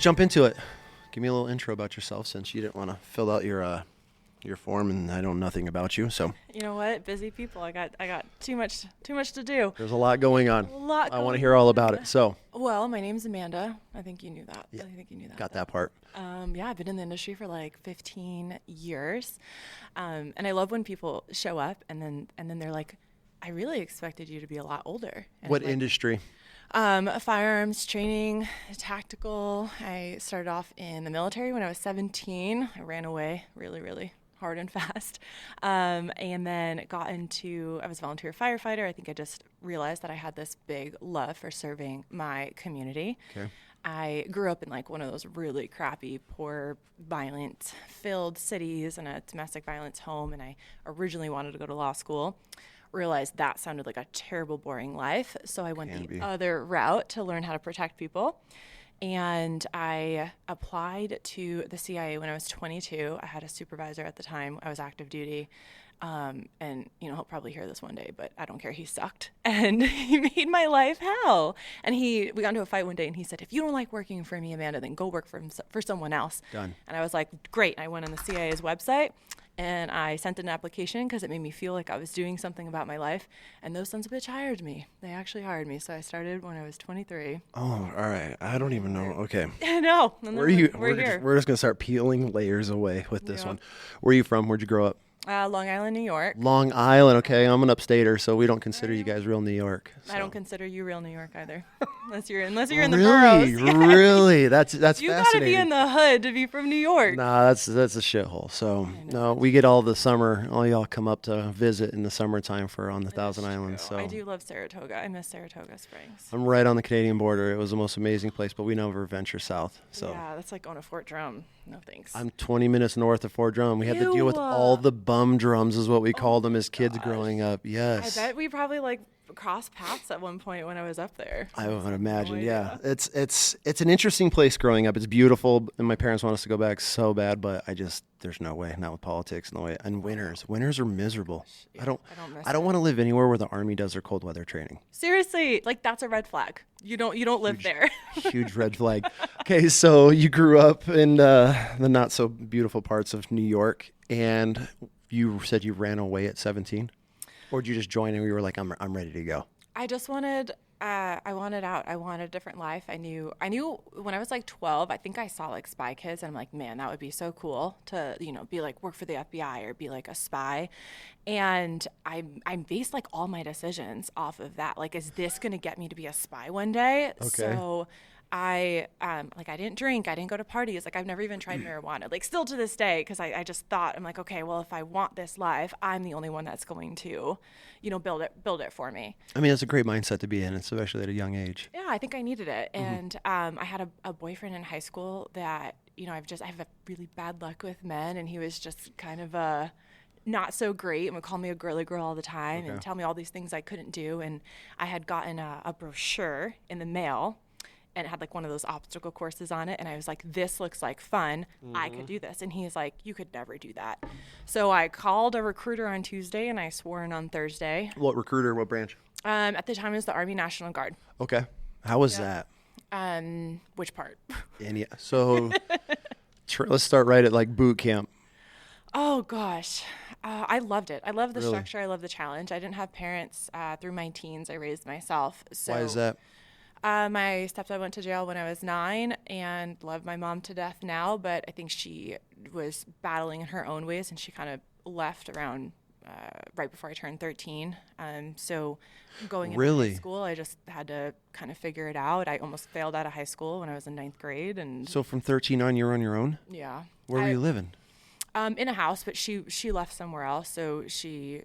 let's jump into it. Give me a little intro about yourself, since you didn't want to fill out your form, and I know nothing about you. So you know what? Busy people. I got too much to do. there's a lot going on. I want to hear all about it. So, well, my name's Amanda. I think you knew that. Yeah, I think you knew that. got that part. Yeah, I've been in the industry for like 15 years, and I love when people show up and then they're like, "I really expected you to be a lot older." And What I'm like, industry? Firearms training, tactical. I started off in the military when I was 17. I ran away really hard and fast. And then I was a volunteer firefighter. I think I just realized that I had this big love for serving my community. Okay. I grew up in like one of those really crappy, poor, violent-filled cities in a domestic violence home, and I originally wanted to go to law school. Realized that sounded like a terrible, boring life, so I went the other route to learn how to protect people. And I applied to the CIA when I was 22. I had a supervisor at the time. I was active duty. And, he'll probably hear this one day, but I don't care. He sucked. And he made my life hell. And we got into a fight one day, and he said, "If you don't like working for me, Amanda, then go work for someone else." Done. And I was like, great. I went on the CIA's website, and I sent an application because it made me feel like I was doing something about my life. And those sons of bitch hired me. They actually hired me. So I started when I was 23. Oh, all right. I don't even know. Okay. I know. We're here. We're just going to start peeling layers away with this one. Where are you from? Where'd you grow up? Long Island, New York. Long Island. Okay. I'm an upstater, so we don't consider you guys real New York. So. I don't consider you real New York either. unless you're in the boroughs. Yes. Really? That's you fascinating. You got to be in the hood to be from New York. Nah, that's a shithole. So no, we get all the summer. All y'all come up to visit in the summertime on the Thousand Islands. So I do love Saratoga. I miss Saratoga Springs. I'm right on the Canadian border. It was the most amazing place, but we never venture south. So yeah, that's like going to Fort Drum. No thanks. I'm 20 minutes north of Fort Drum. We had to deal with all the bum drums, is what we called them as kids growing up. Yes. I bet we probably crossed paths at one point when I was up there. I would imagine. Yeah. It's an interesting place growing up. It's beautiful, and my parents want us to go back so bad, but there's no way. Not with politics, no way. And winters are miserable. Yeah, I don't want to live anywhere where the Army does their cold weather training. Seriously, that's a red flag. You don't live there. Huge red flag. Okay, so you grew up in the not so beautiful parts of New York, and you said you ran away at 17? Or did you just join and you were like, I'm ready to go? I just wanted, I wanted out. I wanted a different life. I knew when I was 12, I think I saw Spy Kids, and I'm like, man, that would be so cool to, be work for the FBI or be a spy. And I based all my decisions off of that. Is this going to get me to be a spy one day? Okay. So I didn't drink. I didn't go to parties. I've never even tried marijuana. Still to this day, because I just thought, I'm okay, well, if I want this life, I'm the only one that's going to, build it for me. I mean, it's a great mindset to be in, especially at a young age. Yeah, I think I needed it. And I had a boyfriend in high school that, I have a really bad luck with men, and he was just kind of not so great and would call me a girly girl all the time and tell me all these things I couldn't do. And I had gotten a brochure in the mail, and it had one of those obstacle courses on it. And I was like, this looks like fun. I could do this. And he's like, you could never do that. So I called a recruiter on Tuesday, and I swore in on Thursday. What recruiter? What branch? At the time, it was the Army National Guard. Okay. How was that? Which part? So let's start right at boot camp. Oh, gosh. I loved it. I love the structure. I love the challenge. I didn't have parents through my teens. I raised myself. So, why is that? My stepdad went to jail when I was 9, and love my mom to death now, but I think she was battling in her own ways, and she kind of left around right before I turned 13. So going into high school, I just had to kind of figure it out. I almost failed out of high school when I was in 9th grade. And so from 13 on, you're on your own? Yeah. Where were you living? In a house, but she left somewhere else, so she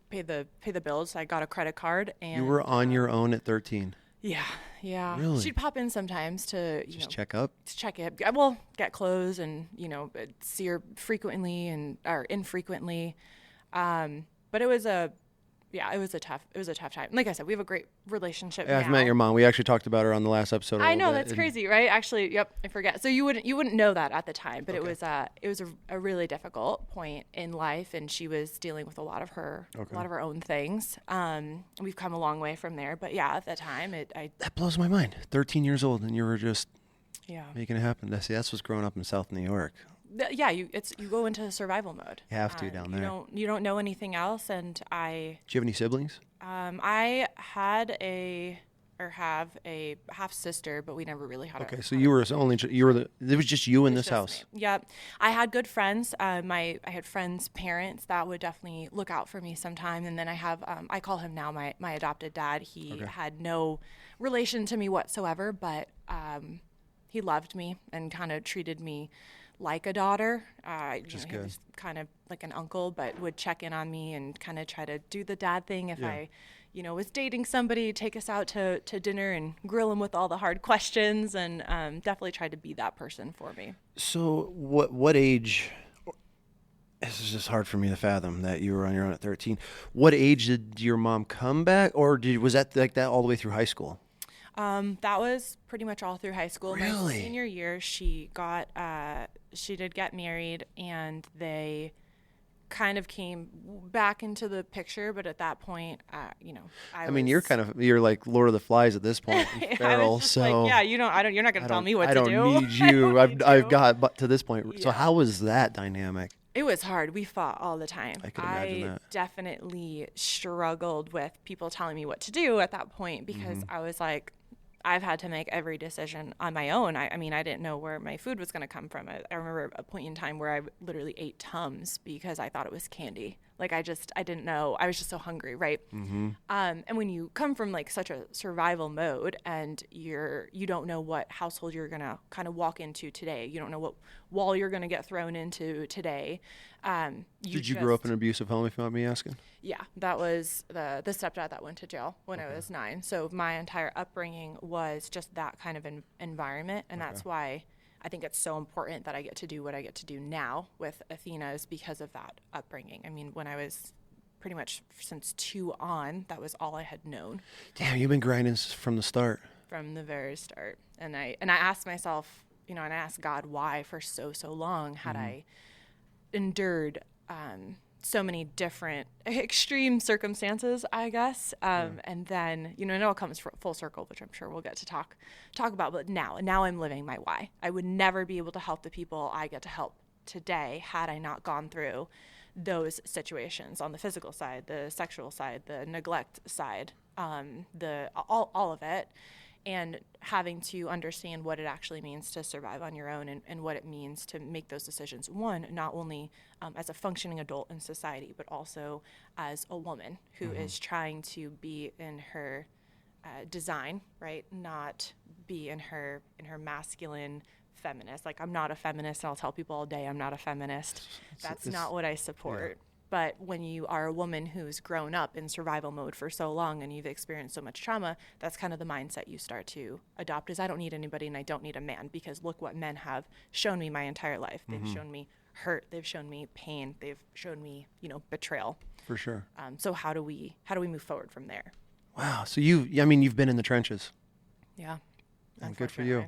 paid the bills. So I got a credit card, and you were on your own at 13. Yeah. Really? She'd pop in sometimes to check up. Check it. Well, get clothes and see her frequently or infrequently. But it was a tough time. Like I said, we have a great relationship. Yeah, I've met your mom. We actually talked about her on the last episode. I know, that's crazy, right? Actually, yep, I forget. So you wouldn't know that at the time, but it was a really difficult point in life, and she was dealing with a lot of her own things. We've come a long way from there, but yeah, at that time, that blows my mind. 13 years old, and you were just Yeah. making it happen. That's what's growing up in South New York. Yeah, you go into survival mode. You have to down there. You don't know anything else, and Do you have any siblings? I had have a half sister, but we never really had. Okay, so you were it was just you in this house. Yep, I had good friends. I had friends' parents that would definitely look out for me sometime, and then I have I call him now my adopted dad. He had no relation to me whatsoever, but he loved me and kind of treated me like a daughter. He was kind of like an uncle, but would check in on me and kind of try to do the dad thing if I was dating somebody, take us out to dinner and grill him with all the hard questions, and definitely tried to be that person for me. So what age, this is just hard for me to fathom that you were on your own at 13. What age did your mom come back, or was that like that all the way through high school? That was pretty much all through high school. Really? My senior year, she did get married, and they kind of came back into the picture. But at that point, you're like Lord of the Flies at this point, feral. So like, you're not going to tell me what to do. I don't need you. I've got to this point. Yeah. So how was that dynamic? It was hard. We fought all the time. I could imagine that. Definitely struggled with people telling me what to do at that point, because I was like, I've had to make every decision on my own. I mean, I didn't know where my food was going to come from. I remember a point in time where I literally ate Tums because I thought it was candy. Like, I didn't know. I was just so hungry, right? Mm-hmm. And when you come from like such a survival mode, and you don't know what household you're going to kind of walk into today. You don't know what wall you're going to get thrown into today. Did you grow up in an abusive home, if you want me asking? Yeah, that was the stepdad that went to jail when I was 9. So my entire upbringing was just that kind of environment, and that's why I think it's so important that I get to do what I get to do now with Athena, is because of that upbringing. I mean, when I was pretty much since 2 on, that was all I had known. Damn, you've been grinding from the start. From the very start. And I asked myself, and I asked God why for so long had I endured so many different extreme circumstances, I guess. And then, it all comes full circle, which I'm sure we'll get to talk about. But now I'm living my why. I would never be able to help the people I get to help today had I not gone through those situations on the physical side, the sexual side, the neglect side, all of it. And having to understand what it actually means to survive on your own, and what it means to make those decisions, one, not only as a functioning adult in society, but also as a woman who is trying to be in her design, right? Not be in her masculine feminist. Like, I'm not a feminist, and I'll tell people all day I'm not a feminist. That's not what I support. Yeah. But when you are a woman who's grown up in survival mode for so long, and you've experienced so much trauma, that's kind of the mindset you start to adopt, is I don't need anybody and I don't need a man, because look what men have shown me my entire life. They've shown me hurt. They've shown me pain. They've shown me, betrayal. For sure. So how do we move forward from there? Wow. So you've been in the trenches. Yeah. And good for you.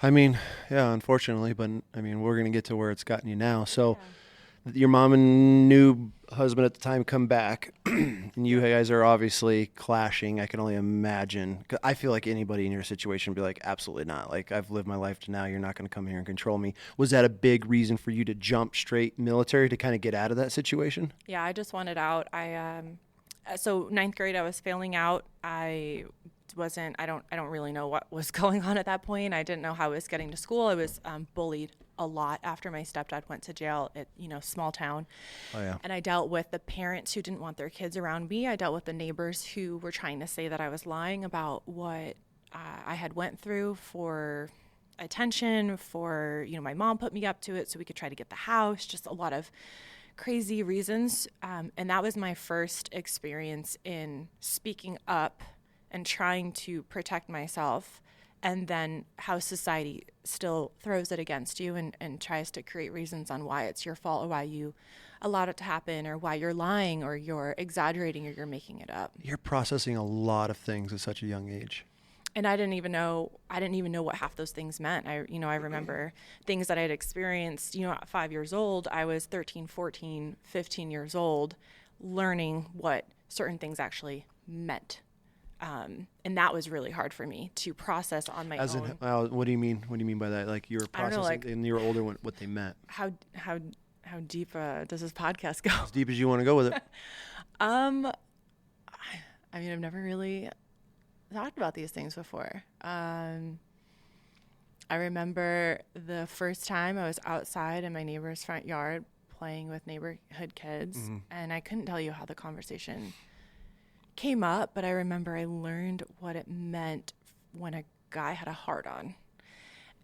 I mean, yeah, unfortunately, but I mean, we're going to get to where it's gotten you now. So your mom and new husband at the time come back, and you guys are obviously clashing. I can only imagine. I feel like anybody in your situation would be like, absolutely not. Like, I've lived my life to now. You're not going to come here and control me. Was that a big reason for you to jump straight military to kind of get out of that situation? Yeah, I just wanted out. So 9th grade, I was failing out. I don't really know what was going on at that point. I didn't know how I was getting to school. I was bullied a lot after my stepdad went to jail at, small town. Oh, yeah. And I dealt with the parents who didn't want their kids around me. I dealt with the neighbors who were trying to say that I was lying about what I had went through for attention, for, my mom put me up to it so we could try to get the house, just a lot of crazy reasons. And that was my first experience in speaking up and trying to protect myself, and then how society still throws it against you and tries to create reasons on why it's your fault, or why you allowed it to happen, or why you're lying, or you're exaggerating, or you're making it up. You're processing a lot of things at such a young age. And I didn't even know what half those things meant. I remember things that I had experienced, at 5 years old. I was 13, 14, 15 years old, learning what certain things actually meant. And that was really hard for me to process on my As in, own. what do you mean? What do you mean by that? Like you were I don't know, processing like, and you were older when what they meant. How deep does this podcast go? As deep as you want to go with it. I mean, I've never really talked about these things before. I remember the first time I was outside in my neighbor's front yard playing with neighborhood kids, and I couldn't tell you how the conversation came up, but I remember I learned what it meant when a guy had a heart on.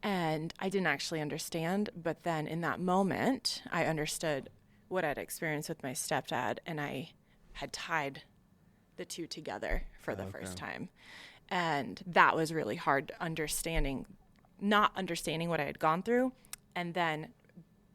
And I didn't actually understand, but then in that moment, I understood what I'd experienced with my stepdad, and I had tied the two together for the first time. And that was really hard not understanding what I had gone through, and then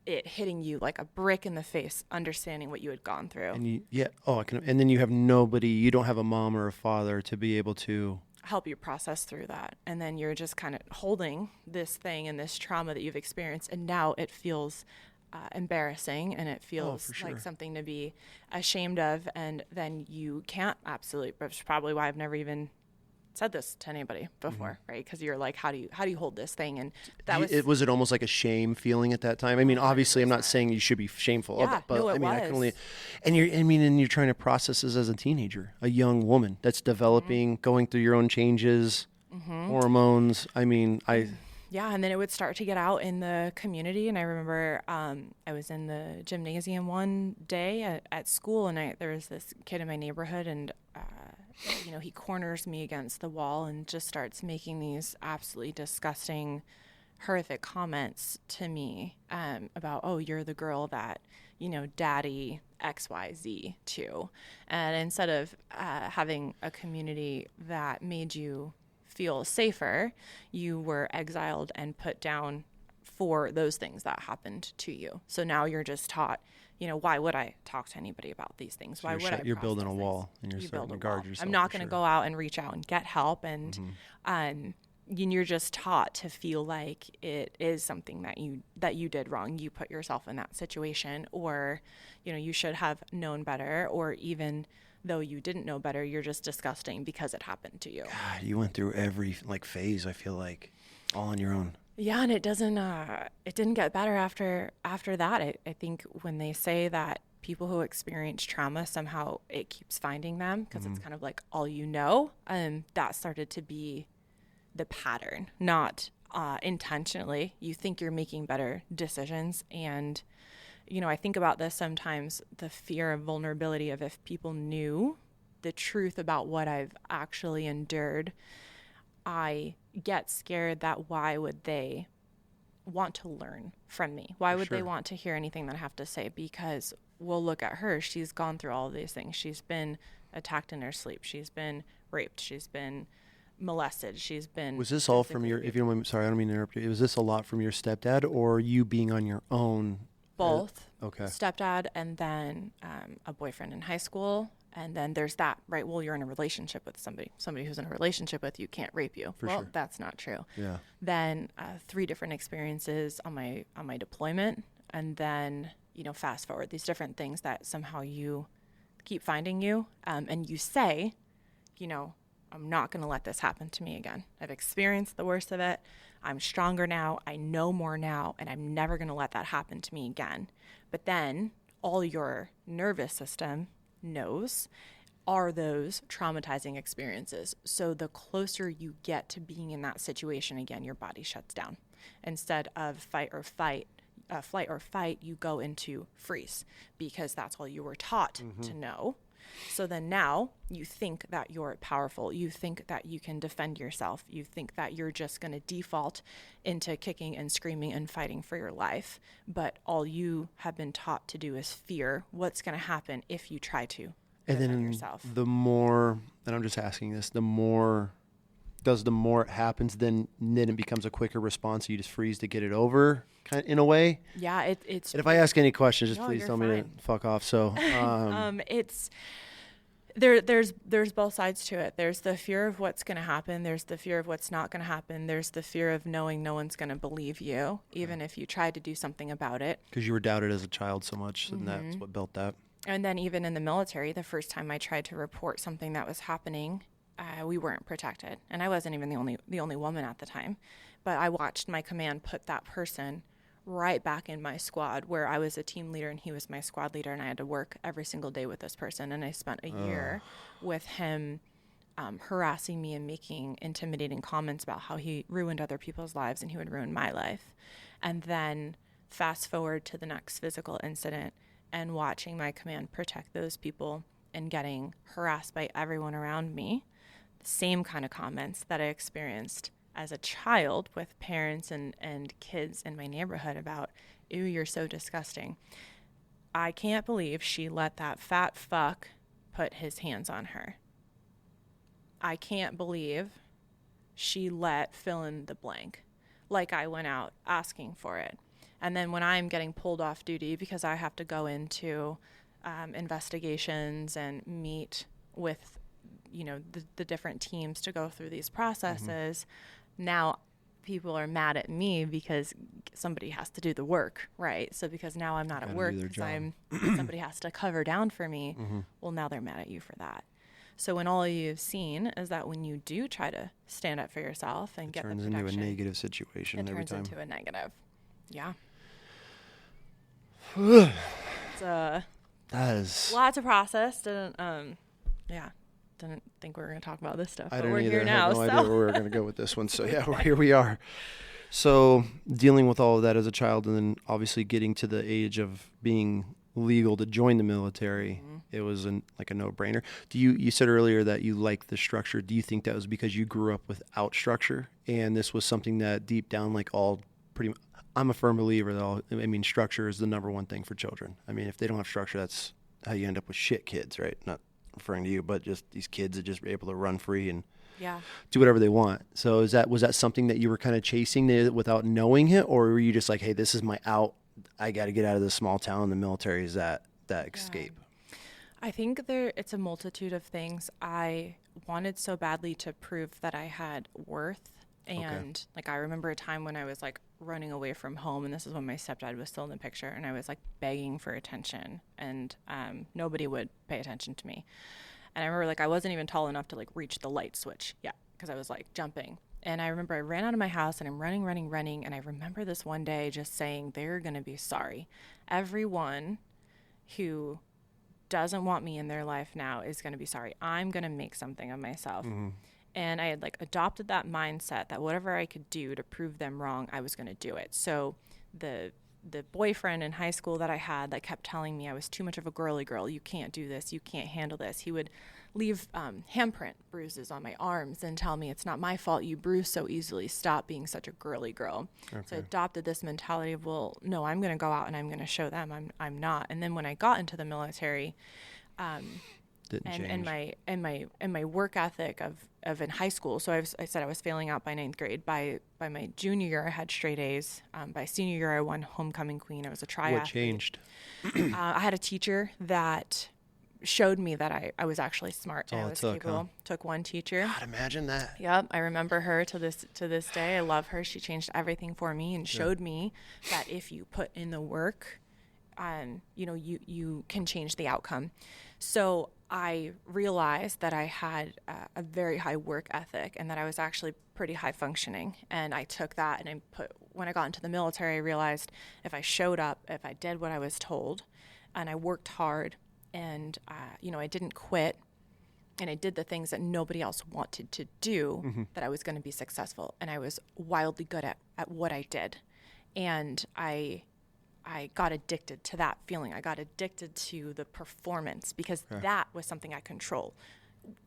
it hitting you like a brick in the face, understanding what you had gone through. And and then you have nobody, you don't have a mom or a father to be able to help you process through that. And then you're just kind of holding this thing and this trauma that you've experienced, and now it feels embarrassing, and it feels like something to be ashamed of, and then you can't which is probably why I've never even said this to anybody before, right? Because you're like, how do you hold this thing? And that was it almost like a shame feeling at that time? I mean, obviously, I'm not saying you should be shameful of it, but no, I mean, I can only, and you're trying to process this as a teenager, a young woman that's developing, going through your own changes, hormones. I mean, Yeah, and then it would start to get out in the community. And I remember I was in the gymnasium one day at school, and there was this kid in my neighborhood, and he corners me against the wall and just starts making these absolutely disgusting, horrific comments to me about, oh, you're the girl that, daddy XYZ to. And instead of having a community that made you feel safer, you were exiled and put down for those things that happened to you. So now you're just taught, why would I talk to anybody about these things? Why would I? You're building a wall, and you're starting to guard yourself. I'm not going to go out and reach out and get help, and you're just taught to feel like it is something that you did wrong. You put yourself in that situation, or you should have known better, or even though you didn't know better, you're just disgusting because it happened to you. God, you went through every phase, I feel like, all on your own. Yeah, and it didn't get better after that. I think when they say that people who experience trauma, somehow it keeps finding them because it's kind of like all that started to be the pattern, not intentionally. You think you're making better decisions, and I think about this sometimes, the fear of vulnerability of if people knew the truth about what I've actually endured, I get scared that why would they want to learn from me? Why would they want to hear anything that I have to say? Because we'll look at her. She's gone through all of these things. She's been attacked in her sleep. She's been raped. She's been molested. She's been... Was this all from your, if you don't mind, sorry, I don't mean to interrupt you. Was this a lot from your stepdad or you being on your own? Both. Okay. Stepdad, and then a boyfriend in high school. And then there's that, right? Well, you're in a relationship with somebody who's in a relationship with you can't rape you. That's not true. Yeah. Then 3 different experiences on my deployment, and then fast forward these different things that somehow you keep finding you, and you say, I'm not going to let this happen to me again. I've experienced the worst of it. I'm stronger now. I know more now, and I'm never going to let that happen to me again. But then all your nervous system knows are those traumatizing experiences. So the closer you get to being in that situation again, your body shuts down. Instead of flight or fight, you go into freeze because that's all you were taught to know. So then now you think that you're powerful. You think that you can defend yourself. You think that you're just going to default into kicking and screaming and fighting for your life. But all you have been taught to do is fear what's going to happen if you try to defend yourself. The more, and I'm just asking this, the more it happens, then it becomes a quicker response. You just freeze to get it over, kind of, in a way. Yeah, it's. And if I ask any questions, just please tell me to fuck off. So, it's. There's both sides to it. There's the fear of what's going to happen. There's the fear of what's not going to happen. There's the fear of knowing no one's going to believe you, even if you try to do something about it. Because you were doubted as a child so much, and that's what built that. And then even in the military, the first time I tried to report something that was happening, we weren't protected, and I wasn't even the only woman at the time. But I watched my command put that person right back in my squad, where I was a team leader and he was my squad leader, and I had to work every single day with this person. And I spent a year with him, harassing me and making intimidating comments about how he ruined other people's lives and he would ruin my life. And then fast forward to the next physical incident and watching my command protect those people and getting harassed by everyone around me. The same kind of comments that I experienced as a child with parents and kids in my neighborhood about, ew, you're so disgusting. I can't believe she let that fat fuck put his hands on her. I can't believe she let fill in the blank, like I went out asking for it. And then when I'm getting pulled off duty because I have to go into investigations and meet with, the different teams to go through these processes, now people are mad at me because somebody has to do the work, right? So because now I'm not at work because somebody has to cover down for me, well, now they're mad at you for that. So when all you've seen is that when you do try to stand up for yourself and get the protection, turns into a negative situation every time. It turns into a negative. Yeah. It's that is lots to process. Didn't think we were going to talk about this stuff. I but didn't we're either. Here now, I had no idea where we were going to go with this one. So yeah, here we are. So dealing with all of that as a child, and then obviously getting to the age of being legal to join the military, it was like a no-brainer. You said earlier that you like the structure. Do you think that was because you grew up without structure, and this was something that deep down, like all pretty much, I'm a firm believer that structure is the number one thing for children. I mean, if they don't have structure, that's how you end up with shit kids, right? Not referring to you, but just these kids that just able to run free and do whatever they want. So was that something that you were kind of chasing without knowing it, or were you just like, hey, this is my out, I got to get out of this small town, the military is that escape? I think it's a multitude of things. I wanted so badly to prove that I had worth. And like, I remember a time when I was like running away from home, and this is when my stepdad was still in the picture, and I was like begging for attention, and nobody would pay attention to me. And I remember like I wasn't even tall enough to like reach the light switch yet because I was like jumping. And I remember I ran out of my house and I'm running. And I remember this one day just saying, they're going to be sorry. Everyone who doesn't want me in their life now is going to be sorry. I'm going to make something of myself. And I had like adopted that mindset that whatever I could do to prove them wrong, I was going to do it. So the boyfriend in high school that I had that kept telling me I was too much of a girly girl, you can't do this, you can't handle this, he would leave handprint bruises on my arms and tell me, it's not my fault you bruise so easily, stop being such a girly girl. So I adopted this mentality of, well, no, I'm going to go out and I'm going to show them I'm not. And then when I got into the military, and my work ethic of in high school. So I said I was failing out by 9th grade. By my junior year, I had straight A's. By senior year, I won homecoming queen. I was a triathlete. What changed? I had a teacher that showed me that I was actually smart and I was capable. Took one teacher. God, imagine that. Yep, I remember her to this day. I love her. She changed everything for me and showed me that if you put in the work, you can change the outcome. So I realized that I had a very high work ethic and that I was actually pretty high functioning. And I took that and when I got into the military, I realized if I showed up, if I did what I was told, and I worked hard, and I didn't quit, and I did the things that nobody else wanted to do, that I was going to be successful. And I was wildly good at what I did. And I got addicted to that feeling. I got addicted to the performance because that was something I control.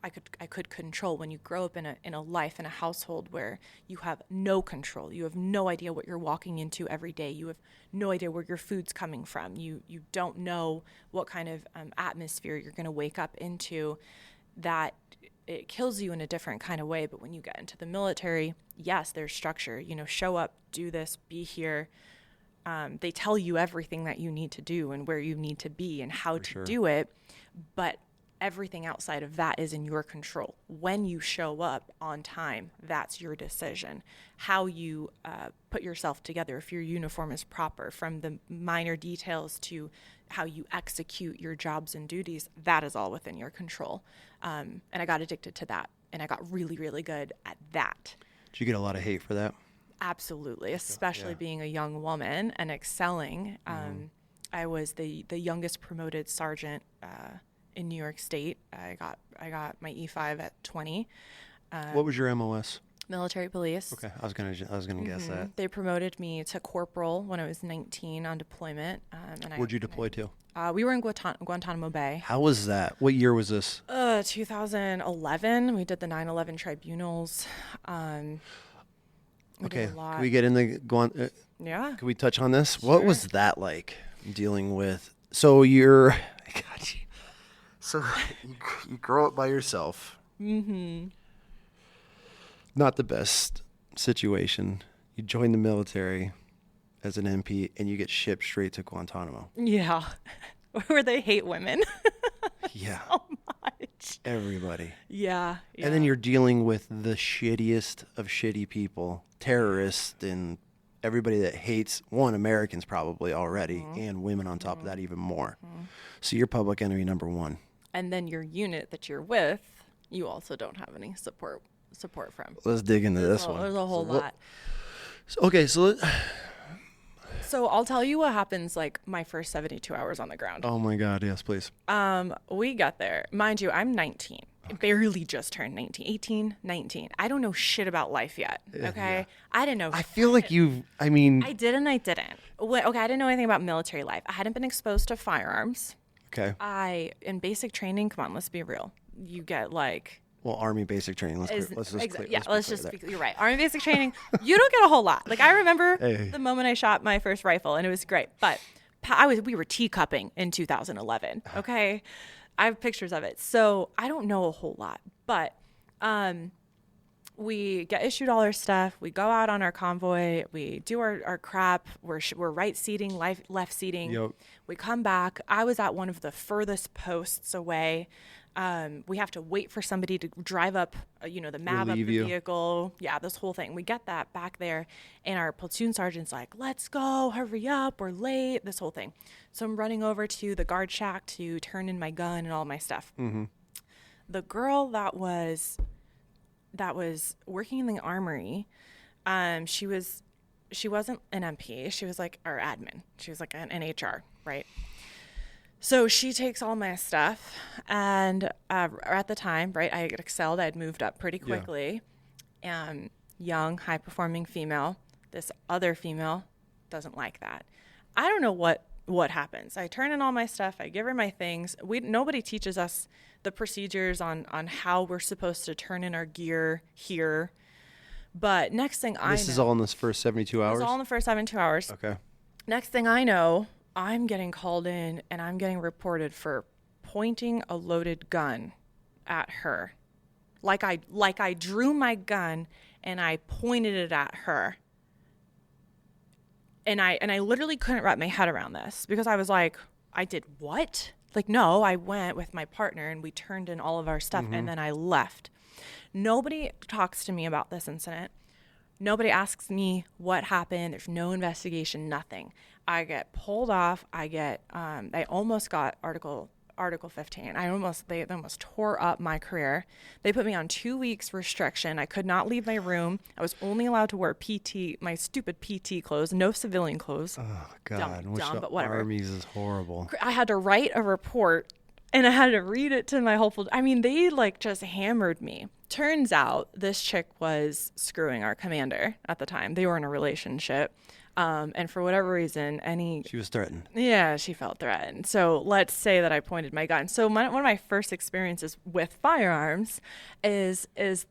I could control. When you grow up in a life, in a household where you have no control, you have no idea what you're walking into every day. You have no idea where your food's coming from. You don't know what kind of atmosphere you're going to wake up into. That it kills you in a different kind of way. But when you get into the military, yes, there's structure. Show up, do this, be here. They tell you everything that you need to do and where you need to be and how to do it, but everything outside of that is in your control. When you show up on time, that's your decision. How you put yourself together, if your uniform is proper, from the minor details to how you execute your jobs and duties, that is all within your control. And I got addicted to that I got really, really good at that. Did you get a lot of hate for that? Absolutely, especially being a young woman and excelling. I was the youngest promoted sergeant in New York State. I got my E5 at 20. What was your MOS? Military police. Okay, I was gonna guess that. They promoted me to corporal when I was 19 on deployment. Where'd you deploy to? We were in Guantanamo Bay. How was that? What year was this? 2011. We did the 9/11 tribunals. We Okay, did a lot. can we get in the Yeah. Can we touch on this? What was that like dealing with? So you're, God, so you grow up by yourself. Mm-hmm. Not the best situation. You join the military as an MP and you get shipped straight to Guantanamo. Yeah. Where they hate women. Yeah. So much. Everybody. Yeah. And then you're dealing with the shittiest of shitty people, terrorists and everybody that hates, Americans probably already, and women on top of that even more. So you're public enemy number one. And then your unit that you're with, you also don't have any support from. Let's dig into this one. There's a whole lot. So I'll tell you what happens like my first 72 hours on the ground. Oh my God, yes, please. We got there. Mind you, I'm 19. Okay. Barely just turned 19. 18, 19. I don't know shit about life yet. Okay? Yeah. I didn't know. I feel like I did and I didn't. Okay, I didn't know anything about military life. I hadn't been exposed to firearms. Okay. In basic training, come on, let's be real. You get like... Well, Army basic training. You're right. Army basic training, you don't get a whole lot. Like I remember the moment I shot my first rifle, and it was great. But we were teacupping in 2011. Okay, I have pictures of it, so I don't know a whole lot. But we get issued all our stuff. We go out on our convoy. We do our crap. We're right seating, left seating. Yep. We come back. I was at one of the furthest posts away. We have to wait for somebody to drive up, the map of the vehicle. Yeah, this whole thing. We get that back there, and our platoon sergeant's like, let's go, hurry up, we're late, this whole thing. So I'm running over to the guard shack to turn in my gun and all my stuff. Mm-hmm. The girl that was working in the armory, she wasn't an MP. She was like our admin. She was like an HR, right? So she takes all my stuff, and at the time, right, I had excelled. I had moved up pretty quickly. Yeah. Young, high-performing female. This other female doesn't like that. I don't know what happens. I turn in all my stuff. I give her my things. Nobody teaches us the procedures on how we're supposed to turn in our gear here. But next thing I know... This is all in this first 72 hours? It's all in the first 72 hours. Okay. Next thing I know... I'm getting called in and I'm getting reported for pointing a loaded gun at her. Like I drew my gun and I pointed it at her. And I literally couldn't wrap my head around this because I was like, I did what? Like, no, I went with my partner and we turned in all of our stuff and then I left. Nobody talks to me about this incident. Nobody asks me what happened. There's no investigation, nothing. I get pulled off. I almost got Article 15. They almost tore up my career. They put me on 2 weeks restriction. I could not leave my room. I was only allowed to wear my stupid PT clothes, no civilian clothes. Oh God, dumb, but whatever. Armies is horrible. I had to write a report and I had to read it to my whole they just hammered me. Turns out this chick was screwing our commander at the time. They were in a relationship. And for whatever reason, she was threatened. Yeah, she felt threatened. So let's say that I pointed my gun. So one of my first experiences with firearms is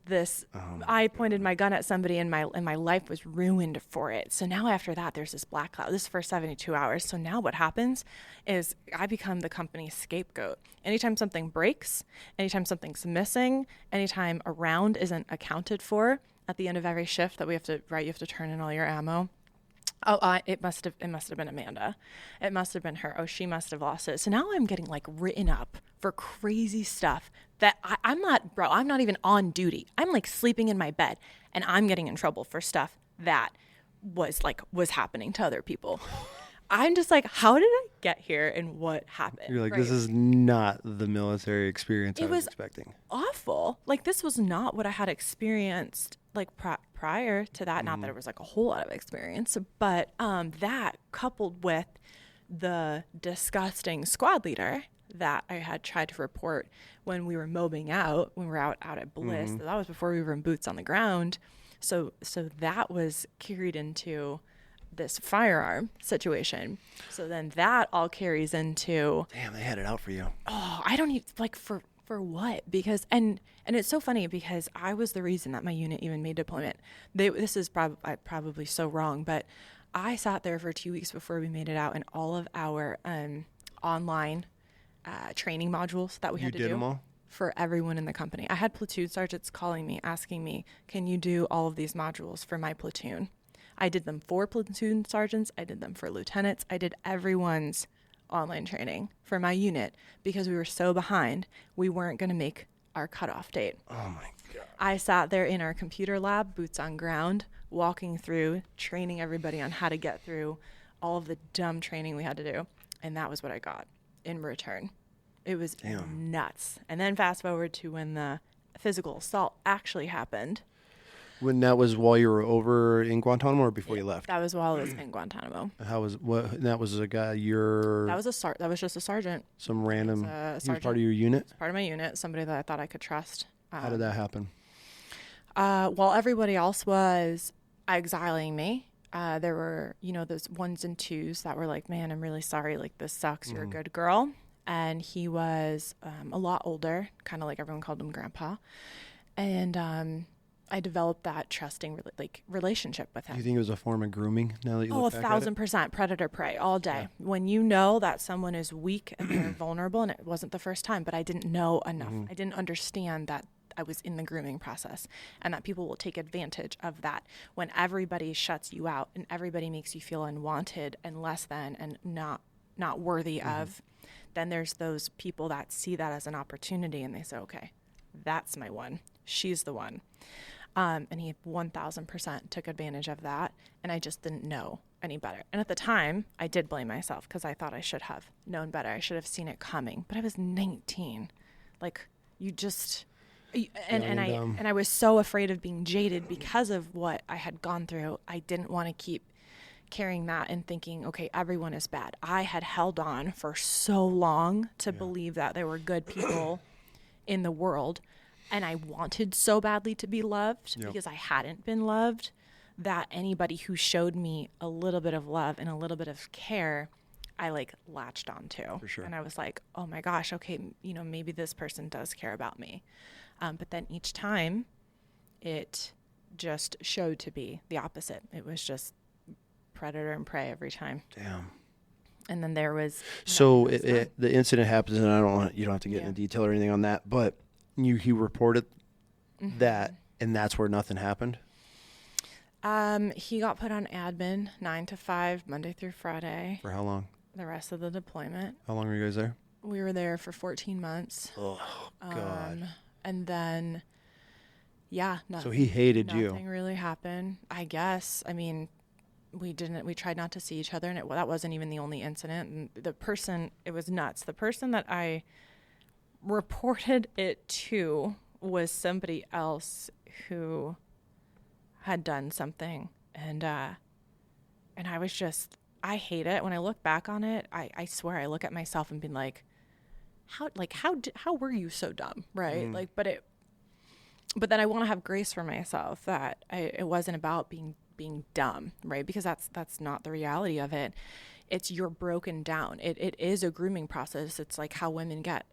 this. I pointed my gun at somebody, and my life was ruined for it. So now after that, there's this black cloud. This is for 72 hours. So now what happens is I become the company's scapegoat. Anytime something breaks, anytime something's missing, anytime a round isn't accounted for at the end of every shift that you have to turn in all your ammo. It must have been Amanda. It must have been her. Oh, she must have lost it. So now I'm getting written up for crazy stuff that I'm not even on duty. I'm sleeping in my bed and I'm getting in trouble for stuff that was happening to other people. I'm just how did I get here and what happened. You're like, right? this is not the military experience I was expecting. Awful. Like, this was not what I had experienced, like, prior to that. Not that it was like a whole lot of experience, but that coupled with the disgusting squad leader that I had tried to report when we were mobbing out, when we were out at Bliss. That was before we were in boots on the ground. So that was carried into this firearm situation. So then that all carries into, damn, they had it out for you. oh, I don't even, like, for what? Because, and it's so funny because I was the reason that my unit even made deployment. This is probably so wrong, but I sat there for 2 weeks before we made it out, and all of our online training modules that we had to do them all? for everyone in the company. I had platoon sergeants calling me, asking me, can you do all of these modules for my platoon? I did them for platoon sergeants. I did them for lieutenants. I did everyone's online training for my unit because we were so behind. We weren't going to make our cutoff date. Oh my God. I sat there in our computer lab, boots on ground, walking through, training everybody on how to get through all of the dumb training we had to do. And that was what I got in return. It was nuts. And then fast forward to when the physical assault actually happened. When that was while you were over in Guantanamo or before you left? That was while I was in Guantanamo. How was what? That was a guy. That was just a sergeant. Some random. He was part of your unit. Part of my unit. Somebody that I thought I could trust. How did that happen? While everybody else was exiling me, there were those ones and twos that were like, "Man, I'm really sorry. Like, this sucks. You're a good girl." And he was a lot older, kind of like everyone called him Grandpa, and I developed that trusting relationship with him. Do you think it was a form of grooming now that you look back at it? 1,000% predator prey all day. Yeah. When you know that someone is weak and they're vulnerable, and it wasn't the first time, but I didn't know enough. I didn't understand that I was in the grooming process and that people will take advantage of that when everybody shuts you out and everybody makes you feel unwanted and less than and not worthy of. Then there's those people that see that as an opportunity and they say, okay, that's my one. She's the one. And he 1,000% took advantage of that. And I just didn't know any better. And at the time, I did blame myself because I thought I should have known better. I should have seen it coming. But I was 19. Like, you just... And I was so afraid of being jaded because of what I had gone through. I didn't want to keep carrying that and thinking, okay, everyone is bad. I had held on for so long to believe that there were good people in the world. And I wanted so badly to be loved because I hadn't been loved, that anybody who showed me a little bit of love and a little bit of care, I like latched onto. For sure. And I was like, oh my gosh, okay, maybe this person does care about me. But then each time it just showed to be the opposite. It was just predator and prey every time. Damn. And then there was... So the incident happens, and you don't have to get into detail or anything on that, but he reported that, and that's where nothing happened? He got put on admin 9 to 5, Monday through Friday. For how long? The rest of the deployment. How long were you guys there? We were there for 14 months. Oh, God. And then, so he hated you. Nothing really happened, I guess. I mean, we tried not to see each other, and that wasn't even the only incident. And the person, it was nuts. The person that I reported it to was somebody else who had done something, and I was just, I hate it. When I look back on it, I swear I look at myself and be like, how were you so dumb, right? But then I want to have grace for myself that it wasn't about being dumb, right? Because that's not the reality of it. It's you're broken down. It is a grooming process. It's like how women get,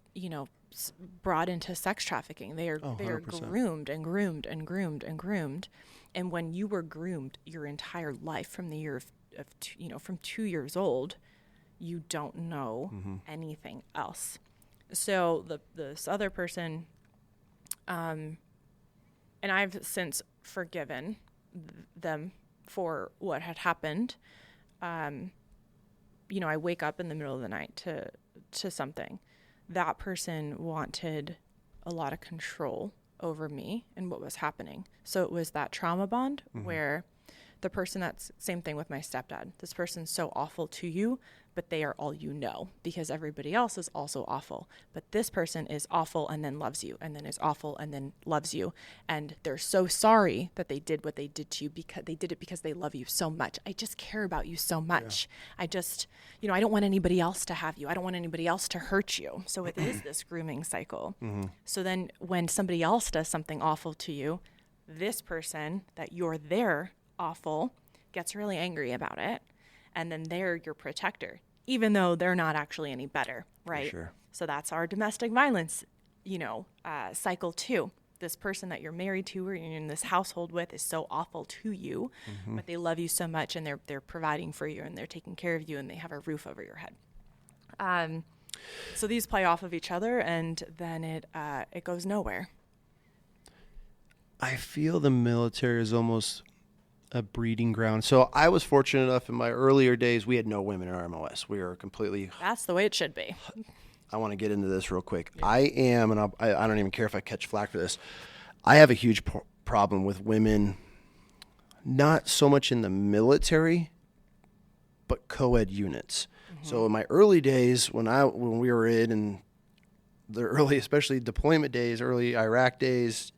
brought into sex trafficking. They are groomed and groomed and groomed and groomed. And when you were groomed your entire life from the year from 2 years old, you don't know anything else. So this other person, and I've since forgiven them for what had happened. I wake up in the middle of the night to something. That person wanted a lot of control over me and what was happening. So it was that trauma bond where The person that's same thing with my stepdad. This person's so awful to you, but they are all you know because everybody else is also awful. But this person is awful and then loves you and then is awful and then loves you. And they're so sorry that they did what they did to you because they did it because they love you so much. I just care about you so much. Yeah. I just, I don't want anybody else to have you. I don't want anybody else to hurt you. So it is this grooming cycle. So then when somebody else does something awful to you, this person that you're their awful gets really angry about it. And then they're your protector, even though they're not actually any better, right? Sure. So that's our domestic violence, cycle too. This person that you're married to or you're in this household with is so awful to you, but they love you so much and they're providing for you and they're taking care of you and they have a roof over your head. So these play off of each other and then it goes nowhere. I feel the military is almost a breeding ground. So I was fortunate enough in my earlier days, we had no women in our MOS. We were completely... That's the way it should be. I want to get into this real quick. Yeah. I am, and I don't even care if I catch flack for this, I have a huge problem with women, not so much in the military, but co-ed units. So in my early days, when we were in the early, especially deployment days, early Iraq days,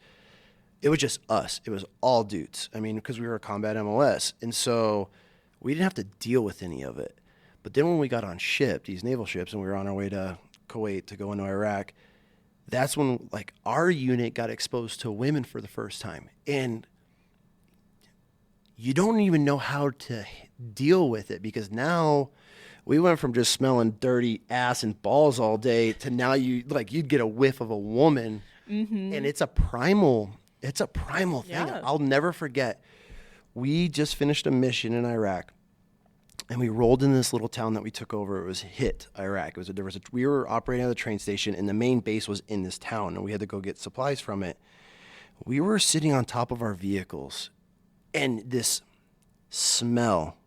it was just us. It was all dudes. I mean, because we were a combat MOS. And so we didn't have to deal with any of it. But then when we got on ship, these naval ships, and we were on our way to Kuwait to go into Iraq, that's when like our unit got exposed to women for the first time. And you don't even know how to deal with it because now we went from just smelling dirty ass and balls all day to now you'd get a whiff of a woman and it's a primal thing. Yeah. I'll never forget. We just finished a mission in Iraq, and we rolled in this little town that we took over. It was Hit, Iraq. We were operating at the train station, and the main base was in this town, and we had to go get supplies from it. We were sitting on top of our vehicles, and this smell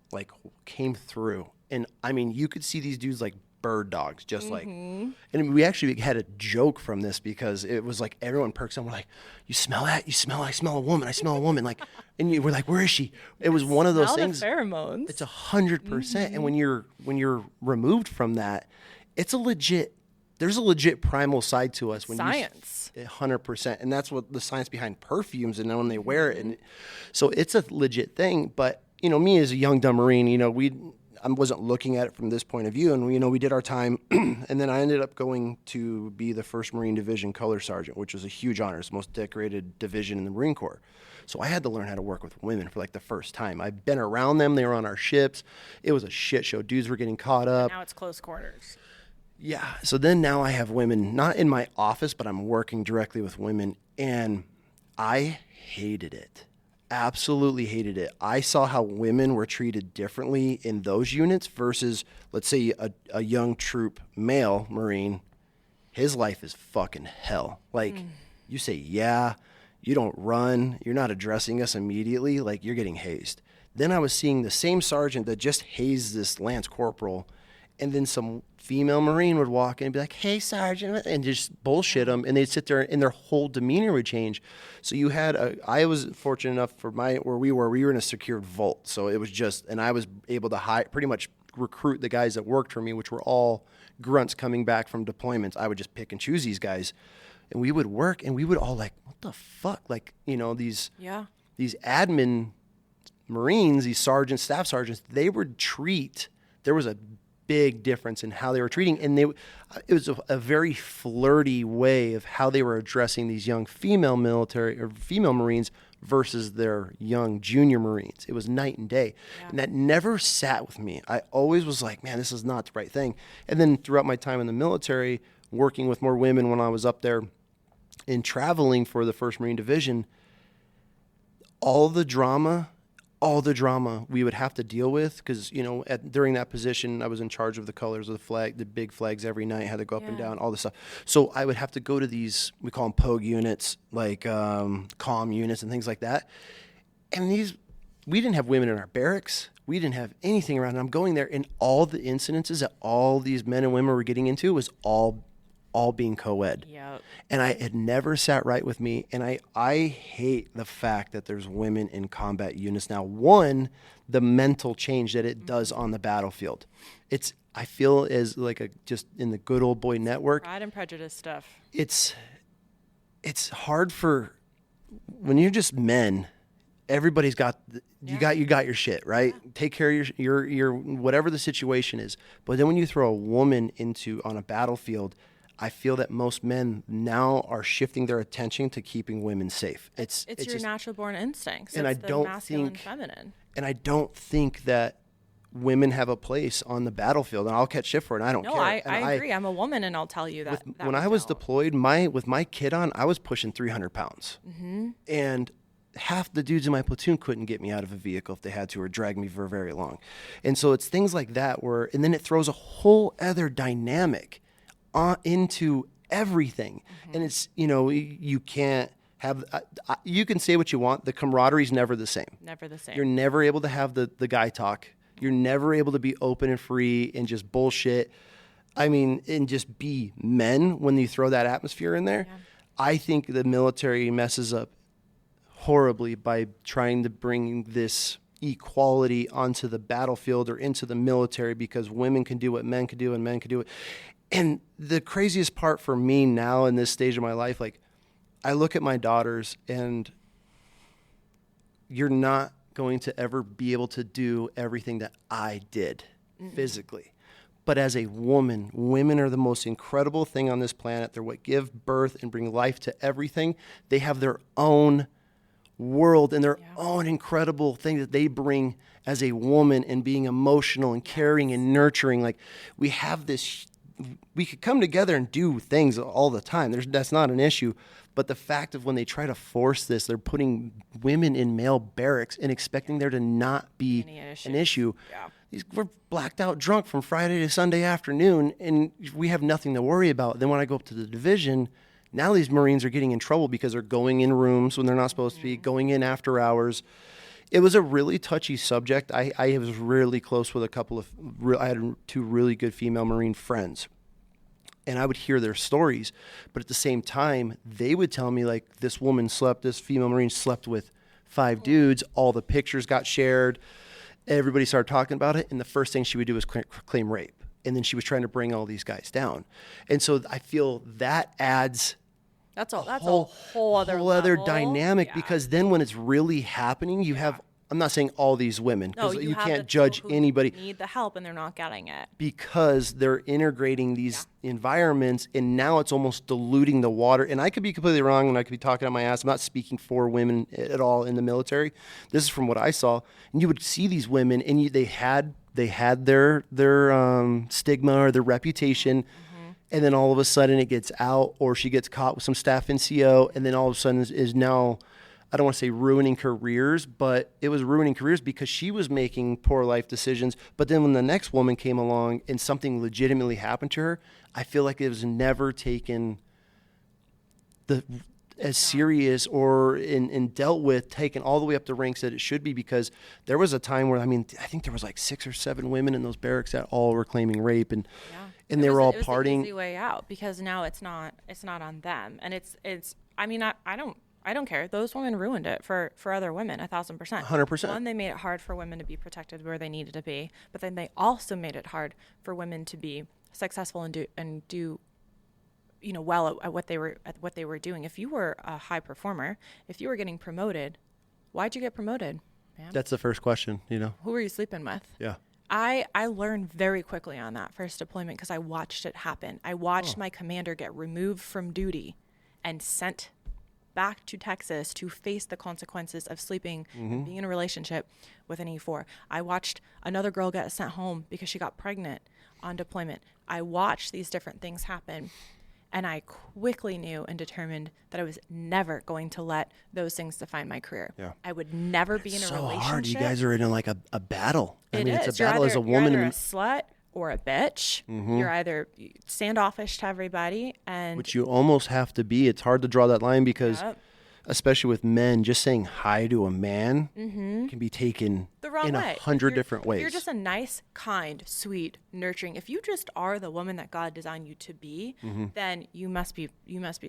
came through, and I mean, you could see these dudes like bird dogs, just and we actually had a joke from this because it was like everyone perks up. We're like, "You smell that? You smell? I smell a woman. I smell a woman." And we're like, "Where is she?" It was one of those things. The pheromones. It's 100%. And when you're removed from that, there's a legit primal side to us. Science. 100%. And that's what the science behind perfumes and when they wear it. And so it's a legit thing. But, me as a young dumb Marine, I wasn't looking at it from this point of view. And, we did our time. And then I ended up going to be the 1st Marine Division Color Sergeant, which was a huge honor. It's the most decorated division in the Marine Corps. So I had to learn how to work with women for the first time. I've been around them. They were on our ships. It was a shit show. Dudes were getting caught up. Now it's close quarters. Yeah. So then now I have women, not in my office, but I'm working directly with women. And I hated it. Absolutely hated it. I saw how women were treated differently in those units versus, let's say, a young troop male Marine. His life is fucking hell. You say, yeah, you don't run, you're not addressing us immediately, you're getting hazed. Then I was seeing the same sergeant that just hazed this lance corporal, and then some female Marine would walk in and be like, "Hey, Sergeant," and just bullshit them, and they'd sit there and their whole demeanor would change. So you had I was fortunate enough for where we were in a secured vault. So it was and I was able to pretty much recruit the guys that worked for me, which were all grunts coming back from deployments. I would just pick and choose these guys, and we would work, and we would all what the fuck? These admin Marines, these sergeants, staff sergeants, they would treat, there was a big difference in how they were treating, and it was a very flirty way of how they were addressing these young female military or female Marines versus their young junior Marines. It was night and day. Yeah. And that never sat with me. I always was like, man, this is not the right thing. And then throughout my time in the military, working with more women when I was up there and traveling for the 1st Marine Division, all the drama we would have to deal with, because during that position I was in charge of the colors of the flag, the big flags every night, had to go up and down, all this stuff. So I would have to go to these, we call them POG units, comm units and things like that. And we didn't have women in our barracks. We didn't have anything around. And I'm going there, and all the incidences that all these men and women were getting into was all all being co-ed. Yep. And it never sat right with me. And I hate the fact that there's women in combat units now. One, the mental change that it does on the battlefield. I feel as like just in the good old boy network. Pride and Prejudice stuff. It's hard when you're just men. Everybody's got you got your shit, right? Yeah. Take care of your whatever the situation is. But then when you throw a woman on a battlefield, I feel that most men now are shifting their attention to keeping women safe. It's your just, natural born instincts. And it's the masculine and feminine. And I don't think that women have a place on the battlefield, and I'll catch shit for it. And I don't care. No, I agree. I'm a woman, and I'll tell you that. When I was deployed, with my kid on, I was pushing 300 pounds, and half the dudes in my platoon couldn't get me out of a vehicle if they had to, or drag me for very long. And so it's things like that and then it throws a whole other dynamic into everything. And it's, you can't have, you can say what you want. The camaraderie's never the same. Never the same. You're never able to have the guy talk. You're never able to be open and free and just bullshit. I mean, and just be men when you throw that atmosphere in there. Yeah. I think the military messes up horribly by trying to bring this equality onto the battlefield or into the military, because women can do what men can do and men can do it. And the craziest part for me now in this stage of my life, like, I look at my daughters, and you're not going to ever be able to do everything that I did physically. But as a woman, women are the most incredible thing on this planet. They're what give birth and bring life to everything. They have their own world and their own incredible thing that they bring as a woman, and being emotional and caring and nurturing. Like, we have this, we could come together and do things all the time. That's not an issue. But the fact of when they try to force this, they're putting women in male barracks and expecting there to not be an issue. Yeah. We're blacked out drunk from Friday to Sunday afternoon, and we have nothing to worry about. Then when I go up to the division, now these Marines are getting in trouble because they're going in rooms when they're not supposed to be, going in after hours. It was a really touchy subject. I was really close with I had 2 really good female Marine friends. And I would hear their stories, but at the same time, they would tell me, like, this female Marine slept with 5 dudes. All the pictures got shared. Everybody started talking about it. And the first thing she would do was claim rape. And then she was trying to bring all these guys down. And so I feel that adds that's a whole other dynamic, because then when it's really happening, you have, I'm not saying all these women, because you can't judge anybody. Need the help and they're not getting it because they're integrating these environments, and now it's almost diluting the water. And I could be completely wrong, and I could be talking out my ass. I'm not speaking for women at all in the military. This is from what I saw, and you would see these women, and they had their stigma or their reputation. And then all of a sudden it gets out, or she gets caught with some staff NCO, and then all of a sudden is now, I don't want to say ruining careers, but it was ruining careers because she was making poor life decisions. But then when the next woman came along and something legitimately happened to her, I feel like it was never taken as serious or dealt with, taken all the way up the ranks that it should be, because there was a time where, I think there was like 6 or 7 women in those barracks that all were claiming rape, and they were all partying. It was the easy way out, because now it's not on them, and I don't care. Those women ruined it for other women, 1,000%. 100%. One, they made it hard for women to be protected where they needed to be, but then they also made it hard for women to be successful and do well at what they were doing. If you were a high performer, if you were getting promoted, why'd you get promoted, man? That's the first question. Who were you sleeping with? Yeah. I learned very quickly on that first deployment, because I watched it happen. I watched my commander get removed from duty and sent back to Texas to face the consequences of sleeping and being in a relationship with an E4. I watched another girl get sent home because she got pregnant on deployment. I watched these different things happen, and I quickly knew and determined that I was never going to let those things define my career. Yeah. I would never be in a relationship. It's so hard. You guys are in like a battle. It's a battle either, as a woman. You're either a slut or a bitch. You're either standoffish to everybody, and which you almost have to be. It's hard to draw that line, because especially with men, just saying hi to a man can be taken the wrong in way. 100 different ways. If you're just a nice, kind, sweet, nurturing, if you just are the woman that God designed you to be, then you must be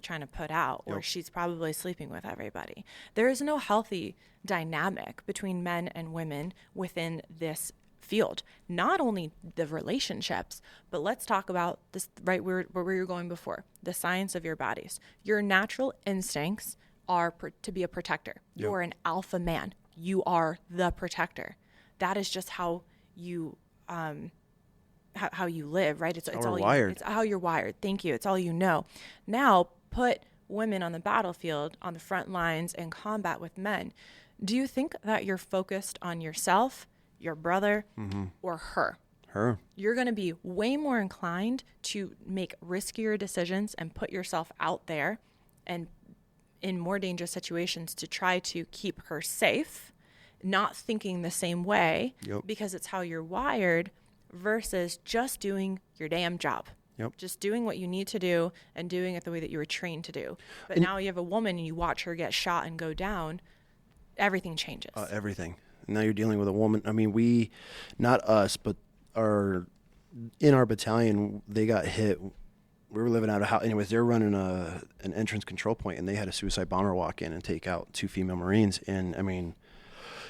trying to put out, or she's probably sleeping with everybody. There is no healthy dynamic between men and women within this field. Not only the relationships, but let's talk about this right where we were going before, the science of your bodies. Your natural instincts are to be a protector. You're an alpha man. You are the protector. That is just how you how you live, right? It's all wired. It's how you're wired. Thank you. It's all you know. Now put women on the battlefield, on the front lines in combat with men. Do you think that you're focused on yourself, your brother, or her? Her. You're going to be way more inclined to make riskier decisions and put yourself out there and in more dangerous situations to try to keep her safe, not thinking the same way because it's how you're wired, versus just doing your damn job. Just doing what you need to do and doing it the way that you were trained to do. But now you have a woman and you watch her get shot and go down, everything changes. Everything. Now you're dealing with a woman. I mean, we, not us, but in our battalion, they got hit. We were living out of house. Anyways, they were running an entrance control point, and they had a suicide bomber walk in and take out 2 female Marines. And, I mean,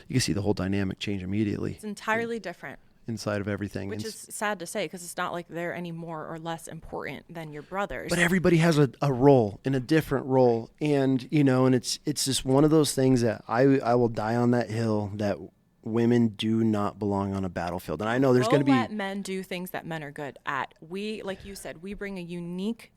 you can see the whole dynamic change immediately. It's entirely different. Inside of everything. Which is sad to say, because it's not like they're any more or less important than your brothers. But everybody has a role, and a different role. And, and it's just one of those things that I will die on that hill that women do not belong on a battlefield. And I know there's going to be... let men do things that men are good at. We, like you said, we bring a unique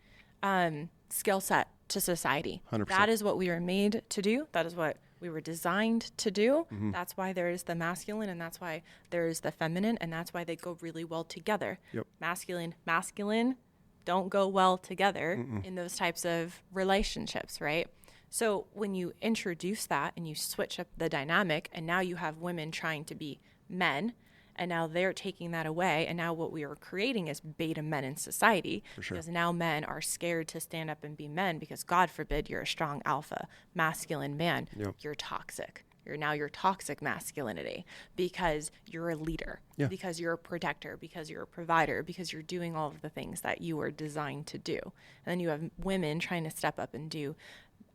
skill set to society. 100%. That is what we were made to do. That is what we were designed to do. That's why there is the masculine, and that's why there is the feminine, and that's why they go really well together. Masculine don't go well together in those types of relationships, right? So when you introduce that and you switch up the dynamic, and now you have women trying to be men, and now they're taking that away, and now what we are creating is beta men in society. Because now men are scared to stand up and be men, because God forbid you're a strong alpha masculine man. You're toxic. You're toxic masculinity, because you're a leader, because you're a protector, because you're a provider, because you're doing all of the things that you were designed to do. And then you have women trying to step up and do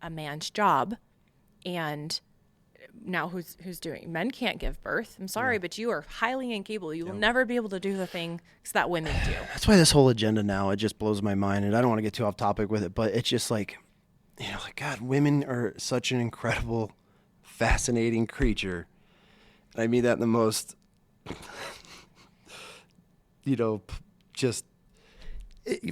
a man's job, and now who's doing? Men can't give birth. I'm sorry, but you are highly incapable. You will never be able to do the things that women do. That's why this whole agenda now, it just blows my mind, and I don't want to get too off topic with it, but it's just like, God, women are such an incredible, fascinating creature. And I mean that in the most,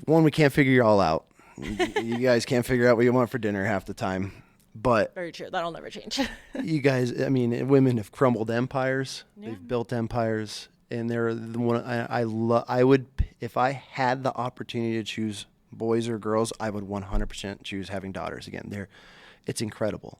one, we can't figure you all out. You guys can't figure out what you want for dinner half the time. But very true. That'll never change. You guys, I mean, women have crumbled empires. They've built empires, and they're the one I would, if I had the opportunity to choose boys or girls, I would 100% choose having daughters again. It's incredible.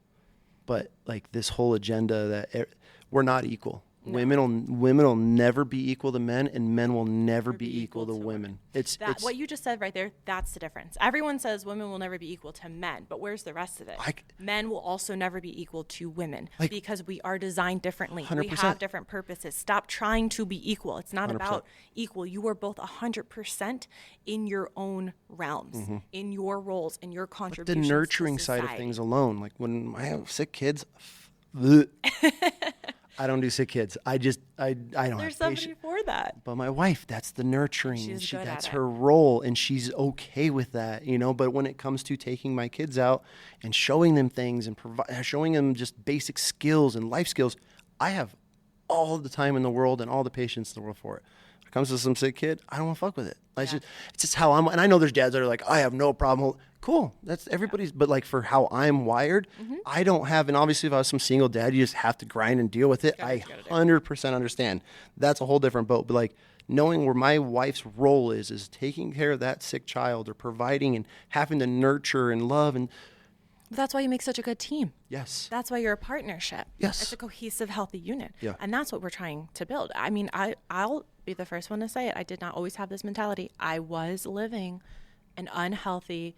But like this whole agenda that we're not equal. No. Women will never be equal to men, and men will never be equal to women. It's what you just said right there. That's the difference. Everyone says women will never be equal to men, but where's the rest of it? Men will also never be equal to women, because we are designed differently. 100%. We have different purposes. Stop trying to be equal. It's not 100%. about equal. You are both 100% in your own realms, in your roles, in your contributions. The nurturing side of things alone, like when I have sick kids. I don't do sick kids. I don't There's have somebody for that. But my wife, that's the nurturing. That's her role, and she's okay with that, But when it comes to taking my kids out and showing them things and showing them just basic skills and life skills, I have all the time in the world and all the patience in the world for it. When it comes to some sick kid, I don't want to fuck with it. It's just how I'm. And I know there's dads that are like, I have no problem. Cool, that's everybody's. But like for how I'm wired, I don't have. And obviously, if I was some single dad, you just have to grind and deal with it. I 100% understand. That's a whole different boat. But like knowing where my wife's role is taking care of that sick child or providing and having to nurture and love and. That's why you make such a good team. Yes. That's why you're a partnership. Yes. It's a cohesive, healthy unit. Yeah. And that's what we're trying to build. I mean, I'll be the first one to say it. I did not always have this mentality. I was living an unhealthy,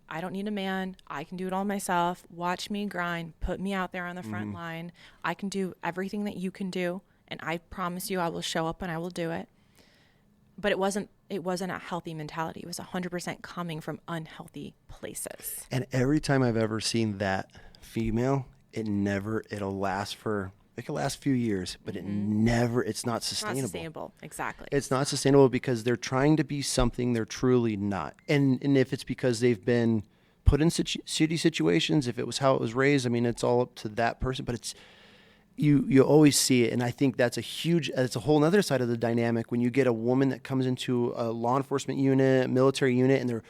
I don't need a man. I can do it all myself. Watch me grind. Put me out there on the front line. I can do everything that you can do. And I promise you I will show up and I will do it. But it wasn't a healthy mentality. It was 100% coming from unhealthy places. And every time I've ever seen that female, it'll last for, it can last a few years, but it's not sustainable. Not sustainable, exactly. It's not sustainable because they're trying to be something they're truly not. And if it's because they've been put in shitty situations, if it was how it was raised, I mean, it's all up to that person, but it's, you always see it. And I think it's a whole other side of the dynamic when you get a woman that comes into a law enforcement unit, military unit, and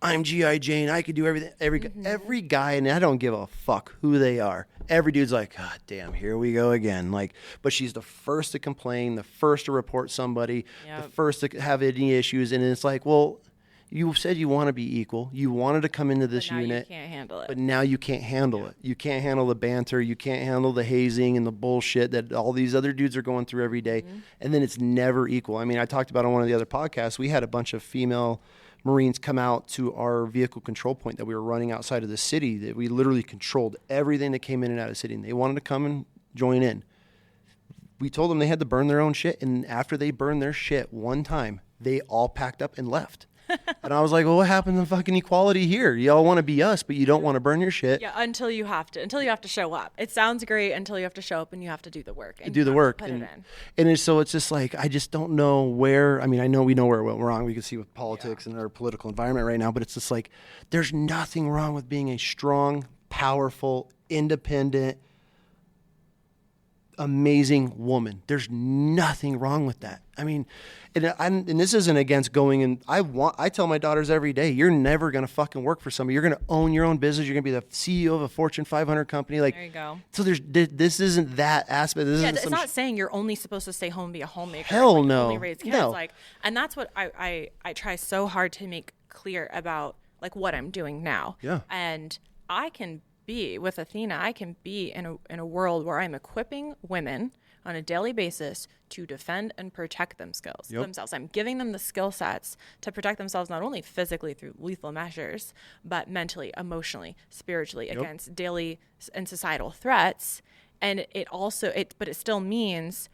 I'm G.I. Jane, I could do everything. Every guy, and I don't give a fuck who they are. Every dude's like, God damn, here we go again. Like, but she's the first to complain, the first to report somebody, the first to have any issues. And it's like, well, you said you want to be equal. You wanted to come into this unit. You can't handle it. But now you can't handle it. You can't handle the banter. You can't handle the hazing and the bullshit that all these other dudes are going through every day. And then it's never equal. I mean, I talked about on one of the other podcasts, we had a bunch of female Marines come out to our vehicle control point that we were running outside of the city, that we literally controlled everything that came in and out of the city. And they wanted to come and join in. We told them they had to burn their own shit. And after they burned their shit one time, they all packed up and left. And I was like, well, what happened to fucking equality here? Y'all want to be us, but you don't want to burn your shit. Yeah, until you have to show up. It sounds great until you have to show up and you have to do the work. And do the work. Put it in. And so it's just like, I just don't know where, I mean, I know we know where it went wrong. We can see with politics and our political environment right now, but it's just like, there's nothing wrong with being a strong, powerful, independent, amazing woman. There's nothing wrong with that. I mean, and this isn't against going and I tell my daughters every day, you're never going to fucking work for somebody. You're going to own your own business. You're going to be the CEO of a Fortune 500 company. Like, there you go. So this isn't that aspect. It's not saying you're only supposed to stay home and be a homemaker. Hell no. Only raise kids. No. Like, and that's what I try so hard to make clear about, like, what I'm doing now. Yeah. And I can be with Athena. I can be in a world where I'm equipping women on a daily basis to defend and protect themselves. I'm giving them the skill sets to protect themselves, not only physically through lethal measures, but mentally, emotionally, spiritually against daily and societal threats. And but it still means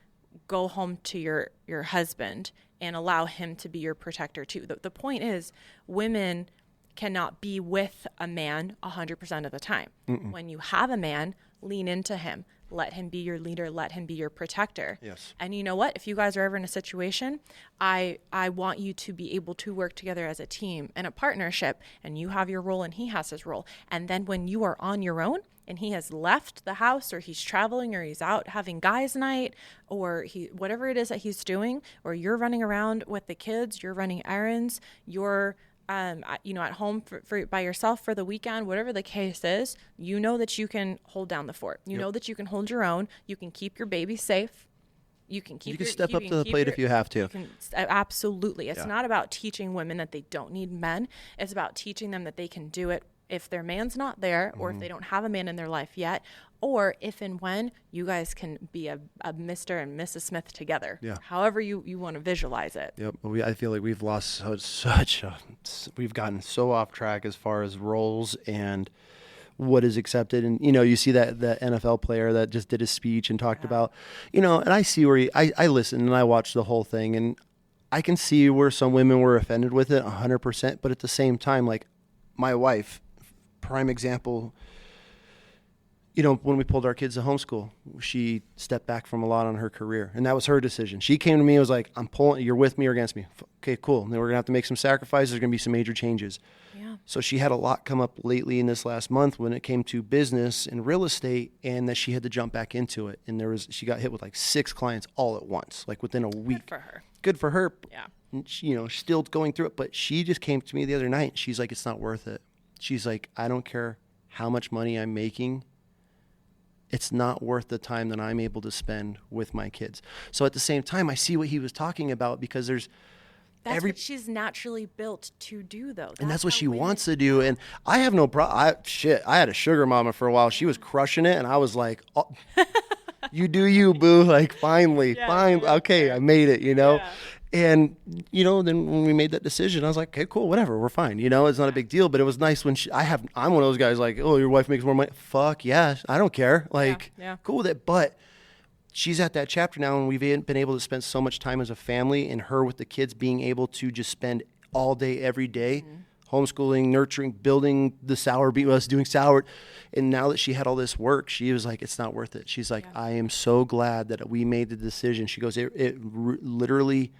go home to your husband and allow him to be your protector too. The point is, women cannot be with a man 100% of the time. When you have a man, lean into him. Let him be your leader. Let him be your protector. Yes. And you know what? If you guys are ever in a situation, I want you to be able to work together as a team and a partnership, and you have your role and he has his role. And then when you are on your own and he has left the house, or he's traveling, or he's out having guys' night, or whatever it is that he's doing, or you're running around with the kids, you're running errands, you're at home for by yourself for the weekend, whatever the case is, you know that you can hold down the fort. You know that you can hold your own. You can keep your baby safe. You can step up to the plate if you have to. Absolutely. It's not about teaching women that they don't need men. It's about teaching them that they can do it if their man's not there, or if they don't have a man in their life yet, or if and when you guys can be a Mr. and Mrs. Smith together. Yeah. However you want to visualize it. Yep. I feel like we've lost we've gotten so off track as far as roles and what is accepted. And, you see that NFL player that just did his speech and talked about, and I see where I listened and I watched the whole thing, and I can see where some women were offended with it 100%. But at the same time, like my wife, prime example, when we pulled our kids to homeschool, she stepped back from a lot on her career, and that was her decision. She came to me and was like, I'm pulling, you're with me or against me. Okay, cool. And then we're going to have to make some sacrifices. There's going to be some major changes. Yeah. So she had a lot come up lately in this last month when it came to business and real estate, and that she had to jump back into it. And she got hit with like 6 clients all at once, like within a week. Good for her. Yeah. And she, still going through it. But she just came to me the other night, and she's like, it's not worth it. She's like, I don't care how much money I'm making. It's not worth the time that I'm able to spend with my kids. So at the same time, I see what he was talking about, because that's what she's naturally built to do, though. And that's what she wants to do. And I have no problem. I had a sugar mama for a while. She was crushing it. And I was like, oh, you do you, boo. Like, finally, okay, I made it, Yeah. And, then when we made that decision, I was like, okay, cool, whatever, we're fine. It's not a big deal. But it was nice when I'm one of those guys like, oh, your wife makes more money. Fuck yeah, I don't care. Like, cool with it. But she's at that chapter now, and we've been able to spend so much time as a family, and her with the kids being able to just spend all day, every day, homeschooling, nurturing, building the sour beet, us doing sour. And now that she had all this work, she was like, it's not worth it. She's like, I am so glad that we made the decision. She goes, it literally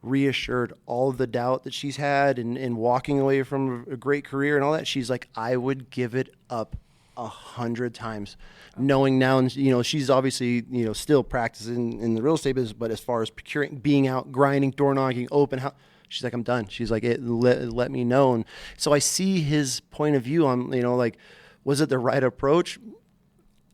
reassured all of the doubt that she's had and walking away from a great career and all that. She's like, I would give it up 100 times, knowing now, and she's obviously still practicing in the real estate business, but as far as procuring, being out, grinding, door knocking, open house, she's like, I'm done. She's like, it let me know. And so I see his point of view on, like, was it the right approach?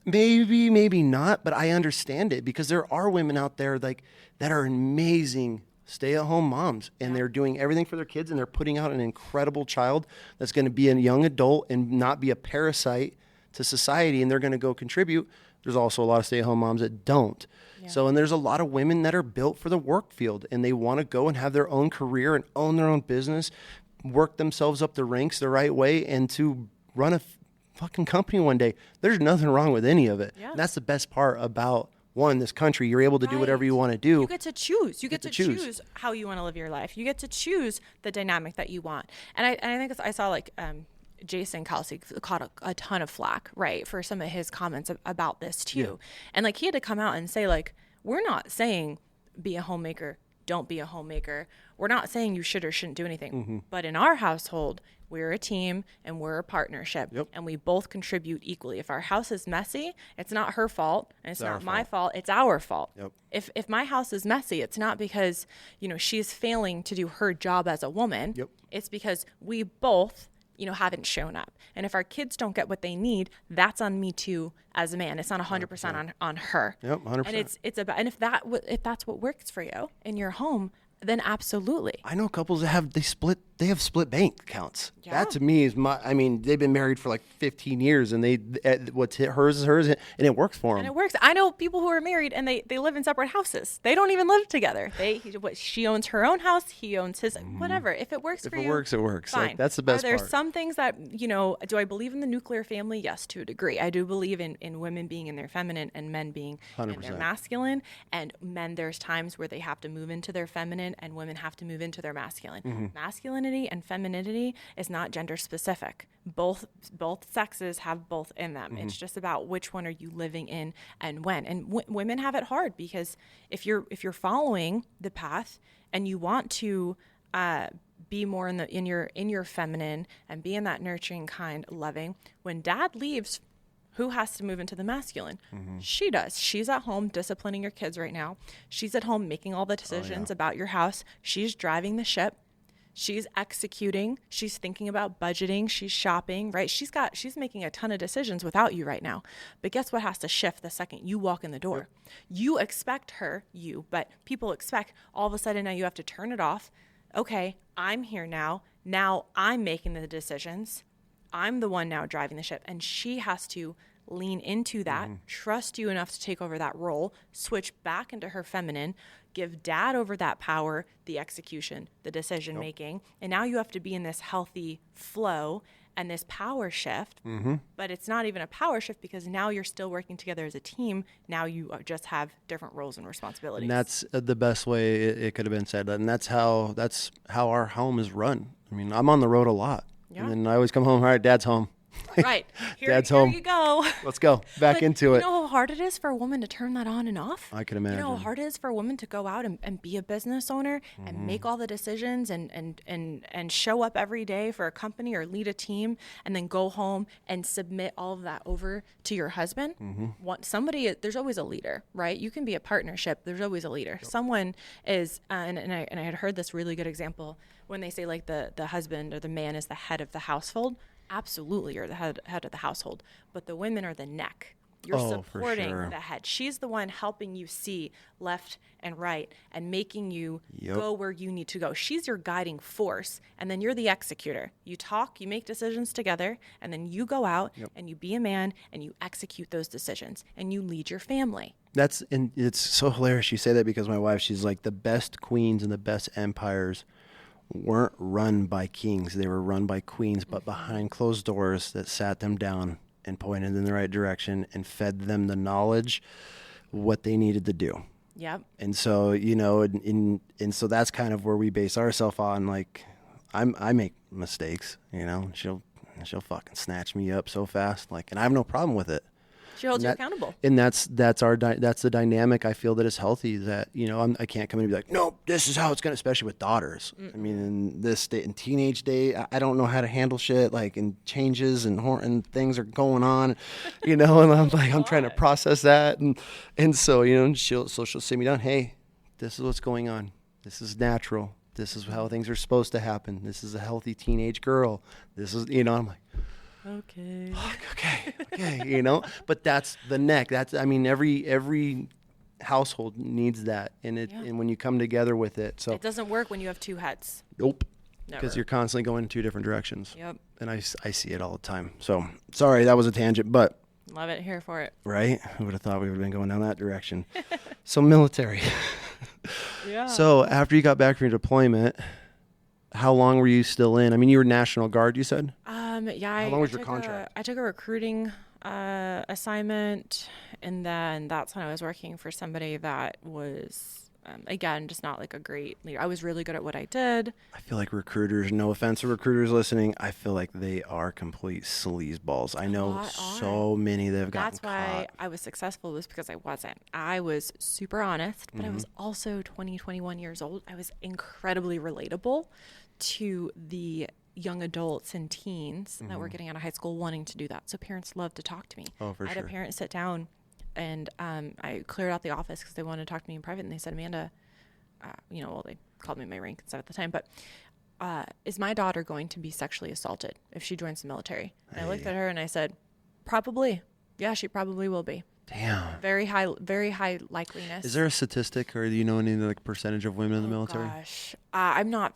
Maybe, maybe not, but I understand it, because there are women out there like that are amazing stay-at-home moms, and they're doing everything for their kids, and they're putting out an incredible child that's going to be a young adult and not be a parasite to society, and they're going to go contribute. There's also a lot of stay-at-home moms that don't. So, and there's a lot of women that are built for the work field, and they want to go and have their own career and own their own business, work themselves up the ranks the right way, and to run a fucking company one day. There's nothing wrong with any of it. And that's the best part about this country. You're able to do whatever you want to do. You get to choose. You get to choose how you want to live your life. You get to choose the dynamic that you want. And I think I saw like Jason Kelsey caught a ton of flack, right, for some of his comments about this too. And like he had to come out and say, like, we're not saying be a homemaker, don't be a homemaker. We're not saying you should or shouldn't do anything. But in our household, we're a team and we're a partnership, and we both contribute equally. If our house is messy, it's not her fault, and it's not my fault, it's our fault. If my house is messy, it's not because, she's failing to do her job as a woman. It's because we both, haven't shown up. And if our kids don't get what they need, that's on me too as a man. It's not 100% on her. 100%. And it's about, and if that's what works for you in your home, then absolutely. I know couples that have split bank accounts. That to me is they've been married for like 15 years, and what's hers is hers, and it works for them. And it works. I know people who are married and they live in separate houses. They don't even live together. She owns her own house, he owns his, whatever. If it works for you, it works. Fine. Like, that's the best part. Are there some things that, do I believe in the nuclear family? Yes, to a degree. I do believe in women being in their feminine and men being 100%. In their masculine. And men, there's times where they have to move into their feminine, and women have to move into their masculine. Masculinity and femininity is not gender specific. Both sexes have both in them. It's just about which one are you living in and when. And women have it hard, because if you're following the path and you want to be more in your feminine and be in that nurturing, kind, loving, when dad leaves, who has to move into the masculine? She does. She's at home disciplining your kids right now. She's at home making all the decisions about your house. She's driving the ship. She's executing. She's thinking about budgeting. She's shopping, right? She's making a ton of decisions without you right now. But guess what has to shift the second you walk in the door? You expect her, but people expect all of a sudden now you have to turn it off. Okay, I'm here now. Now I'm making the decisions. I'm the one now driving the ship, and she has to lean into that, trust you enough to take over that role, switch back into her feminine, give dad over that power, the execution, the decision making. And now you have to be in this healthy flow and this power shift, but it's not even a power shift, because now you're still working together as a team. Now you just have different roles and responsibilities. And that's the best way it could have been said. And that's how our home is run. I mean, I'm on the road a lot. And then I always come home, all right, dad's home. Right. Dad's home. Here you go. Let's go back into it. You know how hard it is for a woman to turn that on and off? I can imagine. You know how hard it is for a woman to go out and be a business owner and make all the decisions and show up every day for a company or lead a team, and then go home and submit all of that over to your husband? There's always a leader, right? You can be a partnership. There's always a leader. Someone is, and I had heard this really good example when they say like the husband or the man is the head of the household. Absolutely, you're the head of the household, but the women are the neck. You're for supporting sure. the head. She's the one helping you see left and right and making you Yep. go where you need to go. She's your guiding force, and then you're the executor. You talk, you make decisions together, and then you go out and you be a man and you execute those decisions and you lead your family. And it's so hilarious you say that, because my wife, she's like, the best queens and the best empires weren't run by kings. They were run by queens, but behind closed doors that sat them down and pointed in the right direction and fed them the knowledge, what they needed to do. Yep. And so, and so that's kind of where we base ourselves on. Like, I make mistakes, she'll fucking snatch me up so fast. Like, and I have no problem with it. She holds you accountable. And that's the dynamic I feel that is healthy, that, I can't come in and be like, no, this is how it's going to, especially with daughters. I mean, in this state, in teenage day, I don't know how to handle shit, like, and changes and things are going on, and I'm like, I'm trying to process that. And so, she'll sit me down. Hey, this is what's going on. This is natural. This is how things are supposed to happen. This is a healthy teenage girl. This is, I'm like, okay. But that's the neck. Every household needs that, and when you come together with it, so it doesn't work when you have two heads. Nope. Never. Because you're constantly going in two different directions. Yep. And I see it all the time. So sorry, that was a tangent, but Love it. Here for it. right? Who would have thought we would have been going down that direction? So military. Yeah. So after you got back from your deployment, how long were you still in? I mean, you were National Guard, you said? Yeah. How long was your contract? I took a recruiting assignment, and then that's when I was working for somebody that was, again, just not like a great leader. I was really good at what I did. I feel like recruiters, no offense to recruiters listening, I feel like they are complete sleazeballs. I know so many that have gotten That's why caught. I was successful, was because I wasn't. I was super honest, but I was also 20, 21 years old. I was incredibly relatable to the young adults and teens that were getting out of high school wanting to do that. So parents loved to talk to me. Oh, for I had sure. a parent sit down, and I cleared out the office because they wanted to talk to me in private, and they said, Amanda, they called me my rank and stuff at the time, but is my daughter going to be sexually assaulted if she joins the military? And I looked at her and I said, probably. Yeah, she probably will be. Damn. Very high likeliness. Is there a statistic, or do you know any like percentage of women in the military? Gosh, I'm not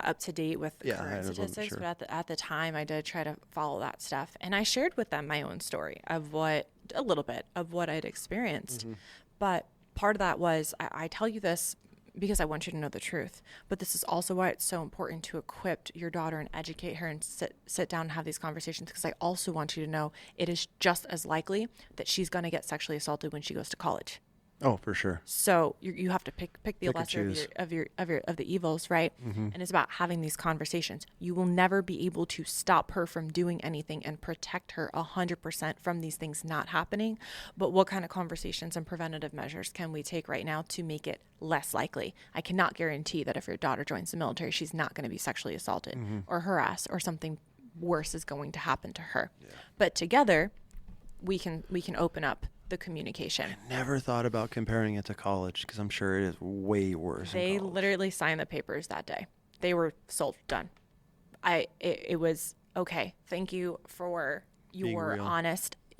up to date with Yeah, I current wasn't statistics, sure. but at the time I did try to follow that stuff, and I shared with them my own story of a little bit of what I'd experienced. But part of that was I tell you this because I want you to know the truth, but this is also why it's so important to equip your daughter and educate her and sit down and have these conversations, because I also want you to know it is just as likely that she's going to get sexually assaulted when she goes to college. Oh, for sure. So you have to pick the Pick and lesser choose. of the evils, right? And it's about having these conversations. You will never be able to stop her from doing anything and protect her 100% from these things not happening. But what kind of conversations and preventative measures can we take right now to make it less likely? I cannot guarantee that if your daughter joins the military, she's not going to be sexually assaulted or harassed, or something worse is going to happen to her. Yeah. But together, we can open up the communication. Never thought about comparing it to college, because I'm sure it is way worse. They literally signed the papers that day. They were sold, done. It was okay. Thank you for your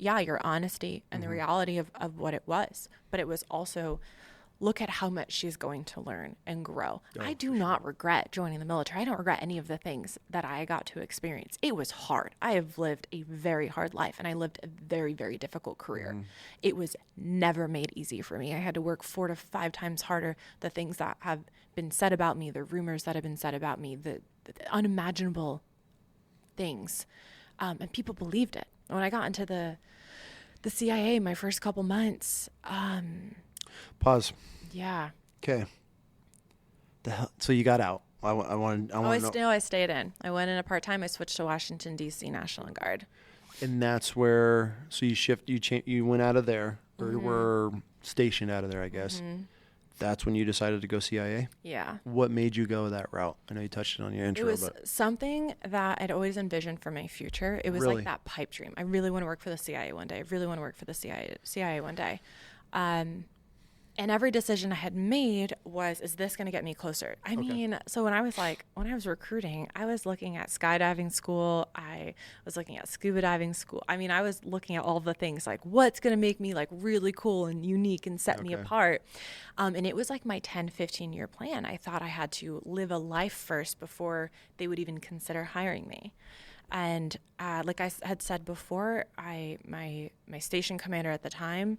your honesty and the reality of what it was. But it was also, look at how much she's going to learn and grow. I do not regret joining the military. I don't regret any of the things that I got to experience. It was hard. I have lived a very hard life, and I lived a very, very difficult career. It was never made easy for me. I had to work 4 to 5 times harder. The things that have been said about me, the rumors that have been said about me, the unimaginable things. And people believed it. When I got into the CIA, my first couple months, Pause. yeah. Okay. The hell? So you got out. I want to know. No, I stayed in. I went in a part-time. I switched to Washington, D.C. National Guard. And that's where, so you went out of there, or were stationed out of there, I guess. That's when you decided to go CIA? Yeah. What made you go that route? I know you touched it on your intro, It was but something that I'd always envisioned for my future. It was Really? like that pipe dream. I really want to work for the CIA one day. I really want to work for the CIA one day. And every decision I had made was, is this going to get me closer? I mean, so when I was recruiting, I was looking at skydiving school. I was looking at scuba diving school. I mean, I was looking at all the things like what's going to make me like really cool and unique and set me apart. And it was like my 10, 15-year plan. I thought I had to live a life first before they would even consider hiring me. And like I had said before, my station commander at the time,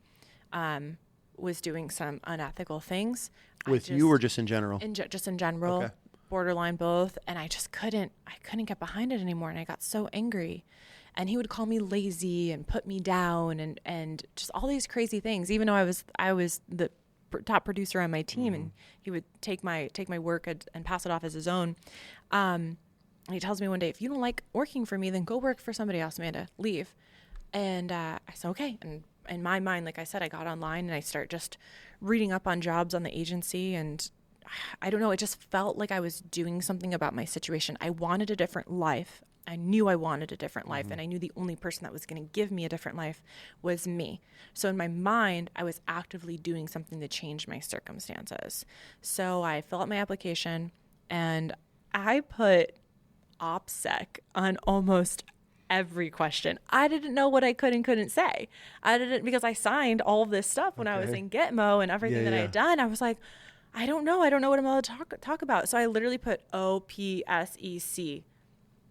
was doing some unethical things. With you or just in general? Just in general, borderline both. And I couldn't get behind it anymore. And I got so angry. And he would call me lazy and put me down and just all these crazy things, even though I was the top producer on my team, and he would take my work and pass it off as his own. And he tells me one day, if you don't like working for me, then go work for somebody else, Amanda. Leave. And I said, okay. And in my mind, like I said, I got online and I start just reading up on jobs on the agency. And I don't know, it just felt like I was doing something about my situation. I wanted a different life. I knew I wanted a different life. And I knew the only person that was going to give me a different life was me. So in my mind, I was actively doing something to change my circumstances. So I fill out my application and I put OPSEC on almost every question. I didn't know what I could and couldn't say. I didn't, because I signed all of this stuff when I was in Gitmo and everything that I had done. I was like, I don't know what I'm allowed to talk about. So I literally put OPSEC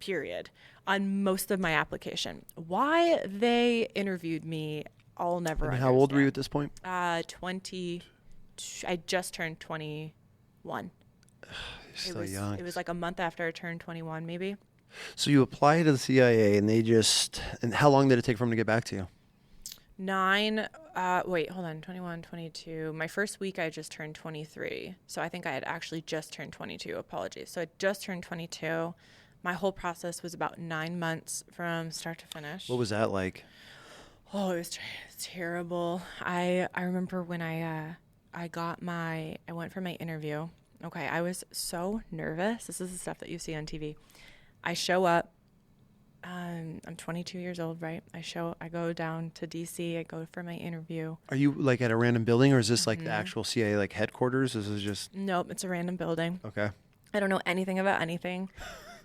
period on most of my application. Why they interviewed me, I'll never understand. How old were you at this point? 20. I just turned 21. You're still young. It was like a month after I turned 21, maybe. So you apply to the CIA and and how long did it take for them to get back to you? 21, 22. My first week I just turned 23. So I think I had actually just turned 22. Apologies. So I just turned 22. My whole process was about 9 months from start to finish. What was that like? Oh, it was terrible. I remember when I went for my interview. Okay, I was so nervous. This is the stuff that you see on TV. I show up. I'm 22 years old, right? I go down to DC. I go for my interview. Are you like at a random building, or is this like the actual CIA like headquarters? This is just Nope, it's a random building. Okay. I don't know anything about anything.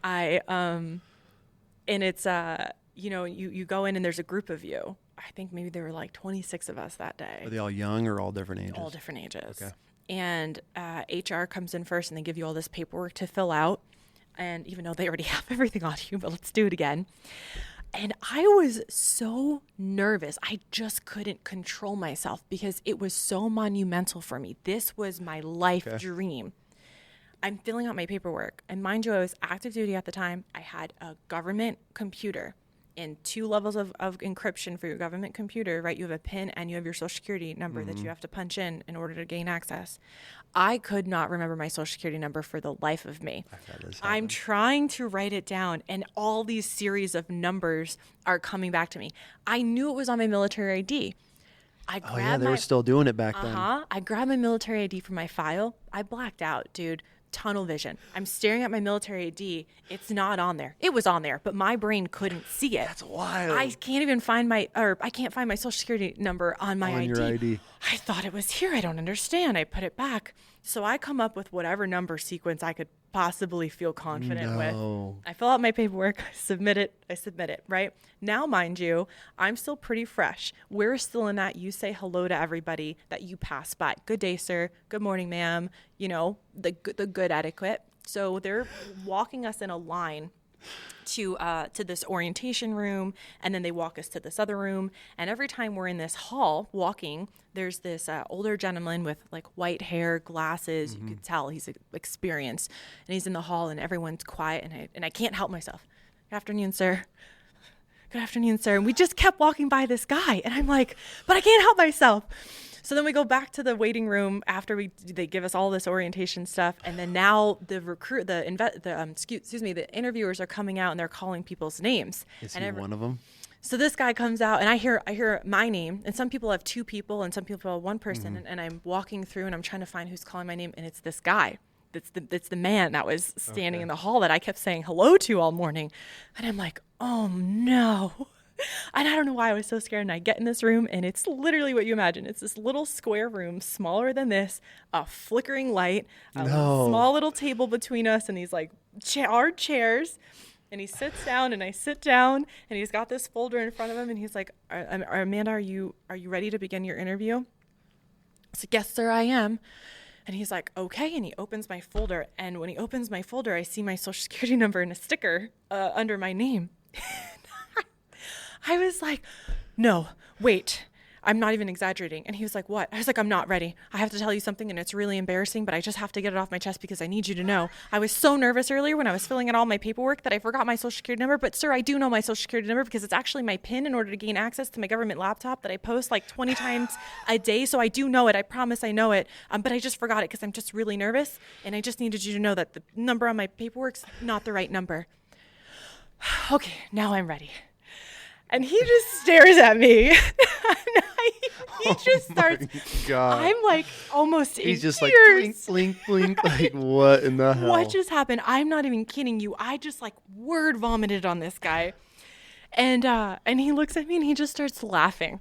And it's you go in and there's a group of you. I think maybe there were like 26 of us that day. Are they all young or all different ages? All different ages. Okay. And HR comes in first and they give you all this paperwork to fill out. And even though they already have everything on you, but let's do it again. And I was so nervous. I just couldn't control myself because it was so monumental for me. This was my life dream. I'm filling out my paperwork. And mind you, I was active duty at the time. I had a government computer and 2 levels of encryption for your government computer, right? You have a PIN and you have your social security number that you have to punch in order to gain access. I could not remember my social security number for the life of me. I'm trying to write it down and all these series of numbers are coming back to me. I knew it was on my military ID. They were still doing it back then. I grabbed my military ID from my file. I blacked out, dude. Tunnel vision. I'm staring at my military ID. It's not on there. It was on there, but my brain couldn't see it. That's wild. I can't find my social security number on my ID. Your ID. I thought it was here. I don't understand. I put it back. So I come up with whatever number sequence I could possibly feel confident with. I fill out my paperwork, I submit it, right? Now, mind you, I'm still pretty fresh. We're still in that you say hello to everybody that you pass by. Good day, sir. Good morning, ma'am. You know, the good etiquette. So they're walking us in a line to this orientation room, and then they walk us to this other room. And every time we're in this hall walking, there's this older gentleman with like white hair, glasses. You could tell he's experienced, and he's in the hall, and everyone's quiet, and I can't help myself. Good afternoon, sir. Good afternoon, sir. And we just kept walking by this guy, and I'm like, but I can't help myself. So then we go back to the waiting room after they give us all this orientation stuff, and then now the interviewers are coming out and they're calling people's names. Is he one of them? So this guy comes out and I hear my name, and some people have 2 people and some people have 1 person, and I'm walking through and I'm trying to find who's calling my name, and it's this guy. It's the man that was standing in the hall that I kept saying hello to all morning, and I'm like, oh no. And I don't know why I was so scared. And I get in this room, and it's literally what you imagine. It's this little square room, smaller than this, a flickering light, a small little table between us, and these like hard chairs. And he sits down, and I sit down, and he's got this folder in front of him, and he's like, Amanda, are you ready to begin your interview? I said, yes, sir, I am. And he's like, okay. And he opens my folder. And when he opens my folder, I see my social security number and a sticker under my name. I was like, no, wait, I'm not even exaggerating. And he was like, what? I was like, I'm not ready. I have to tell you something, and it's really embarrassing, but I just have to get it off my chest because I need you to know. I was so nervous earlier when I was filling out all my paperwork that I forgot my social security number. But sir, I do know my social security number because it's actually my PIN in order to gain access to my government laptop that I post like 20 times a day. So I do know it. I promise I know it. But I just forgot it because I'm just really nervous. And I just needed you to know that the number on my paperwork's not the right number. Okay, now I'm ready. And he just stares at me. He just starts. God. I'm like almost in He's just tears. like blink, blink, blink. Like, what in the hell? What just happened? I'm not even kidding you. I just like word vomited on this guy. And he looks at me and he just starts laughing.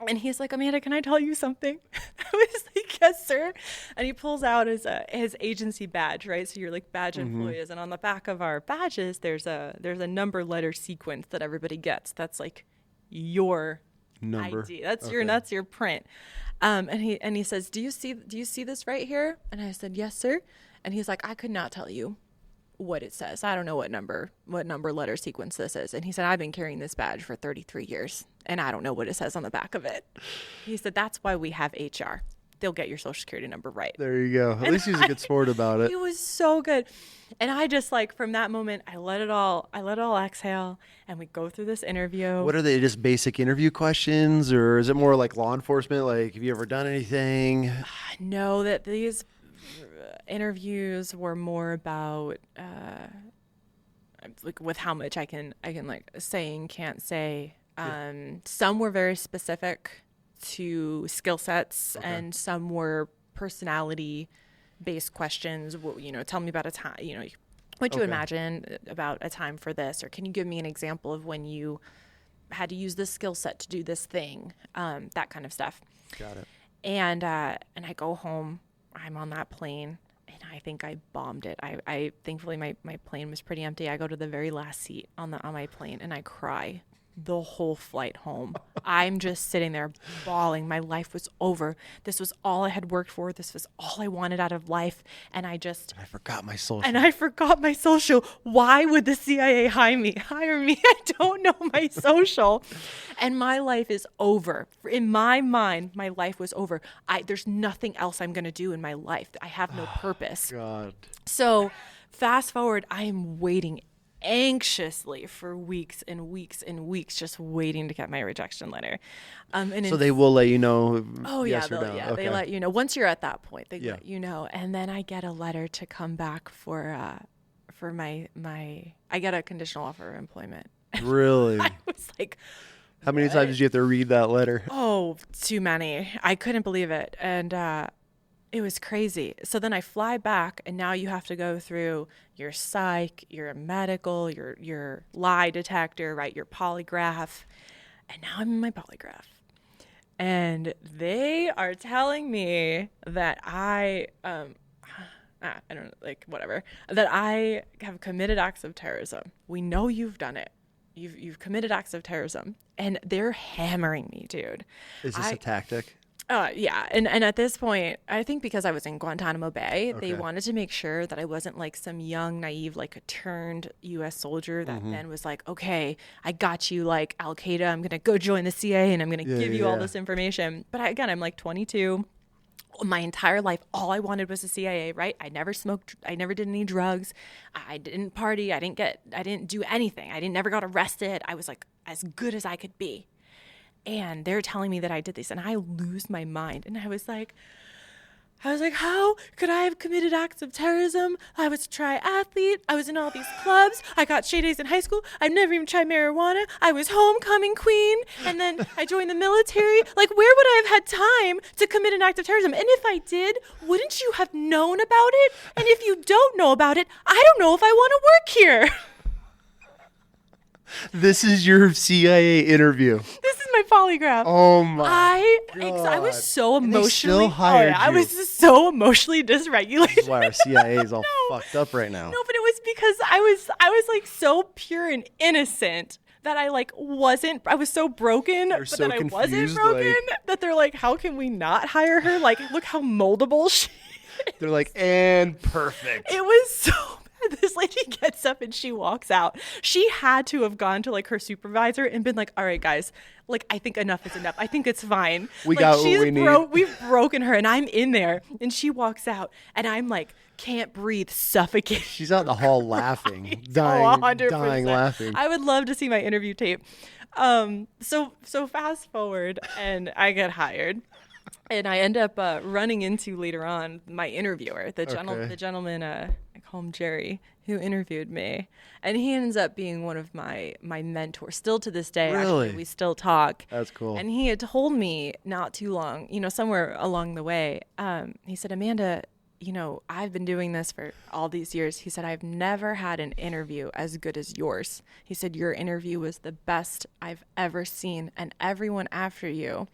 And he's like, Amanda, can I tell you something? I was like, yes, sir. And he pulls out his agency badge, right? So you're like badge employees. And on the back of our badges, there's a number letter sequence that everybody gets. That's like your number. ID. That's your print. And he says, do you see this right here? And I said, yes, sir. And he's like, I could not tell you what it says. I don't know what number letter sequence this is. And he said, I've been carrying this badge for 33 years and I don't know what it says on the back of it. He said, that's why we have HR. They'll get your social security number right. There you go. At least he's a good sport about it. He was so good. And I just like, from that moment, I let it all exhale, and we go through this interview. What are they, just basic interview questions, or is it more like law enforcement? Like, have you ever done anything? No, that these interviews were more about like with how much I can like say and can't say. Some were very specific to skill sets, and some were personality based questions. Tell me about a time, what you imagine about a time for this, or can you give me an example of when you had to use this skill set to do this thing, that kind of stuff. Got it. And I go home, I'm on that plane, and I think I bombed it. I thankfully my plane was pretty empty. I go to the very last seat on my plane, and I cry the whole flight home. I'm just sitting there bawling. My life was over. This was all I had worked for. This was all I wanted out of life. And I forgot my social. And I forgot my social. Why would the CIA hire me? I don't know my social. And my life is over. In my mind, my life was over. There's nothing else I'm going to do in my life. I have no purpose. God. So fast forward, I am waiting anxiously for weeks and weeks and weeks, just waiting to get my rejection letter. So they will let you know. Oh yes yeah, or no. Okay. They let you know. Once you're at that point, they let you know. And then I get a letter to come back for my I get a conditional offer of employment. Really? I was like, how many times did you have to read that letter? Oh, too many. I couldn't believe it. And it was crazy. So then I fly back, and now you have to go through your psych, your medical, your lie detector, right? Your polygraph. And now I'm in my polygraph. And they are telling me that I don't know, like whatever, that I have committed acts of terrorism. We know you've done it. You've committed acts of terrorism. And they're hammering me, dude. Is this a tactic? Yeah. And at this point, I think because I was in Guantanamo Bay, they wanted to make sure that I wasn't like some young, naive, like a turned U.S. soldier that then was like, okay, I got you, like Al-Qaeda. I'm going to go join the CIA and I'm going to give you all this information. But I'm like 22. My entire life, all I wanted was the CIA, right? I never smoked. I never did any drugs. I didn't party. I didn't do anything. Never got arrested. I was like as good as I could be. And they're telling me that I did this, and I lose my mind. And I was like, how could I have committed acts of terrorism? I was a triathlete. I was in all these clubs. I got straight A's in high school. I've never even tried marijuana. I was homecoming queen. And then I joined the military. Like, where would I have had time to commit an act of terrorism? And if I did, wouldn't you have known about it? And if you don't know about it, I don't know if I want to work here. This is your CIA interview. This is my polygraph. Oh my I was so And they still emotionally. hired I you. was just so emotionally dysregulated. This is why our CIA is all fucked up right now. No, but it was because I was like so pure and innocent that I was so broken, but so that I wasn't confused, broken, that they're like, how can we not hire her? Like, look how moldable she is. They're like, and perfect. It was so bad. This lady gets up and she walks out. She had to have gone to like her supervisor and been like, all right, guys, like, I think enough is enough. I think it's fine. We like, got what we need. We've broken her, and I'm in there, and she walks out, and I'm like, can't breathe, suffocating. She's out in the hall laughing, Oh, dying 100%. laughing. I would love to see my interview tape. So fast forward, and I get hired. And I end up running into later on my interviewer, the gentleman, I call him Jerry, who interviewed me, and he ends up being one of my mentors. Still to this day, Really? actually, we still talk. That's cool. And he had told me not too long, somewhere along the way, he said, Amanda, I've been doing this for all these years. He said, I've never had an interview as good as yours. He said, your interview was the best I've ever seen, and everyone after you,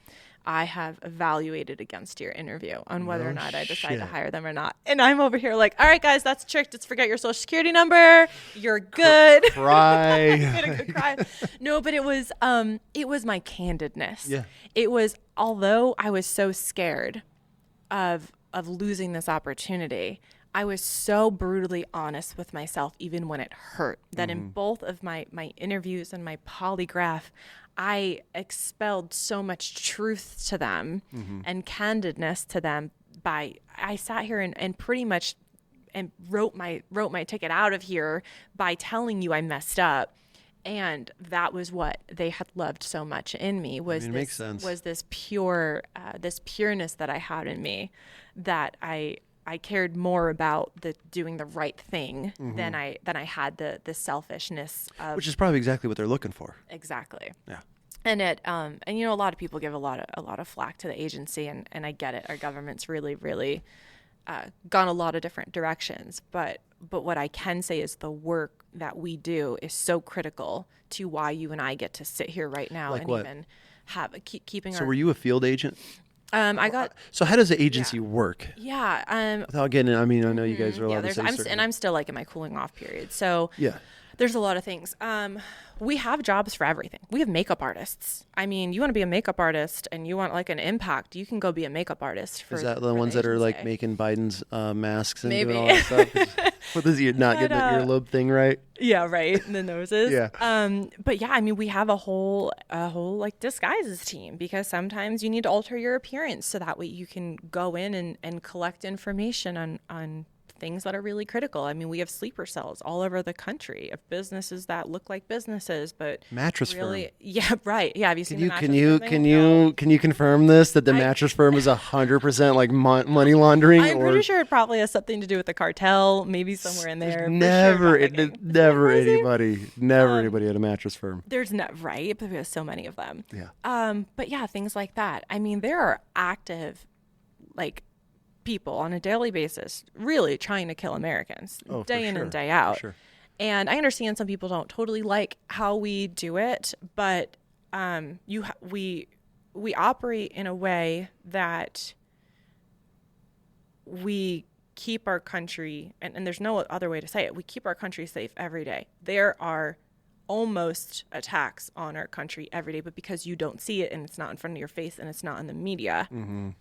I have evaluated against your interview on whether or not I decide to hire them or not. And I'm over here like, all right, guys, that's tricked. Just forget your social security number. You're good. Cry. I'm gonna go cry. No, but it was my candidness. Yeah. It was, although I was so scared of losing this opportunity, I was so brutally honest with myself, even when it hurt, that in both of my interviews and my polygraph, I expelled so much truth to them and candidness to them I sat here and pretty much and wrote my ticket out of here by telling you I messed up. And that was what they had loved so much in me was makes sense. was this pureness that I had in me, that I cared more about doing the right thing than I had the selfishness of, Which is probably exactly what they're looking for. exactly. Yeah. And a lot of people give a lot of flack to the agency, and I get it. Our government's really, really gone a lot of different directions, but what I can say is the work that we do is so critical to why you and I get to sit here right now Like and what? even keeping So our. were you a field agent? I got. So how does the agency work? Yeah. Without getting, I know you guys are allowed to say certain. I'm still like in my cooling off period. So Yeah. there's a lot of things. We have jobs for everything. We have makeup artists. I mean, you want to be a makeup artist and you want like an impact, you can go be a makeup artist. Is that the ones that are like agency. making Biden's masks and Maybe. doing all that stuff? What does he not get the earlobe thing right? Yeah, right. And the noses. Yeah. But yeah, I mean, we have a whole like disguises team, because sometimes you need to alter your appearance so that way you can go in and collect information on things that are really critical. I mean, we have sleeper cells all over the country of businesses that look like businesses, but Mattress really, firm. yeah, right. Yeah. Have you seen the mattress Can you firm thing? can you confirm this, that the mattress firm is 100% like money laundering? I'm pretty sure it probably has something to do with the cartel, maybe somewhere in there. For Never, sure, trafficking. never Crazy? anybody at a mattress firm. There's not, right, but we have so many of them. Yeah. But yeah, things like that. I mean, there are active, like, people on a daily basis really trying to kill Americans day in and day out. Sure. And I understand some people don't totally like how we do it, but we operate in a way that we keep our country, and there's no other way to say it, we keep our country safe every day. There are almost attacks on our country every day, but because you don't see it and it's not in front of your face and it's not in the media,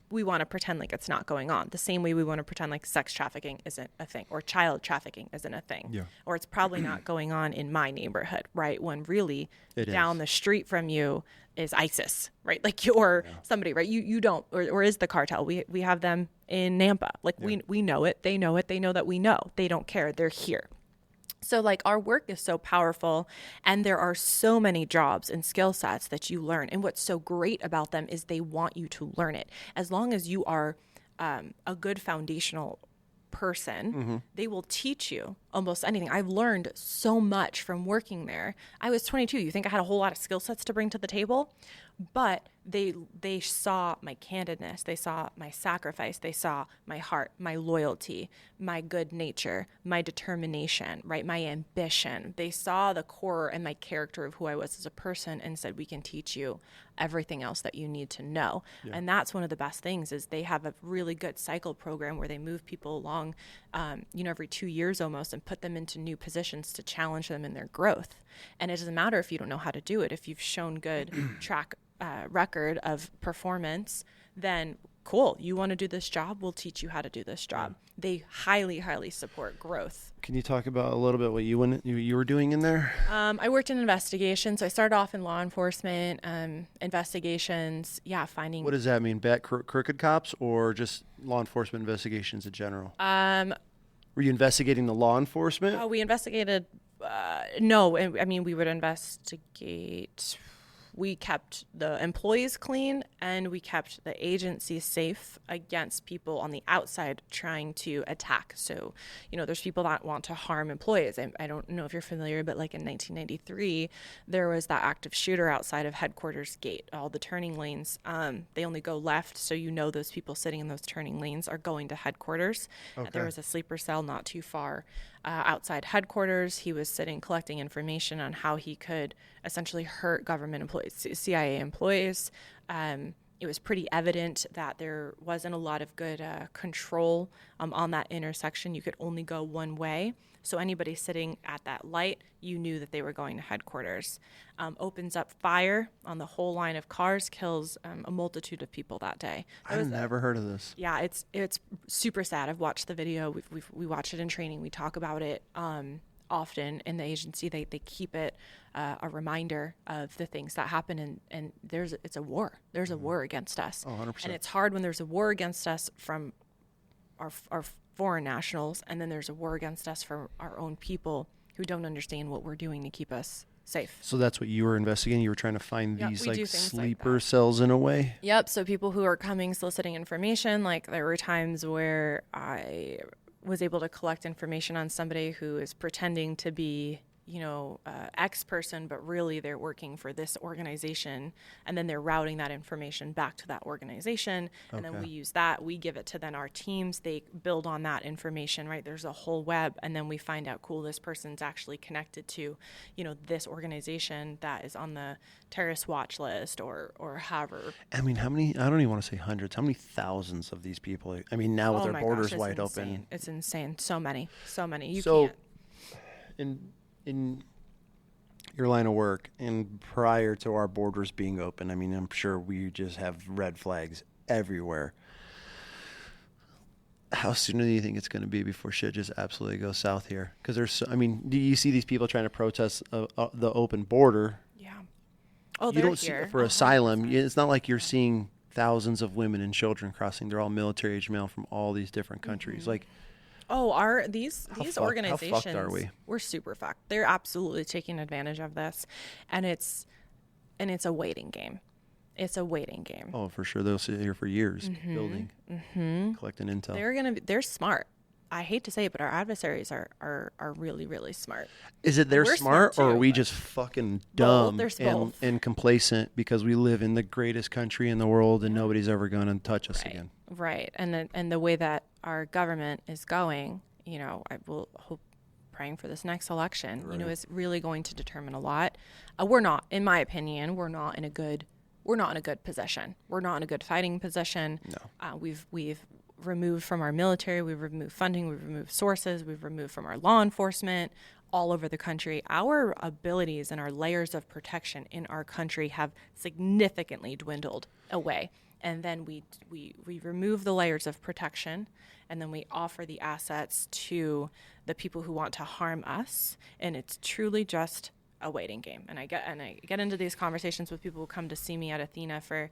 we want to pretend like it's not going on. The same way we want to pretend like sex trafficking isn't a thing, or child trafficking isn't a thing, or it's probably not going on in my neighborhood, right? When really down the street from you is ISIS, right? Like you're somebody, right? You don't, or is the cartel. We have them in Nampa. Like we know it. They know it. They know that we know. They don't care. They're here. So like our work is so powerful, and there are so many jobs and skill sets that you learn. And what's so great about them is they want you to learn it. As long as you are a good foundational person, they will teach you almost anything. I've learned so much from working there. I was 22. You think I had a whole lot of skill sets to bring to the table? But they saw my candidness. They saw my sacrifice. They saw my heart, my loyalty, my good nature, my determination, right? My ambition. They saw the core and my character of who I was as a person and said, we can teach you everything else that you need to know. Yeah. And that's one of the best things is they have a really good cycle program where they move people along, every 2 years almost, and put them into new positions to challenge them in their growth. And it doesn't matter if you don't know how to do it. If you've shown good track record of performance, then cool. You want to do this job? We'll teach you how to do this job. Yeah. They highly, highly support growth. Can you talk about a little bit what you were doing in there? I worked in investigations. So I started off in law enforcement, investigations. Yeah, finding. What does that mean? Crooked cops or just law enforcement investigations in general? Were you investigating the law enforcement? Oh, we investigated. No, I mean, we would investigate. We kept the employees clean and we kept the agency safe against people on the outside trying to attack. So, there's people that want to harm employees. I don't know if you're familiar, but like in 1993, there was that active shooter outside of headquarters gate. All the turning lanes, they only go left. So, those people sitting in those turning lanes are going to headquarters. Okay. There was a sleeper cell not too far outside headquarters. He was sitting collecting information on how he could essentially hurt government employees, CIA employees. It was pretty evident that there wasn't a lot of good control on that intersection. You could only go one way. So anybody sitting at that light, you knew that they were going to headquarters. Opens up fire on the whole line of cars, kills a multitude of people that day. I've never heard of this. Yeah, it's super sad. I've watched the video. We watch it in training. We talk about it often in the agency. They keep it a reminder of the things that happen, and it's a war. There's a war against us. Oh, 100%. And it's hard when there's a war against us from our foreign nationals, and then there's a war against us from our own people who don't understand what we're doing to keep us safe. So that's what you were investigating? You were trying to find these sleeper cells in a way? Yep. So people who are coming soliciting information, like there were times where I was able to collect information on somebody who is pretending to be X person, but really they're working for this organization, and then they're routing that information back to that organization, and then we use that, we give it to then our teams, they build on that information, right? There's a whole web, and then we find out, cool, this person's actually connected to, this organization that is on the terrorist watch list or however. I mean, how many, I don't even want to say hundreds, how many thousands of these people, I mean, now with their borders wide open. It's insane. So many. You can't. In your line of work and prior to our borders being open, I mean, I'm sure we just have red flags everywhere. How soon do you think it's going to be before shit just absolutely goes south here? Because do you see these people trying to protest the open border? Yeah. Oh, you don't here. See for asylum. It's not like you're seeing thousands of women and children crossing. They're all military age male from all these different countries. Mm-hmm. Like, these organizations, how fucked are we? We're super fucked. They're absolutely taking advantage of this, and it's a waiting game. It's a waiting game. Oh, for sure. They'll sit here for years building, collecting intel. They're smart. I hate to say it, but our adversaries are really, really smart. Is it they're smart too, or are we just fucking dumb both. and complacent because we live in the greatest country in the world and nobody's ever going to touch us again? Right. And the way that our government is going, I will hope, praying for this next election, is really going to determine a lot. We're not, in my opinion, we're not in a good position. We're not in a good fighting position. No. We've removed from our military, we've removed funding, we've removed sources, we've removed from our law enforcement all over the country. Our abilities and our layers of protection in our country have significantly dwindled away. And then we remove the layers of protection, and then we offer the assets to the people who want to harm us, and it's truly just a waiting game. And I get into these conversations with people who come to see me at Athena for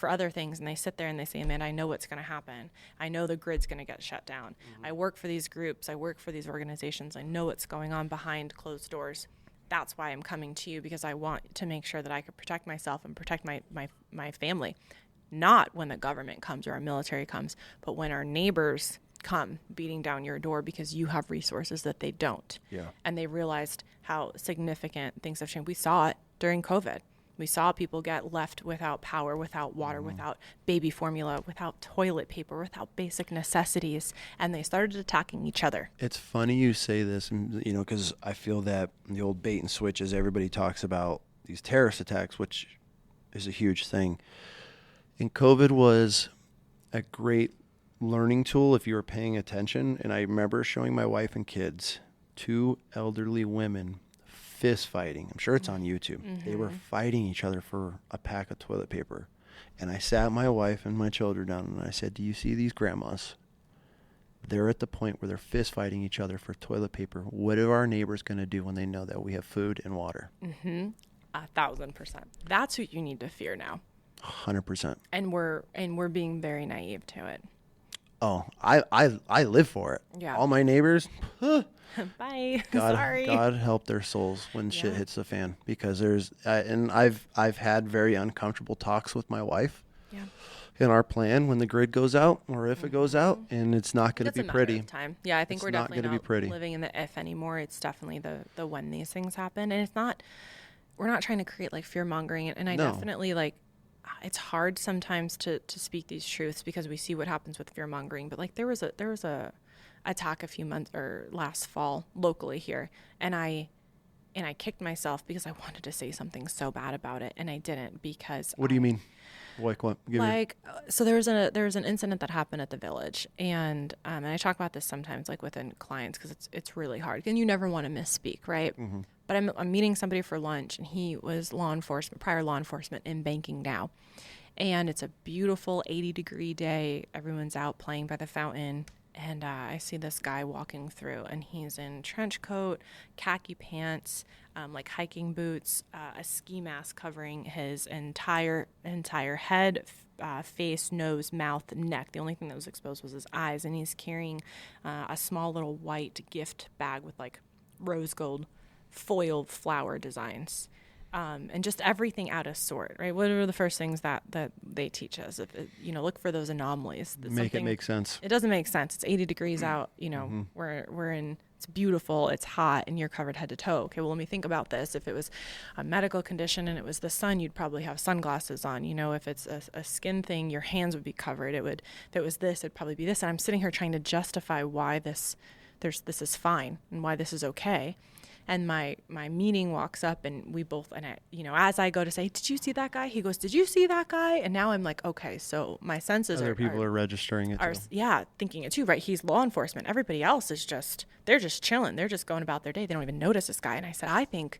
other things, and they sit there and they say, "Man, I know what's going to happen. I know the grid's going to get shut down. Mm-hmm. I work for these groups. I work for these organizations. I know what's going on behind closed doors. That's why I'm coming to you, because I want to make sure that I can protect myself and protect my family." Not when the government comes or our military comes, but when our neighbors come beating down your door because you have resources that they don't. Yeah. And they realized how significant things have changed. We saw it during COVID. We saw people get left without power, without water, without baby formula, without toilet paper, without basic necessities, and they started attacking each other. It's funny you say this, because I feel that the old bait and switch, as everybody talks about these terrorist attacks, which is a huge thing. And COVID was a great learning tool if you were paying attention. And I remember showing my wife and kids 2 elderly women fist fighting. I'm sure it's on YouTube. They were fighting each other for a pack of toilet paper. And I sat my wife and my children down and I said, do you see these grandmas? They're at the point where they're fist fighting each other for toilet paper. What are our neighbors going to do when they know that we have food and water? 1,000%. That's what you need to fear now. 100%. And we're being very naive to it. Oh, I live for it. Yeah. All my neighbors, Bye. God, Sorry. God help their souls when shit hits the fan, because there's and I've had very uncomfortable talks with my wife. Yeah. In our plan when the grid goes out, or if it goes out, and it's not going to be It's a matter pretty. of time. Yeah, I think It's we're not definitely gonna be not pretty. living in the if anymore. It's definitely the when these things happen, and we're not trying to create like fear mongering. And I No. definitely it's hard sometimes to speak these truths because we see what happens with fear mongering. But like there was a attack a few months or last fall locally here, and I kicked myself because I wanted to say something so bad about it, and I didn't because. What do you mean? Like what? So there was an incident that happened at the Village, and I talk about this sometimes like within clients because it's really hard, and you never want to misspeak, right? But I'm meeting somebody for lunch, and he was prior law enforcement in banking now, and it's a beautiful 80-degree day. Everyone's out playing by the fountain. And I see this guy walking through, and he's in trench coat, khaki pants, like hiking boots, a ski mask covering his entire head, face, nose, mouth, neck. The only thing that was exposed was his eyes, and he's carrying a small little white gift bag with like rose gold foiled flower designs. And just everything out of sort, right? What are the first things that they teach us? If look for those anomalies. Make it make sense. It doesn't make sense. It's 80 degrees out. We're in. It's beautiful. It's hot, and you're covered head to toe. Okay, well, let me think about this. If it was a medical condition and it was the sun, you'd probably have sunglasses on. If it's a skin thing, your hands would be covered. If it was this, it'd probably be this. And I'm sitting here trying to justify why this is fine and why this is okay. And my meeting walks up, and we both, and I, as I go to say, did you see that guy? He goes, did you see that guy? And now I'm like, okay, so my senses Other people are registering it too. Yeah, thinking it too, right? He's law enforcement. Everybody else is they're just chilling. They're just going about their day. They don't even notice this guy. And I said, I think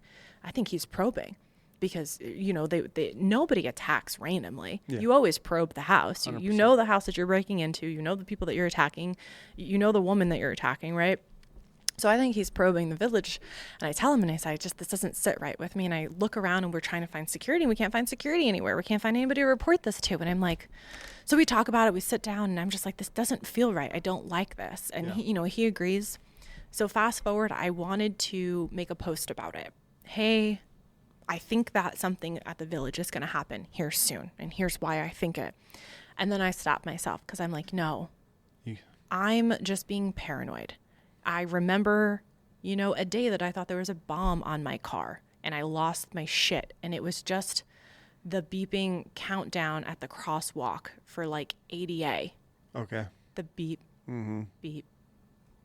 he's probing, because they nobody attacks randomly. Yeah. You always probe the house. You know the house that you're breaking into. You know the people that you're attacking. You know the woman that you're attacking, right? So I think he's probing the Village, and I tell him, and I say, this doesn't sit right with me. And I look around, and we're trying to find security, and we can't find security anywhere. We can't find anybody to report this to. And I'm like, so we talk about it, we sit down, and I'm just like, this doesn't feel right. I don't like this. And he agrees. So fast forward, I wanted to make a post about it. Hey, I think that something at the Village is going to happen here soon, and here's why I think it. And then I stopped myself, because I'm like, no, I'm just being paranoid. I remember, a day that I thought there was a bomb on my car, and I lost my shit. And it was just the beeping countdown at the crosswalk for like ADA. Okay. The beep, beep,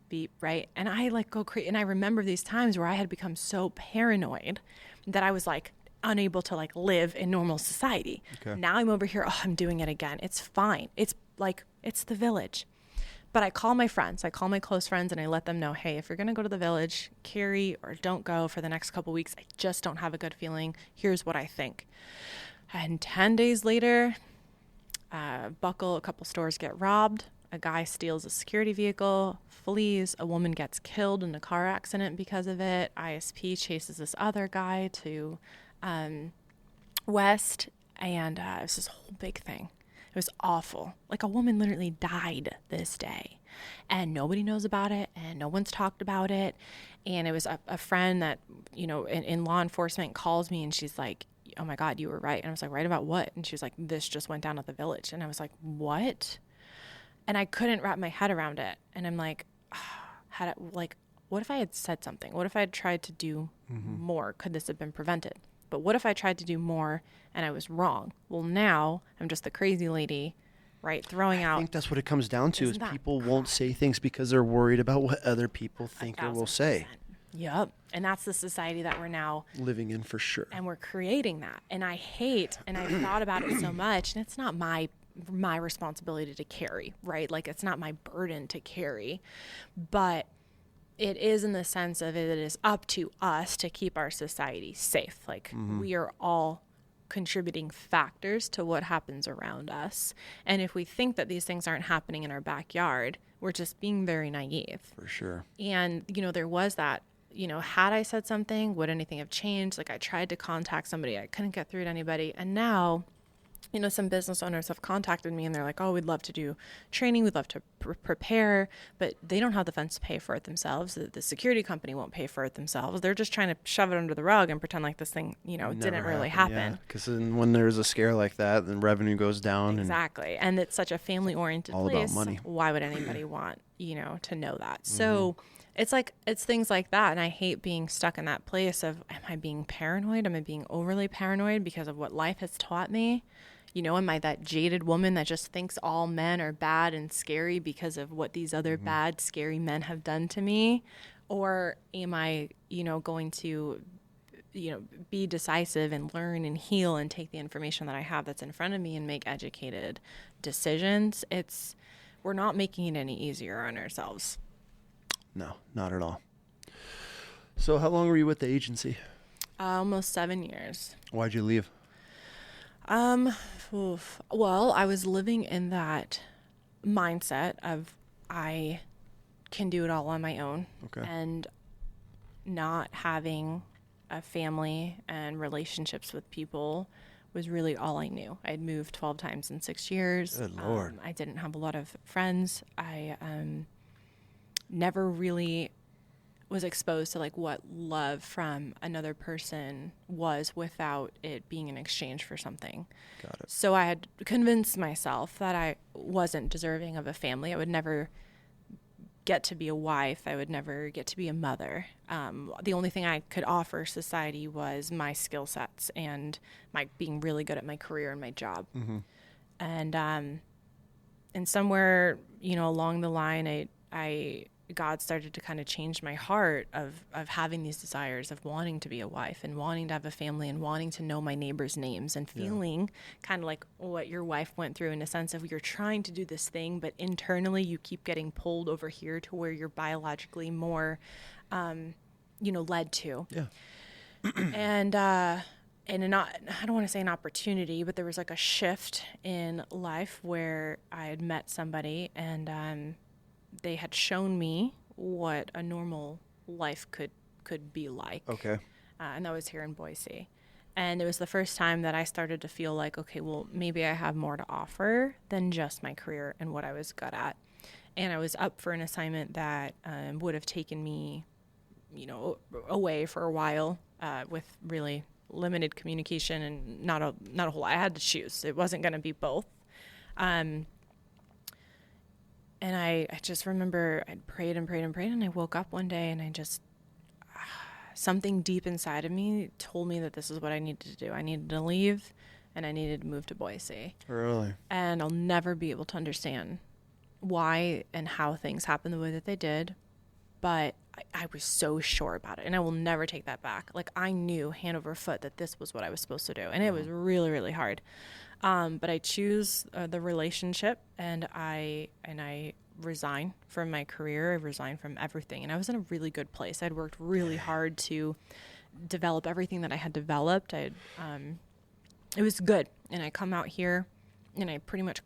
beep, right? And I go crazy. And I remember these times where I had become so paranoid that I was like unable to live in normal society. Okay. Now I'm over here. Oh, I'm doing it again. It's fine. It's the Village. But I call my friends, I call my close friends, and I let them know, hey, if you're going to go to the Village, carry or don't go for the next couple weeks. I just don't have a good feeling. Here's what I think. And 10 days later, a couple stores get robbed. A guy steals a security vehicle, flees. A woman gets killed in a car accident because of it. ISP chases this other guy to West. And it was this whole big thing. It was awful. A woman literally died this day, and nobody knows about it, and no one's talked about it. And it was a friend that, in law enforcement calls me, and she's like, oh my God, you were right. And I was like, right about what? And she was like, this just went down at the Village. And I was like, what? And I couldn't wrap my head around it. And I'm like, what if I had said something? What if I had tried to do more? Could this have been prevented? But what if I tried to do more and I was wrong? Well, now I'm just the crazy lady, right? Throwing out. I think that's what it comes down to, is Isn't that people won't say things because they're worried about what other people think or will say. 1,000%. Yep. And that's the society that we're now living in, for sure. And we're creating that. And I hate, and I've thought about it so much, and it's not my responsibility to carry, right? Like, it's not my burden to carry, but it is in the sense of it is up to us to keep our society safe. Like, we are all contributing factors to what happens around us. And if we think that these things aren't happening in our backyard, we're just being very naive. For sure. And, there was that, had I said something, would anything have changed? Like, I tried to contact somebody, I couldn't get through to anybody. And now, some business owners have contacted me and they're like, oh, we'd love to do training. We'd love to prepare, but they don't have the funds to pay for it themselves. The security company won't pay for it themselves. They're just trying to shove it under the rug and pretend like this thing, didn't really happen. Because when there's a scare like that, then revenue goes down. Exactly. And it's such a family-oriented all place. About money. Why would anybody want, to know that? So it's things like that. And I hate being stuck in that place of, am I being paranoid? Am I being overly paranoid because of what life has taught me? Am I that jaded woman that just thinks all men are bad and scary because of what these other bad, scary men have done to me? Or am I, going to, be decisive and learn and heal and take the information that I have that's in front of me and make educated decisions? We're not making it any easier on ourselves. No, not at all. So how long were you with the agency? Almost 7 years. Why'd you leave? Well, I was living in that mindset of I can do it all on my own. Okay. And not having a family and relationships with people was really all I knew. I'd moved 12 times in 6 years. Good Lord. I didn't have a lot of friends. I never really was exposed to like what love from another person was without it being in exchange for something. Got it. So I had convinced myself that I wasn't deserving of a family. I would never get to be a wife. I would never get to be a mother. The only thing I could offer society was my skill sets and my being really good at my career and my job. And somewhere, along the line, God started to kind of change my heart of having these desires of wanting to be a wife and wanting to have a family and wanting to know my neighbors' names and feeling kind of like what your wife went through, in a sense of you're trying to do this thing, but internally you keep getting pulled over here to where you're biologically more, led to. Yeah. And I don't want to say an opportunity, but there was like a shift in life where I had met somebody and, they had shown me what a normal life could be like. Okay. And that was here in Boise. And it was the first time that I started to feel like, okay, well, maybe I have more to offer than just my career and what I was good at. And I was up for an assignment that would have taken me, away for a while with really limited communication and not a whole lot. I had to choose. It wasn't going to be both. And I just remember I'd prayed and prayed and prayed, and I woke up one day and I just, something deep inside of me told me that this is what I needed to do. I needed to leave and I needed to move to Boise. Really? And I'll never be able to understand why and how things happened the way that they did. But I was so sure about it, and I will never take that back. Like, I knew hand over foot that this was what I was supposed to do, and it was really, really hard. But I choose the relationship, and I resign from my career. I resign from everything, and I was in a really good place. I'd worked really hard to develop everything that I had developed. It was good, and I come out here, and I pretty much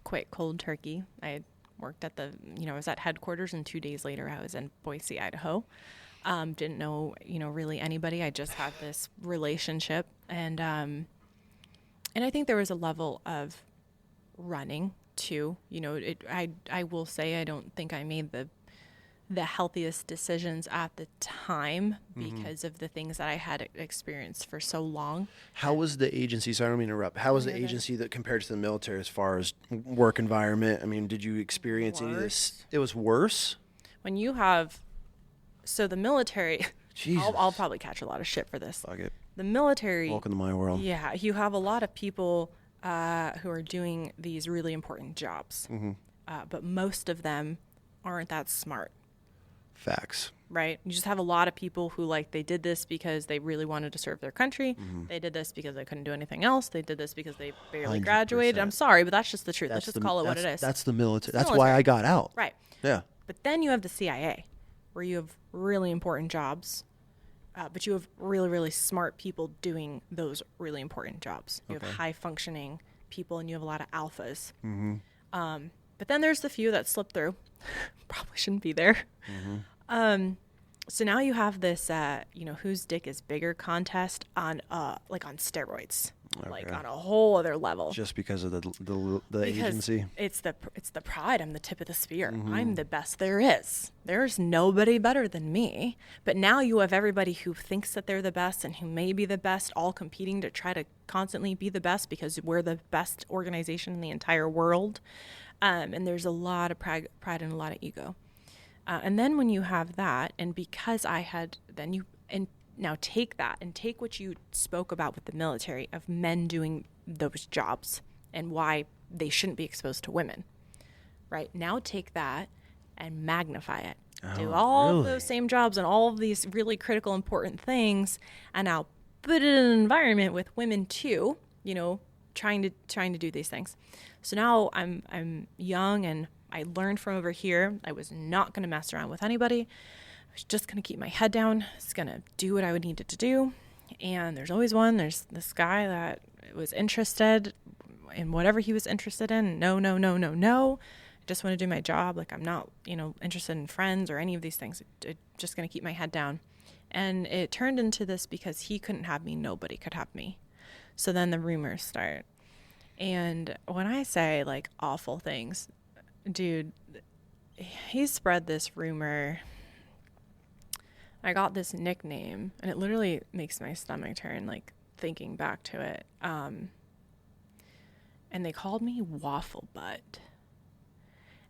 quit cold turkey. I had worked at I was at headquarters, and 2 days later I was in Boise, Idaho. Didn't know, really anybody. I just had this relationship, and I think there was a level of running too. I will say I don't think I made the healthiest decisions at the time because of the things that I had experienced for so long. How was the agency? So I don't mean to interrupt. How was the agency that compared to the military as far as work environment? I mean, did you experience any of this? It was worse? When you have, so the military, Jesus. I'll probably catch a lot of shit for this. Fuck it. The military. Welcome to my world. Yeah, you have a lot of people who are doing these really important jobs, but most of them aren't that smart. Facts. Right? You just have a lot of people who, like, they did this because they really wanted to serve their country. They did this because they couldn't do anything else. They did this because they barely 100%. graduated. I'm sorry, but that's just the truth. Let's just call it what it is. That's the military. It's the That's why military. I got out. Right. Yeah. But then you have the CIA, where you have really important jobs, but you have really, really smart people doing those really important jobs. You have high-functioning people, and you have a lot of alphas. But then there's the few that slip through. Probably shouldn't be there. So now you have this, whose dick is bigger contest on, like on steroids, like on a whole other level. Just because of the Because agency. it's the pride. I'm the tip of the spear. I'm the best there is. There's nobody better than me. But now you have everybody who thinks that they're the best and who may be the best, all competing to try to constantly be the best because we're the best organization in the entire world. And there's a lot of pride and a lot of ego. And then when you have that, and because now take that and take what you spoke about with the military of men doing those jobs and why they shouldn't be exposed to women, right? Now take that and magnify it. Do all of those same jobs and all of these really critical, important things, and now put it in an environment with women too, trying to do these things. So now I'm young and I learned from over here. I was not going to mess around with anybody. I was just going to keep my head down. I was going to do what I would needed to do. And there's always one. There's this guy that was interested in whatever he was interested in. No. I just want to do my job. Like, I'm not, interested in friends or any of these things. I'm just going to keep my head down. And it turned into this because he couldn't have me. Nobody could have me. So then the rumors start. And when I say, like, awful things, dude, he spread this rumor. I got this nickname, and it literally makes my stomach turn, like, thinking back to it. And they called me Waffle Butt.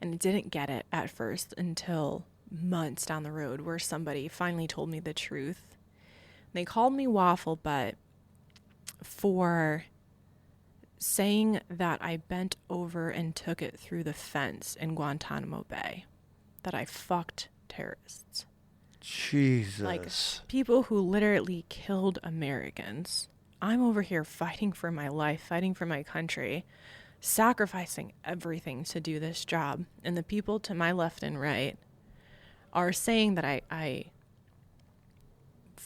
And I didn't get it at first until months down the road where somebody finally told me the truth. They called me Waffle Butt for saying that I bent over and took it through the fence in Guantanamo Bay, that I fucked terrorists. Jesus. Like, people who literally killed Americans. I'm over here fighting for my life, fighting for my country, sacrificing everything to do this job. And the people to my left and right are saying that I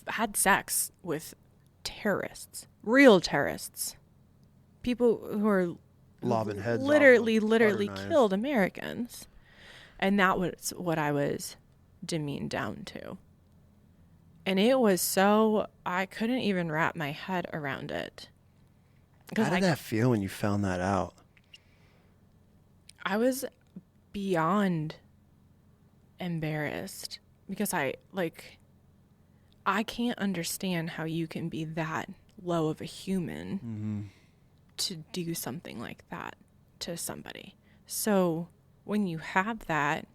had sex with terrorists, real terrorists. People who are lobbing heads literally killed Americans. And that was what I was demeaned down to. And it was so, I couldn't even wrap my head around it. How did that feel when you found that out? I was beyond embarrassed because I can't understand how you can be that low of a human to do something like that to somebody. So when you have that,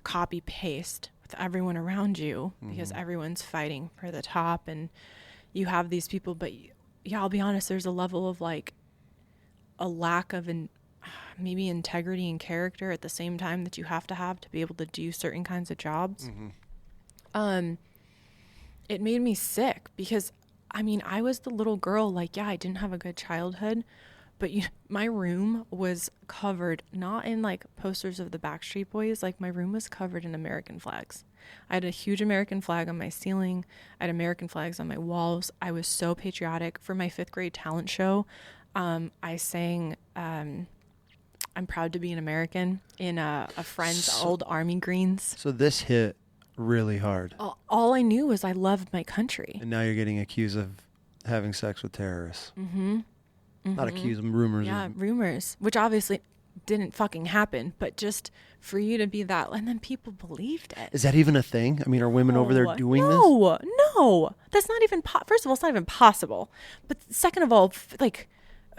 copy paste with everyone around you because everyone's fighting for the top and you have these people, but yeah, I'll be honest, there's a level of like a lack of maybe integrity and character at the same time that you have to be able to do certain kinds of jobs. It made me sick because I was the little girl, like, yeah, I didn't have a good childhood, but my room was covered, not in like posters of the Backstreet Boys, like my room was covered in American flags. I had a huge American flag on my ceiling. I had American flags on my walls. I was so patriotic. For my 5th grade talent show, I sang, I'm proud to be an American in a friend's old army greens. So this hit really hard. All I knew was I loved my country. And now you're getting accused of having sex with terrorists. Not accused, rumors. Yeah, rumors, which obviously didn't fucking happen, but just for you to be that, and then people believed it. Is that even a thing? I mean, are women over there doing this? No, that's not even, first of all, it's not even possible. But second of all, like,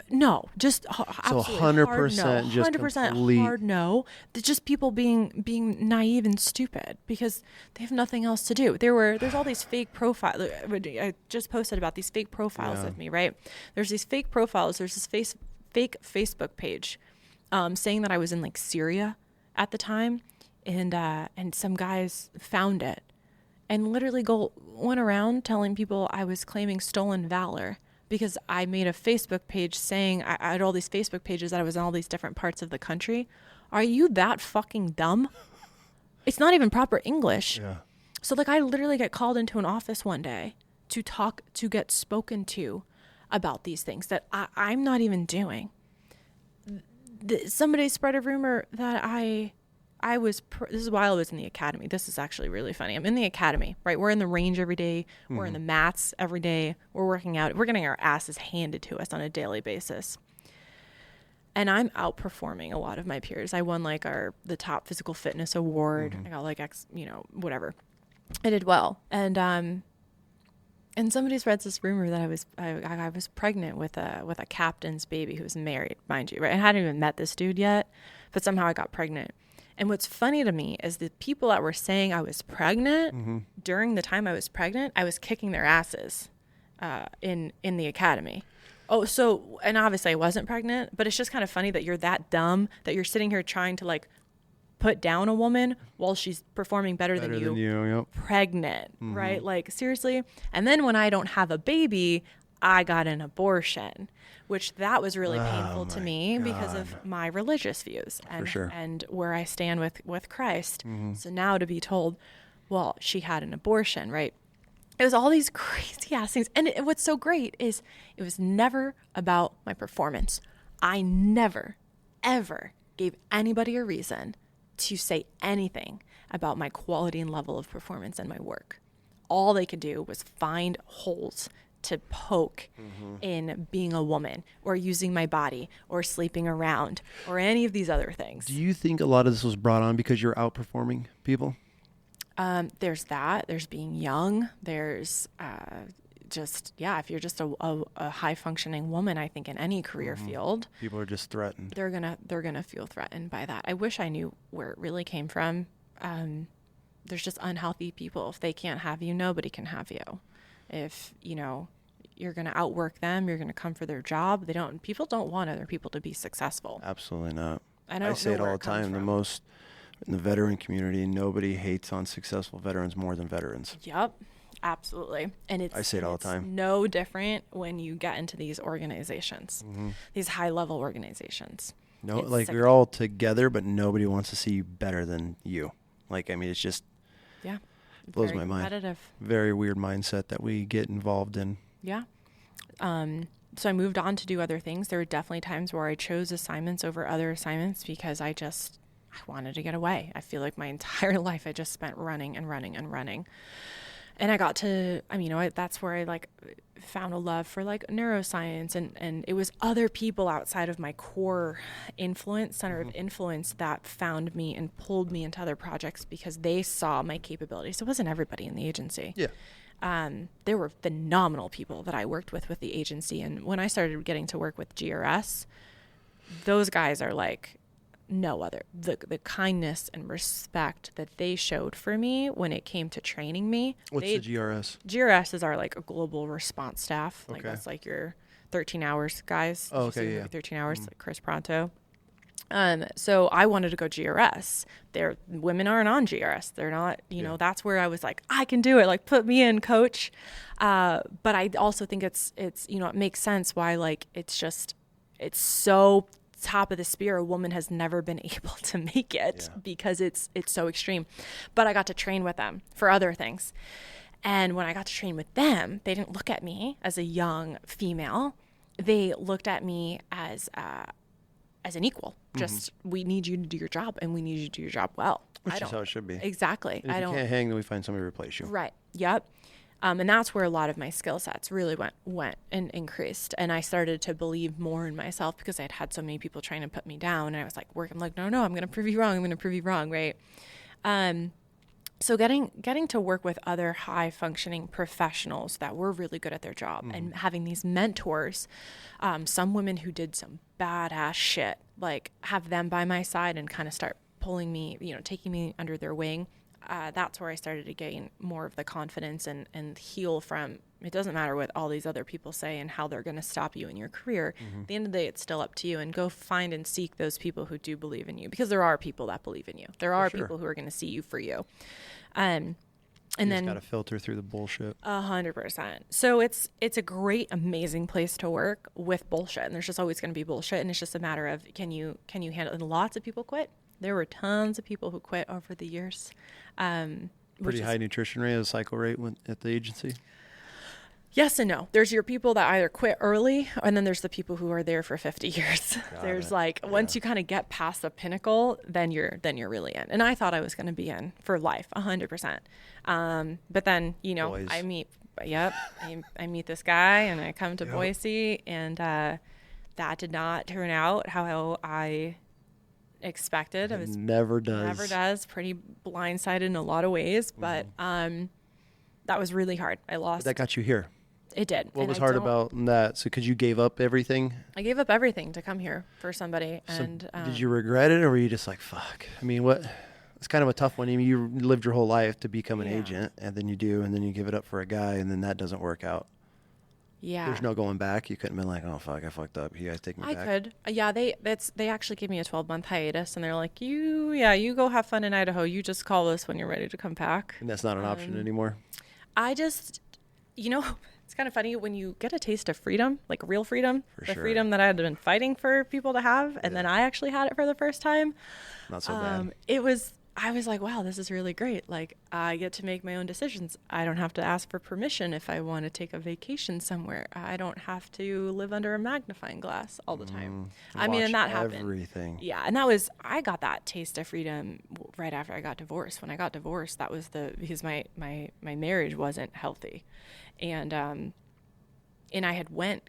no, just absolutely 100% just 100% complete. hard no. It's just people being naive and stupid because they have nothing else to do. There's all these fake profiles. I just posted about these fake profiles of me, right? There's these fake profiles. There's this fake Facebook page saying that I was in like Syria at the time, and some guys found it and literally went around telling people I was claiming stolen valor because I made a Facebook page saying I had all these Facebook pages that I was in all these different parts of the country. Are you that fucking dumb? It's not even proper English. Yeah. So like I literally get called into an office one day to get spoken to about these things that I'm not even doing. Somebody spread a rumor that I was, this is while I was in the academy. This is actually really funny. I'm in the academy, right? We're in the range every day. We're in the mats every day. We're working out. We're getting our asses handed to us on a daily basis. And I'm outperforming a lot of my peers. I won like the top physical fitness award. I got like whatever. I did well. And somebody spreads this rumor that I was pregnant with a captain's baby who was married, mind you, right? I hadn't even met this dude yet, but somehow I got pregnant. And what's funny to me is the people that were saying I was pregnant during the time I was pregnant, I was kicking their asses in the academy. Oh, so, and obviously I wasn't pregnant, but it's just kind of funny that you're that dumb that you're sitting here trying to like put down a woman while she's performing better than you Yep. pregnant, right? Like seriously. And then when I don't have a baby, I got an abortion, which that was really painful to me because of my religious views and where I stand with Christ. So now to be told, well, she had an abortion, right? It was all these crazy ass things. And what's so great is it was never about my performance. I never, ever gave anybody a reason to say anything about my quality and level of performance in my work. All they could do was find holes to poke in being a woman or using my body or sleeping around or any of these other things. Do you think a lot of this was brought on because you're outperforming people? There's that. There's being young. There's if you're just a high functioning woman, I think in any career field, people are just threatened. They're gonna feel threatened by that. I wish I knew where it really came from. There's just unhealthy people. If they can't have you, nobody can have you. If you're going to outwork them, you're going to come for their job. People don't want other people to be successful. Absolutely not. I say it all the time. In the veteran community, nobody hates on successful veterans more than veterans. Yep, absolutely. And I say it all the time. No different when you get into these organizations, these high level organizations. No, like we're all together, but nobody wants to see you better than you. Like, I mean, it's just blows my mind. Very weird mindset that we get involved in. Yeah. So I moved on to do other things. There were definitely times where I chose assignments over other assignments because I wanted to get away. I feel like my entire life I just spent running and running and running. And I got to, that's where I found a love for neuroscience and it was other people outside of my core center of influence that found me and pulled me into other projects because they saw my capabilities. It wasn't everybody in the agency. Yeah. There were phenomenal people that I worked with the agency. And when I started getting to work with GRS, those guys are like no other. The kindness and respect that they showed for me when it came to training me. What's the GRS? GRS is our a global response staff. Okay. That's your 13 hours guys. Oh, okay, yeah. 13 hours, like Chris Pronto. So I wanted to go GRS. Women aren't on GRS. They're not, that's where I was like, I can do it. Put me in, coach. But I also think it's, it makes sense why it's so top of the spear. A woman has never been able to make it because it's so extreme. But I got to train with them for other things. And when I got to train with them, they didn't look at me as a young female. They looked at me as an equal. Just, we need you to do your job and we need you to do your job well. Which is how it should be. Exactly. If you can't hang, then we find somebody to replace you. Right. Yep. And that's where a lot of my skill sets really went and increased. And I started to believe more in myself because I'd had so many people trying to put me down. And I was like, I'm like, no, I'm going to prove you wrong. I'm going to prove you wrong. Right. So getting to work with other high functioning professionals that were really good at their job and having these mentors, some women who did some badass shit, like have them by my side and kind of start pulling me, taking me under their wing. That's where I started to gain more of the confidence and heal from. It doesn't matter what all these other people say and how they're going to stop you in your career. At the end of the day, it's still up to you, and go find and seek those people who do believe in you, because there are people that believe in you. There are people who are going to see you for you. And you then got to filter through the bullshit. 100%. So it's a great, amazing place to work with bullshit. And there's just always going to be bullshit. And it's just a matter of, can you handle it? And lots of people quit. There were tons of people who quit over the years. Pretty high nutrition rate, cycle rate at the agency. Yes and no. There's your people that either quit early, and then there's the people who are there for 50 years. There's once you kind of get past the pinnacle, then you're really in. And I thought I was going to be in for life, 100%. But then, Boys. I meet this guy, and I come to Boise, and that did not turn out how I expected. It never does. Pretty blindsided in a lot of ways, but that was really hard. I lost. But that got you here. It did. What was hard about that? So because you gave up everything? I gave up everything to come here for somebody. So and did you regret it, or were you just like, fuck? I mean, it's kind of a tough one. I mean, you lived your whole life to become an agent, and then you give it up for a guy, and then that doesn't work out. Yeah. There's no going back. You couldn't have been like, oh, fuck, I fucked up. You guys take me back. I could. Yeah, they actually gave me a 12-month hiatus, and they're like, you go have fun in Idaho. You just call us when you're ready to come back. And that's not an option anymore? I just, it's kind of funny when you get a taste of freedom, like real freedom, freedom that I had been fighting for people to have, and then I actually had it for the first time. Not so bad. I was like, wow, this is really great. Like, I get to make my own decisions. I don't have to ask for permission if I want to take a vacation somewhere. I don't have to live under a magnifying glass all the time. And that happened. Everything. Yeah, and I got that taste of freedom right after I got divorced. When I got divorced, that was because my marriage wasn't healthy. And I had went,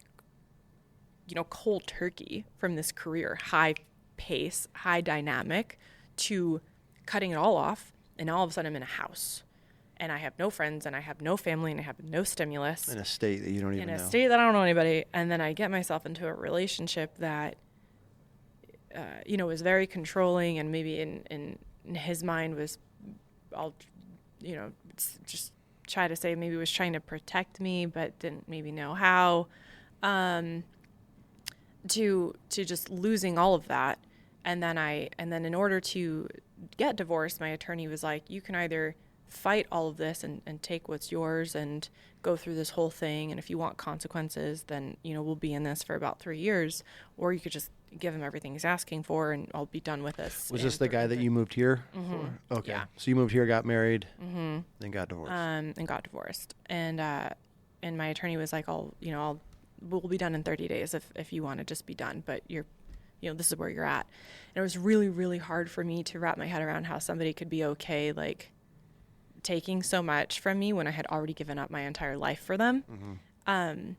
cold turkey from this career, high pace, high dynamic, to cutting it all off, and all of a sudden I'm in a house, and I have no friends, and I have no family, and I have no stimulus. In a state that you don't even know. In a state that I don't know anybody, and then I get myself into a relationship that, was very controlling, and maybe in his mind was, just try to say maybe was trying to protect me, but didn't maybe know how. To just losing all of that. And then in order to get divorced, my attorney was like, you can either fight all of this and take what's yours and go through this whole thing. And if you want consequences, then, we'll be in this for about 3 years, or you could just give him everything he's asking for and I'll be done with this. Was this the guy that you moved here for? Okay. Yeah. So you moved here, got married, then got divorced. And got divorced. And my attorney was like, we'll be done in 30 days if you want to just be done, but this is where you're at. And it was really, really hard for me to wrap my head around how somebody could be okay, like, taking so much from me when I had already given up my entire life for them. And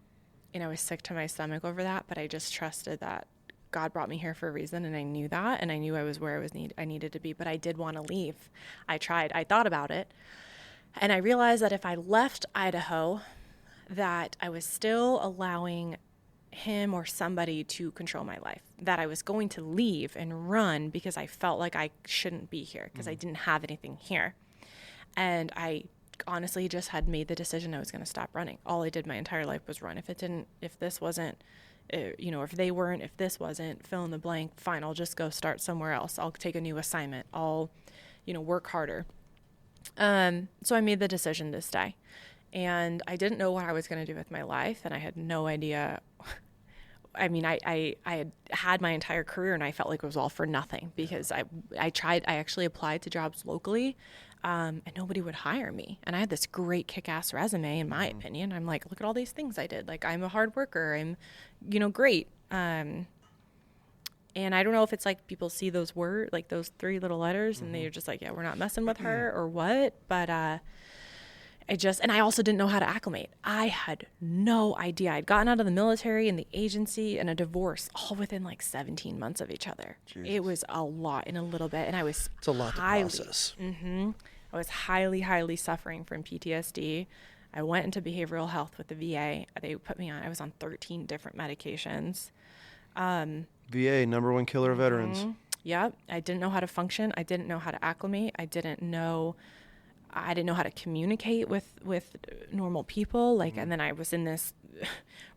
I was sick to my stomach over that, but I just trusted that God brought me here for a reason, and I knew that, and I knew I was where I needed to be, but I did want to leave. I thought about it, and I realized that if I left Idaho, that I was still allowing him or somebody to control my life, that I was going to leave and run because I felt like I shouldn't be here because I didn't have anything here. And I honestly just had made the decision I was going to stop running. All I did my entire life was run. If this wasn't, if this wasn't, fill in the blank, fine, I'll just go start somewhere else. I'll take a new assignment. I'll, work harder. So I made the decision to stay. And I didn't know what I was going to do with my life, and I had no idea. I mean, I had my entire career, and I felt like it was all for nothing because I actually applied to jobs locally, and nobody would hire me. And I had this great kick-ass resume, in my opinion. I'm like, look at all these things I did. Like, I'm a hard worker. I'm, great. And I don't know if it's like people see those words, like those 3 little letters, and they're just like, yeah, we're not messing with her or what. But And I also didn't know how to acclimate. I had no idea. I'd gotten out of the military and the agency and a divorce all within like 17 months of each other. Jesus. It was a lot in a little bit. And it's a lot to process. I was highly suffering from PTSD. I went into behavioral health with the VA. They put me on, I was on 13 different medications. VA, number one killer of veterans. Yeah. I didn't know how to function. I didn't know how to acclimate. I didn't know how to communicate with normal people. Like, and then I was in this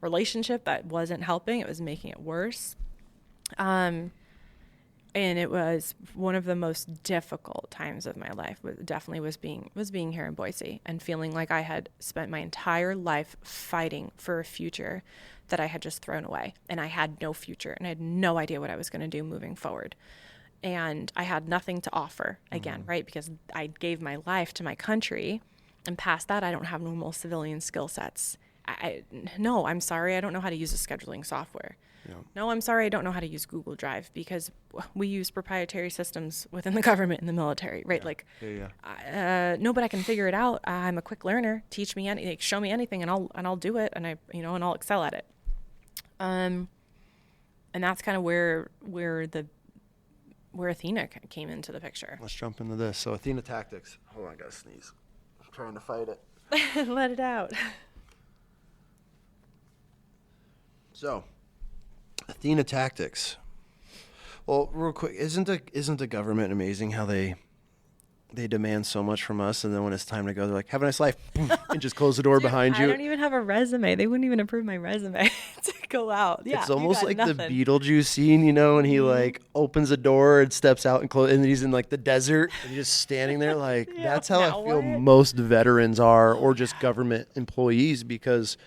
relationship that wasn't helping. It was making it worse. And it was one of the most difficult times of my life. Was being here in Boise and feeling like I had spent my entire life fighting for a future that I had just thrown away, and I had no future, and I had no idea what I was going to do moving forward. And I had nothing to offer again, right? Because I gave my life to my country, and past that, I don't have normal civilian skill sets. No, I'm sorry, I don't know how to use a scheduling software. Yeah. No, I'm sorry, I don't know how to use Google Drive, because we use proprietary systems within the government and the military, right? No, but I can figure it out. I'm a quick learner. Teach me anything, show me anything, and I'll do it, and I'll excel at it. And that's kind of where Athena came into the picture. Let's jump into this. So Athena tactics. Hold on, I gotta sneeze. I'm trying to fight it. Let it out. So, Athena tactics. Well, real quick, isn't the government amazing how they demand so much from us, and then when it's time to go, they're like, "Have a nice life," and just close the door behind you. I don't even have a resume. They wouldn't even approve my resume to go out. Yeah, it's almost like nothing. The Beetlejuice scene, and he like opens a door and steps out and he's in like the desert and he's just standing there like that's how I feel most veterans are, or just government employees, because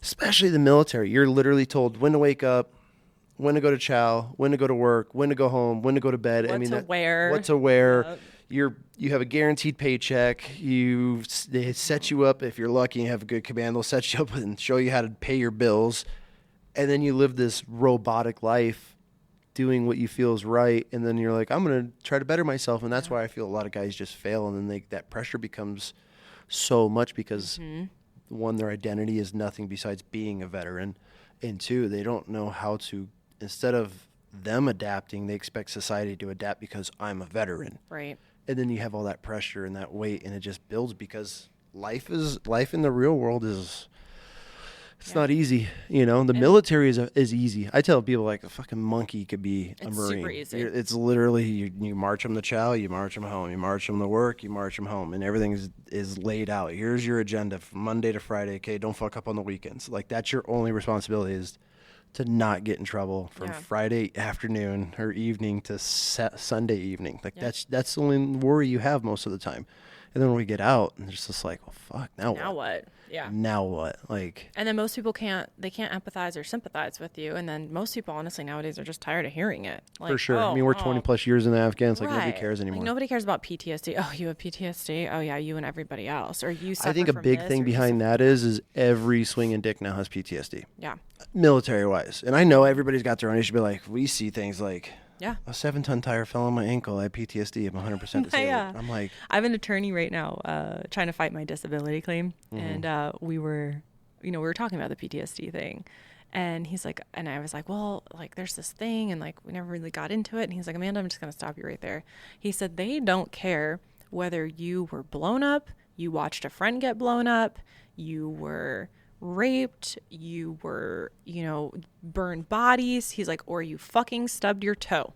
especially the military, you're literally told when to wake up, when to go to chow, when to go to work, when to go home, when to go to bed. What to wear. You have a guaranteed paycheck. They set you up, if you're lucky and have a good command, they'll set you up and show you how to pay your bills. And then you live this robotic life doing what you feel is right. And then you're like, I'm going to try to better myself. And that's why I feel a lot of guys just fail. And then that pressure becomes so much because one, their identity is nothing besides being a veteran. And two, they don't know how to, instead of them adapting, they expect society to adapt because I'm a veteran. Right. And then you have all that pressure and that weight, and it just builds, because life in the real world is not easy. The military is easy. I tell people like a fucking monkey could be a Marine. Super easy. It's literally you march them to chow, you march them home, you march them to work, you march them home, and everything is laid out. Here's your agenda from Monday to Friday. Okay, don't fuck up on the weekends. Like that's your only responsibility, is to not get in trouble from Friday afternoon or evening to Sunday evening. Like that's the only worry you have most of the time. And then when we get out, and it's just like, well, fuck, now what? Yeah. Now what? Like. And then most people can't empathize or sympathize with you. And then most people, honestly, nowadays are just tired of hearing it. Like, for sure. We're 20 plus years in the Afghans. Like nobody cares anymore. Like, nobody cares about PTSD. Oh, you have PTSD. Oh yeah, you and everybody else. Or you suffer I think a big thing behind that is every swinging dick now has PTSD. Yeah. Military wise. And I know everybody's got their own issue, but like we see things like. Yeah. A 7-ton tire fell on my ankle. I had PTSD. I'm 100% disabled. Yeah. I'm like. I have an attorney right now trying to fight my disability claim. And we were talking about the PTSD thing. And he's like, and I was like, well, like there's this thing. And like we never really got into it. And he's like, Amanda, I'm just going to stop you right there. He said, they don't care whether you were blown up, you watched a friend get blown up, you were raped, you were, burned bodies. He's like, or you fucking stubbed your toe.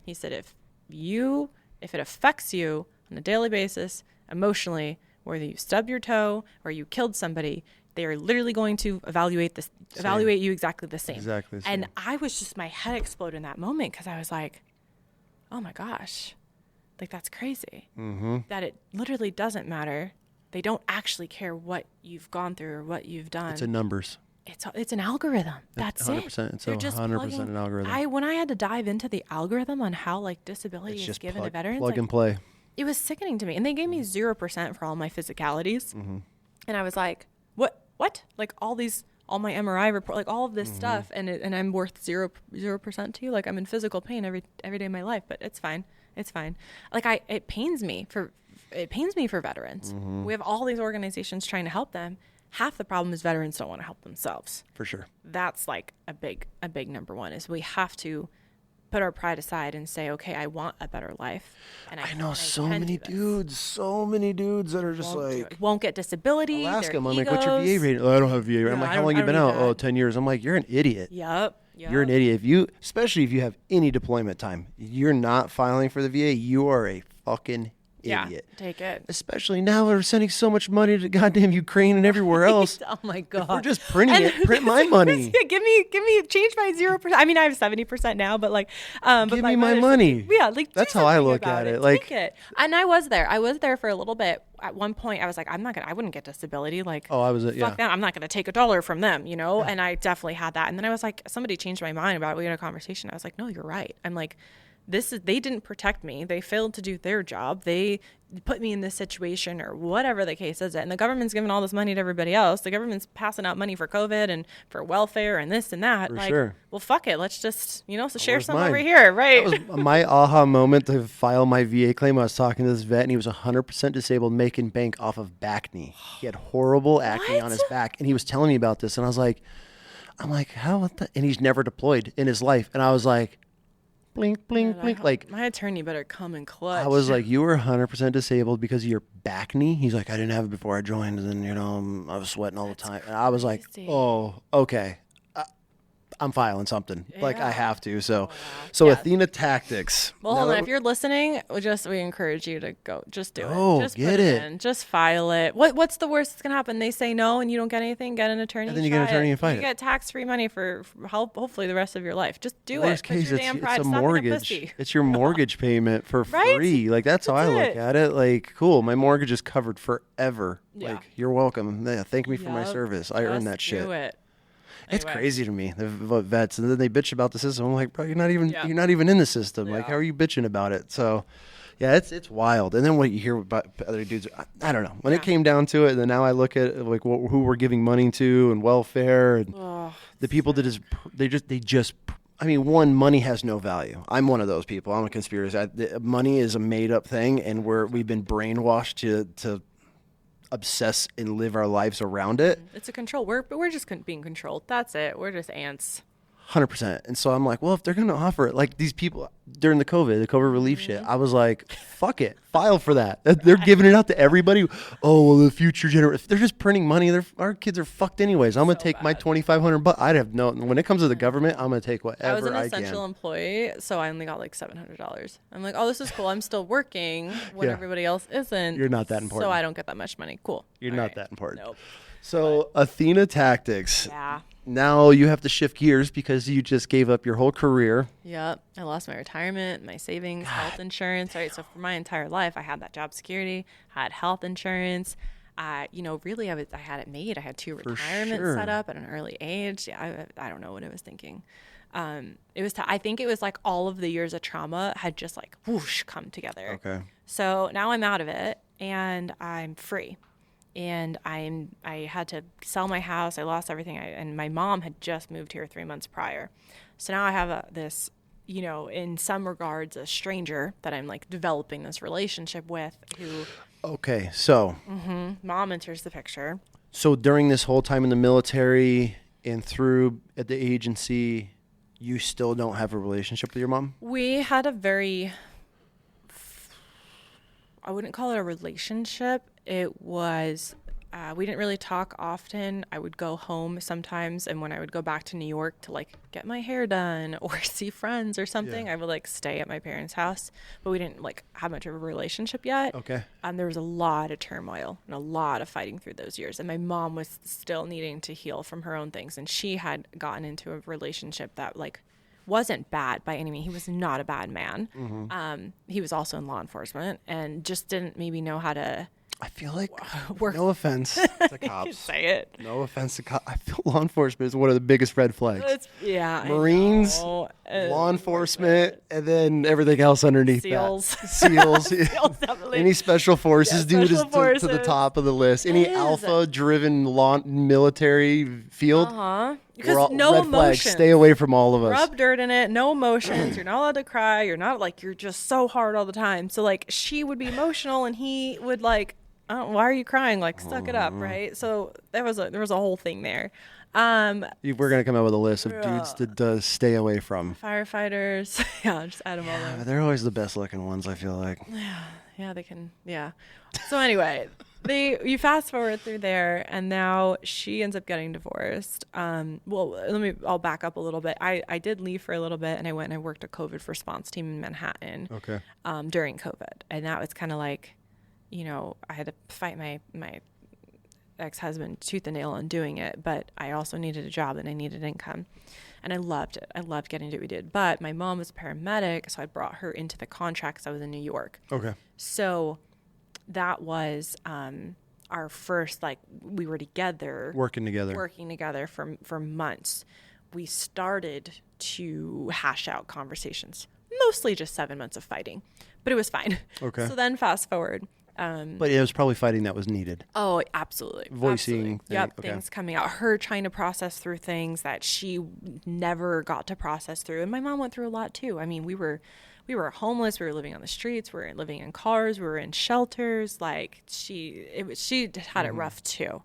He said, if it affects you on a daily basis, emotionally, whether you stubbed your toe or you killed somebody, they are literally going to evaluate you exactly the same. Exactly the same. And I was just, my head exploded in that moment, because I was like, oh my gosh, like that's crazy. That it literally doesn't matter. They don't actually care what you've gone through or what you've done. It's in numbers. It's an algorithm. That's 100%. It's 100% an algorithm. When I had to dive into the algorithm on how like disability is given to veterans, plug and play. It was sickening to me. And they gave me 0% for all my physicalities. And I was like, what? Like all my MRI report, like all of this stuff, and I'm worth 0% to you. Like I'm in physical pain every day of my life, but it's fine. It's fine. Like it pains me it pains me for veterans. We have all these organizations trying to help them. Half the problem is veterans don't want to help themselves. For sure. That's like a big number one, is we have to put our pride aside and say, okay, I want a better life. And I know so many dudes that are just like, won't get disability. I'll ask them, I'm like, what's your VA rating? Oh, I don't have VA rating. I'm like, how long you been out? Oh, 10 years. I'm like, you're an idiot. Yep. You're an idiot. Especially if you have any deployment time, you're not filing for the VA. You are a fucking idiot. Take it. Especially now we're sending so much money to goddamn Ukraine and everywhere else. Oh my God. If we're just printing it. Print my money. give me change my 0%. I mean, I have 70% now, but like, give me my money. Yeah, like that's how I look at it. Like, take it. And I was there for a little bit. At one point, I was like, I wouldn't get disability. Like, fuck them. I'm not gonna take $1 from them, you know. Yeah. And I definitely had that. And then I was like, somebody changed my mind about it. We had a conversation. I was like, no, you're right. I'm like, they didn't protect me. They failed to do their job. They put me in this situation, or whatever the case is. And the government's giving all this money to everybody else. The government's passing out money for COVID and for welfare and this and that. Well, fuck it. Let's just, share some over here. Right. That was my aha moment to file my VA claim. I was talking to this vet and he was 100% disabled, making bank off of back knee. He had horrible acne on his back. And he was telling me about this. And I was like, how? What the? And he's never deployed in his life. And I was like, blink, blink, blink. Like, my attorney better come and clutch. I was like, you were 100% disabled because of your back knee? He's like, I didn't have it before I joined. And then, I was sweating all the time. And I was like, oh, okay. I'm filing something. Yeah. Like, I have to. So Athena Tactics. Well, hold on. If you're listening, we encourage you to go. Just do it. Just get it in. Just file it. What's the worst that's going to happen? They say no and you don't get anything. Get an attorney. And then you get an attorney and fight it. You get tax-free money for hopefully the rest of your life. Just do Worst it. Case, it's a mortgage. It's your mortgage payment for free. Like, that's how I look at it. Like, cool. My mortgage is covered forever. Yeah. Like, you're welcome. Yeah, thank me for my service. I earned that shit. Do it. It's crazy to me, the vets, and then they bitch about the system. I'm like, bro, you're not even in the system. Yeah. Like, how are you bitching about it? So, yeah, it's wild. And then what you hear about other dudes, I don't know. When it came down to it, and then now I look at like who we're giving money to and welfare and the people that they just. I mean, money has no value. I'm one of those people. I'm a conspiracy. Money is a made up thing, and we've been brainwashed to obsess and live our lives around it. It's a control. We're just being controlled. That's it. We're just ants. 100%. And so I'm like, well, if they're going to offer it, like these people during the COVID relief shit, I was like, fuck it, file for that. They're giving it out to everybody. Oh, well, the future generation, they're just printing money. Our kids are fucked anyways. I'm going to take my $2,500. I'd have when it comes to the government, I'm going to take whatever I can. I was an essential employee, so I only got like $700. I'm like, oh, this is cool. I'm still working when everybody else isn't. You're not that important. So I don't get that much money. Cool. You're not that important. Nope. So Athena Tactics. Yeah. Now you have to shift gears because you just gave up your whole career. Yep. I lost my retirement, my savings, health insurance, right? So for my entire life, I had that job security, I had health insurance. Really, I had it made. I had 2 retirements set up at an early age. Yeah, I don't know what I was thinking. I think it was like all of the years of trauma had just like whoosh come together. Okay. So now I'm out of it and I'm free. And I had to sell my house. I lost everything. And my mom had just moved here 3 months prior. So now I have this, in some regards, a stranger that I'm like developing this relationship with who. Okay. So. Mom enters the picture. So during this whole time in the military and through at the agency, you still don't have a relationship with your mom? We had I wouldn't call it a relationship. It was, we didn't really talk often. I would go home sometimes, and when I would go back to New York to like get my hair done or see friends or something, I would like stay at my parents' house, but we didn't like have much of a relationship yet. Okay. There was a lot of turmoil and a lot of fighting through those years, and my mom was still needing to heal from her own things, and she had gotten into a relationship that like wasn't bad by any means. He was not a bad man. He was also in law enforcement and just didn't maybe know how to. I feel like, no offense to cops. Say it. No offense to cops. I feel law enforcement is one of the biggest red flags. Marines, law enforcement, and then everything else underneath SEALs. that. SEALs. SEAls, definitely. Any special forces dude is to the top of the list. Any It is. alpha-driven military field. Because We're all, no red flags. emotions. Stay away from all of us. Rub dirt in it. No emotions. You're not allowed to cry. You're not like, you're just so hard all the time. So like she would be emotional and he would like, oh, why are you crying? Like suck it up. Right. So there was a whole thing there. We're going to come up with a list of dudes to stay away from. Firefighters. Yeah. Just add them all in. They're always the best looking ones, I feel like. Yeah, they can. Yeah. So anyway, you fast forward through there, and now she ends up getting divorced. I'll back up a little bit. I did leave for a little bit, and I went and I worked a COVID response team in Manhattan. Okay. During COVID, and that was kind of like, I had to fight my ex-husband tooth and nail on doing it, but I also needed a job and I needed income. And I loved it. I loved getting to do what we did. But my mom was a paramedic, so I brought her into the contract because I was in New York. Okay. So that was our first, like, we were together. Working together for months. We started to hash out conversations. Mostly just 7 months of fighting. But it was fine. Okay. So then fast forward. But it was probably fighting that was needed. Oh, absolutely. Voicing. Yep. Things coming out. Her trying to process through things that she never got to process through. And my mom went through a lot too. I mean, we were homeless. We were living on the streets. We were living in cars. We were in shelters. Like she had it rough too.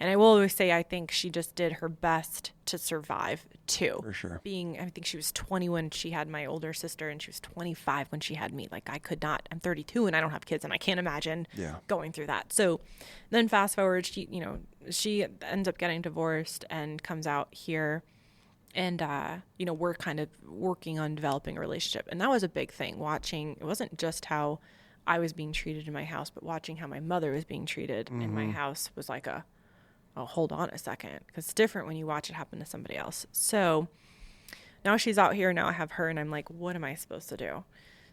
And I will always say, I think she just did her best to survive too. For sure. I think she was 20 when she had my older sister, and she was 25 when she had me. Like I could not. I'm 32 and I don't have kids, and I can't imagine going through that. So then fast forward, she ends up getting divorced and comes out here, and we're kind of working on developing a relationship, and that was a big thing. Watching, it wasn't just how I was being treated in my house, but watching how my mother was being treated in my house was like hold on a second, because it's different when you watch it happen to somebody else. So now she's out here. Now I have her, and I'm like, what am I supposed to do?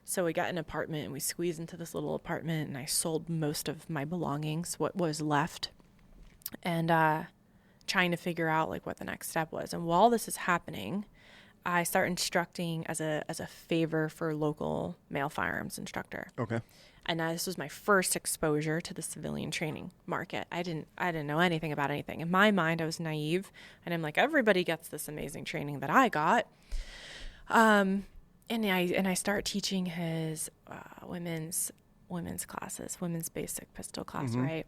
So we got an apartment, and we squeezed into this little apartment, and I sold most of my belongings, what was left, and trying to figure out like what the next step was. And while this is happening, I start instructing as a favor for a local male firearms instructor. Okay. And this was my first exposure to the civilian training market. I didn't know anything about anything. In my mind, I was naive, and I'm like, everybody gets this amazing training that I got. And I start teaching his women's classes, women's basic pistol class, right?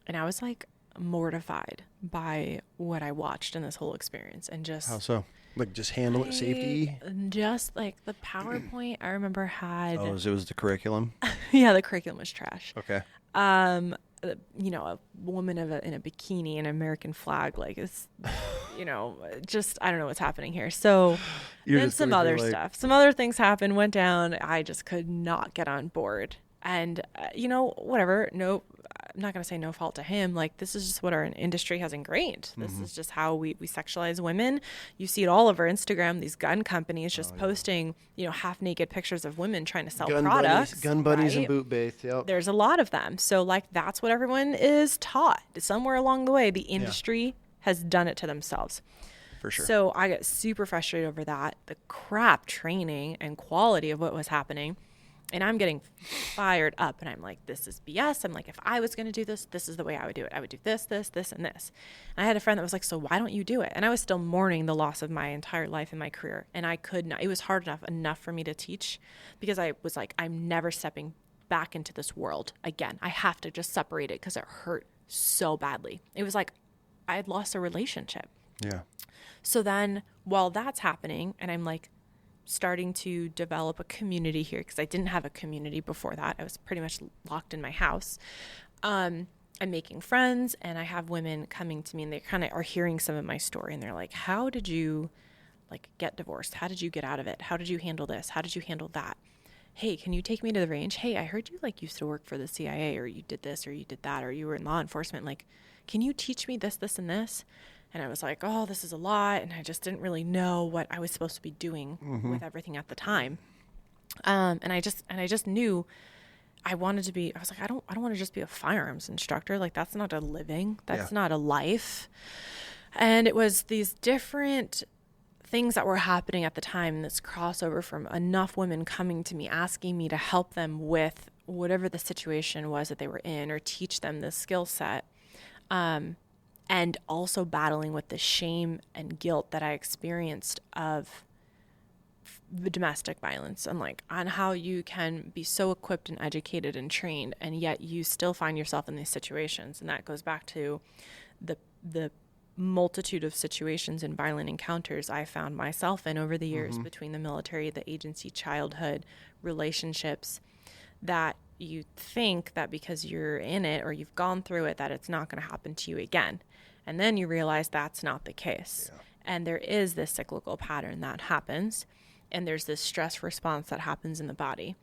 And I was like mortified by what I watched in this whole experience, and just how so? Like just handle it, safety? Just like the PowerPoint I remember had. Oh, it was the curriculum? Yeah, the curriculum was trash. Okay. A woman in a bikini and an American flag, like it's, just, I don't know what's happening here. So then some other stuff, some other things happened, went down. I just could not get on board. And, whatever, no, I'm not going to say no fault to him. Like, this is just what our industry has ingrained. This is just how we sexualize women. You see it all over Instagram, these gun companies just posting, half naked pictures of women trying to sell products. Gun buddies and boot baits. Yep. There's a lot of them. So like, that's what everyone is taught. Somewhere along the way, the industry has done it to themselves. For sure. So I got super frustrated over that, the crap training and quality of what was happening. And I'm getting fired up, and I'm like, this is BS. I'm like, if I was going to do this, this is the way I would do it. I would do this, this, this, and this. And I had a friend that was like, so why don't you do it? And I was still mourning the loss of my entire life and my career. And I could not, it was hard enough for me to teach, because I was like, I'm never stepping back into this world again. I have to just separate it, because it hurt so badly. It was like I had lost a relationship. Yeah. So then while that's happening, and I'm like, starting to develop a community here, because I didn't have a community before that. I was pretty much locked in my house. I'm making friends, and I have women coming to me, and they kind of are hearing some of my story, and they're like, how did you get divorced? How did you get out of it? How did you handle this? How did you handle that? Hey, can you take me to the range? Hey, I heard you used to work for the CIA, or you did this, or you did that, or you were in law enforcement. Like, can you teach me this, this, and this? And I was like, oh, this is a lot. And I just didn't really know what I was supposed to be doing with everything at the time. And I just knew I wanted to be, I was like, I don't want to just be a firearms instructor. Like, that's not a living. That's not a life. And it was these different things that were happening at the time, this crossover from enough women coming to me, asking me to help them with whatever the situation was that they were in, or teach them this skill set. and also battling with the shame and guilt that I experienced of the domestic violence, and like on how you can be so equipped and educated and trained, and yet you still find yourself in these situations. And that goes back to the multitude of situations and violent encounters I found myself in over the years between the military, the agency, childhood, relationships, that you think that because you're in it or you've gone through it, that it's not going to happen to you again. And then you realize that's not the case. Yeah. And there is this cyclical pattern that happens, and there's this stress response that happens in the body.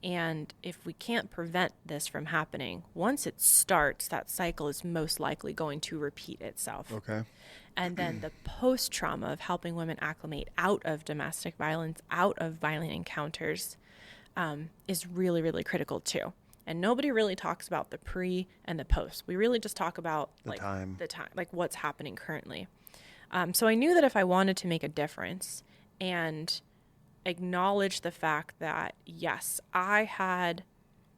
And if we can't prevent this from happening, once it starts, that cycle is most likely going to repeat itself. Okay. And then the post-trauma of helping women acclimate out of domestic violence, out of violent encounters, is really, really critical too. And nobody really talks about the pre and the post. We really just talk about the time, like what's happening currently. So I knew that if I wanted to make a difference and acknowledge the fact that, yes, I had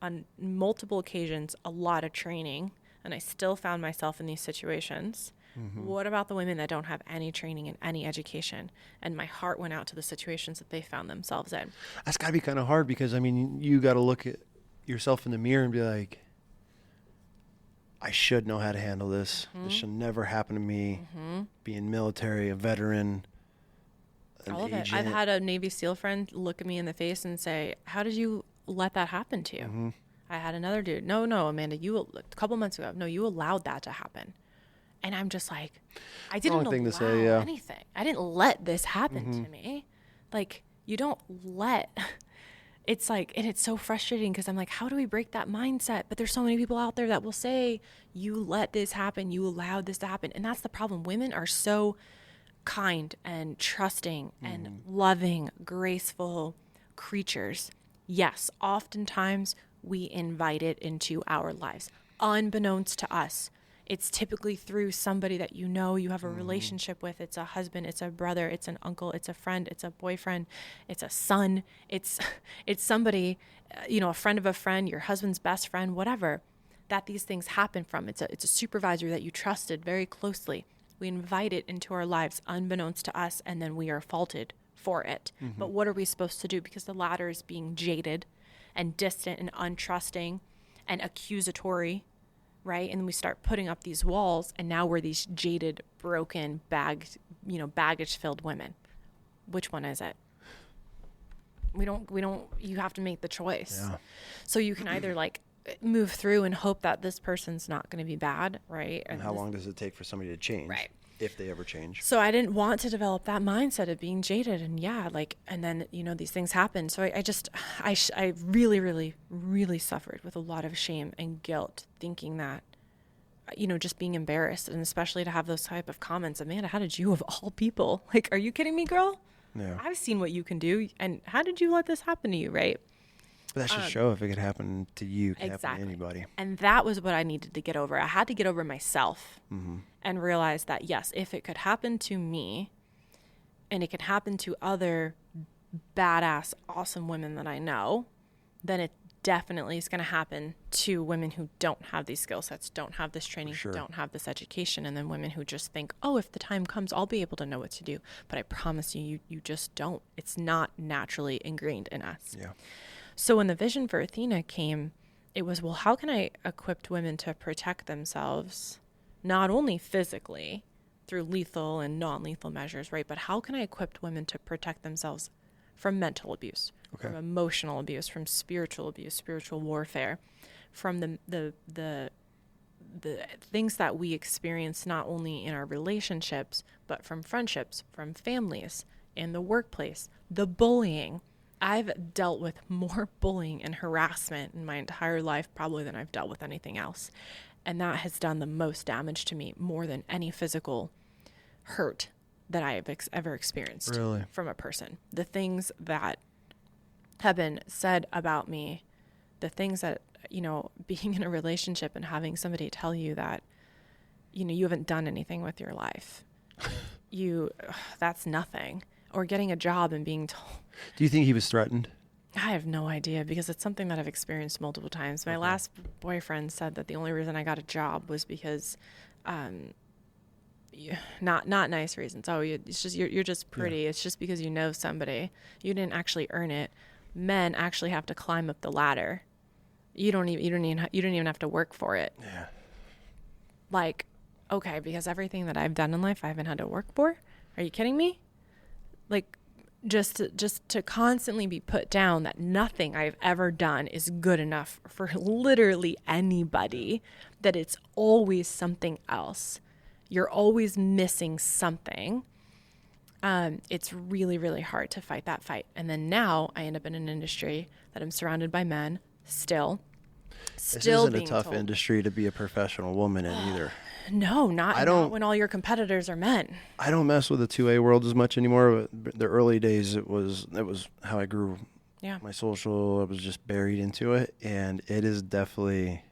on multiple occasions a lot of training, and I still found myself in these situations. What about the women that don't have any training and any education? And my heart went out to the situations that they found themselves in. That's got to be kind of hard, because, I mean, you got to look at yourself in the mirror and be like, I should know how to handle this. This should never happen to me. Being military, a veteran, all of it. I've had a Navy SEAL friend look at me in the face and say, how did you let that happen to you? I had another dude, no, Amanda, a couple months ago, no, you allowed that to happen. And I'm just like, I didn't allow anything. I didn't let this happen to me. Like, you don't let, it's like, and it's so frustrating because I'm like, how do we break that mindset? But there's so many people out there that will say, you let this happen, you allowed this to happen. And that's the problem. Women are so kind and trusting and loving, graceful creatures. Yes, oftentimes we invite it into our lives, unbeknownst to us. It's typically through somebody that you know, you have a relationship with. It's a husband, it's a brother, it's an uncle, it's a friend, it's a boyfriend, it's a son, it's somebody, a friend of a friend, your husband's best friend, whatever, that these things happen from. It's a supervisor that you trusted very closely. We invite it into our lives unbeknownst to us, and then we are faulted for it. But what are we supposed to do? Because the latter is being jaded and distant and untrusting and accusatory, right? And we start putting up these walls, and now we're these jaded, broken, baggage-filled women. Which one is it? We don't, you have to make the choice. Yeah. So you can either like move through and hope that this person's not going to be bad, right? And how long does it take for somebody to change? Right. If they ever change. So I didn't want to develop that mindset of being jaded, and and then, these things happen. So I really, really, really suffered with a lot of shame and guilt, thinking that, just being embarrassed, and especially to have those type of comments. Amanda, how did you, of all people, like, are you kidding me, girl? Yeah. I've seen what you can do, and how did you let this happen to you, right? But that should show if it could happen to you, it can happen to anybody. And that was what I needed to get over. I had to get over myself and realize that, yes, if it could happen to me, and it could happen to other badass, awesome women that I know, then it definitely is going to happen to women who don't have these skill sets, don't have this training, don't have this education, and then women who just think, oh, if the time comes, I'll be able to know what to do. But I promise you, you just don't. It's not naturally ingrained in us. Yeah. So when the vision for Athena came, it was, well, how can I equip women to protect themselves, not only physically through lethal and non-lethal measures, right? But how can I equip women to protect themselves from mental abuse, from emotional abuse, from spiritual abuse, spiritual warfare, from the things that we experience not only in our relationships, but from friendships, from families, in the workplace, the bullying. I've dealt with more bullying and harassment in my entire life probably than I've dealt with anything else. And that has done the most damage to me, more than any physical hurt that I have ever experienced from a person. The things that have been said about me, the things that, being in a relationship and having somebody tell you that, you haven't done anything with your life. That's nothing. Or getting a job and being told. Do you think he was threatened? I have no idea, because it's something that I've experienced multiple times. My last boyfriend said that the only reason I got a job was because not nice reasons. Oh, it's just you're just pretty. Yeah. It's just because you know somebody. You didn't actually earn it. Men actually have to climb up the ladder. You don't even have to work for it. Yeah. Like, okay, because everything that I've done in life, I haven't had to work for. Are you kidding me? Like, just to constantly be put down that nothing I've ever done is good enough for literally anybody. That it's always something else. You're always missing something. It's really, really hard to fight that fight. And then now I end up in an industry that I'm surrounded by men still this isn't a tough industry to be a professional woman in either. No, not when all your competitors are men. I don't mess with the 2A world as much anymore. But the early days, it was how I grew. Yeah. My social, I was just buried into it. And it is definitely...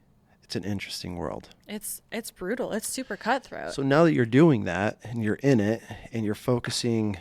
It's an interesting world. It's brutal. It's super cutthroat. So now that you're doing that and you're in it and you're focusing,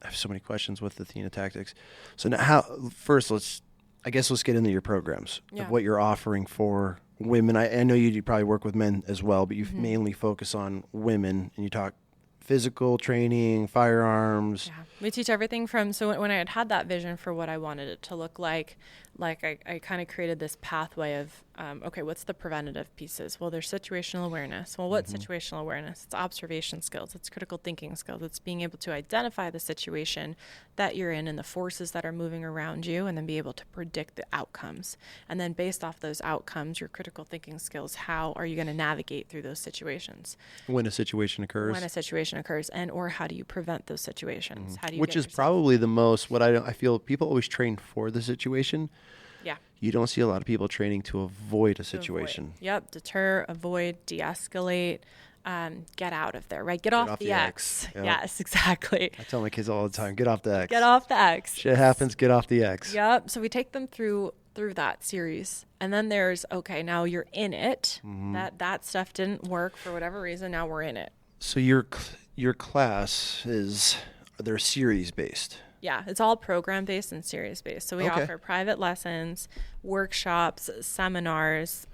I have so many questions with Athena Tactics. So now first let's get into your programs of what you're offering for women. I know you probably work with men as well, but you mainly focus on women and you talk physical training, firearms. Yeah, we teach everything from, so when I had that vision for what I wanted it to look like I kind of created this pathway of, okay, what's the preventative pieces? Well, there's situational awareness. Well, what's situational awareness? It's observation skills. It's critical thinking skills. It's being able to identify the situation that you're in and the forces that are moving around you, and then be able to predict the outcomes. And then based off those outcomes, your critical thinking skills, how are you going to navigate through those situations? When a situation occurs, and or how do you prevent those situations? How do you Which is probably the most, I feel people always train for the situation. Yeah. You don't see a lot of people training to avoid a situation. Yep. Deter, avoid, de-escalate, get out of there, right? Get off the X. Yep. Yes, exactly. I tell my kids all the time, get off the X. Get off the X. Shit happens, get off the X. Yep. So we take them through that series. And then there's, okay, now you're in it. That stuff didn't work for whatever reason. Now we're in it. So your class they're series based. Yeah, it's all program-based and series-based. So we offer private lessons, workshops, seminars.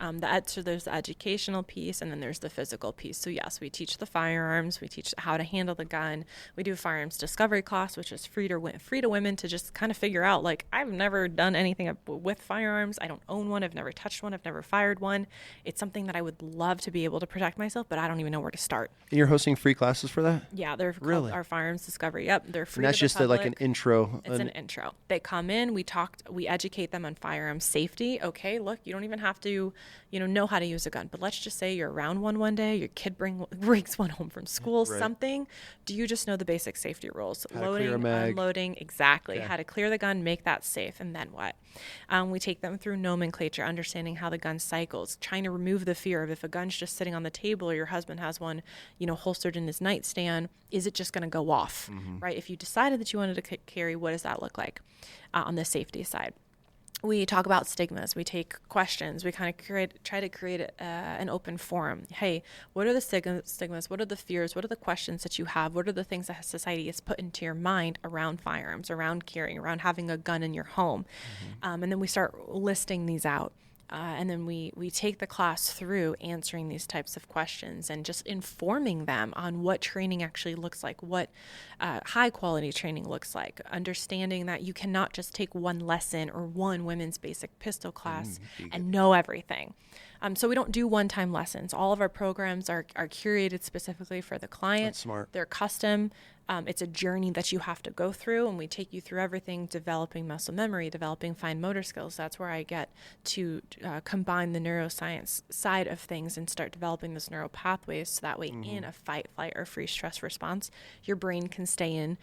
So there's the educational piece, and then there's the physical piece. So yes, we teach the firearms. We teach how to handle the gun. We do a firearms discovery class, which is free to women to just kind of figure out, like, I've never done anything with firearms. I don't own one. I've never touched one. I've never fired one. It's something that I would love to be able to protect myself, but I don't even know where to start. And you're hosting free classes for that? Yeah, they're called our firearms discovery. Yep, they're free. And that's to the just public. Like an intro. It's an intro. They come in, we educate them on firearm safety. Okay, look, you don't even have to, know how to use a gun. But let's just say you're around one day, your kid brings one home from school, something. Do you just know the basic safety rules? Loading, unloading, exactly. Okay. How to clear the gun, make that safe, and then what? We take them through nomenclature, understanding how the gun cycles, trying to remove the fear of if a gun's just sitting on the table or your husband has one, holstered in his nightstand, is it just going to go off, right? If you decided that you wanted to carry, what does that look like on the safety side? We talk about stigmas. We take questions. We kind of try to create an open forum. Hey, what are the stigmas? What are the fears? What are the questions that you have? What are the things that society has put into your mind around firearms, around carrying, around having a gun in your home? And then we start listing these out. And then we take the class through answering these types of questions and just informing them on what training actually looks like, what high quality training looks like, understanding that you cannot just take one lesson or one women's basic pistol class and know everything. So we don't do one-time lessons. All of our programs are curated specifically for the client. That's smart. They're custom. It's a journey that you have to go through, and we take you through everything, developing muscle memory, developing fine motor skills. That's where I get to combine the neuroscience side of things and start developing those neural pathways so that way in a fight, flight, or freeze stress response, your brain can stay in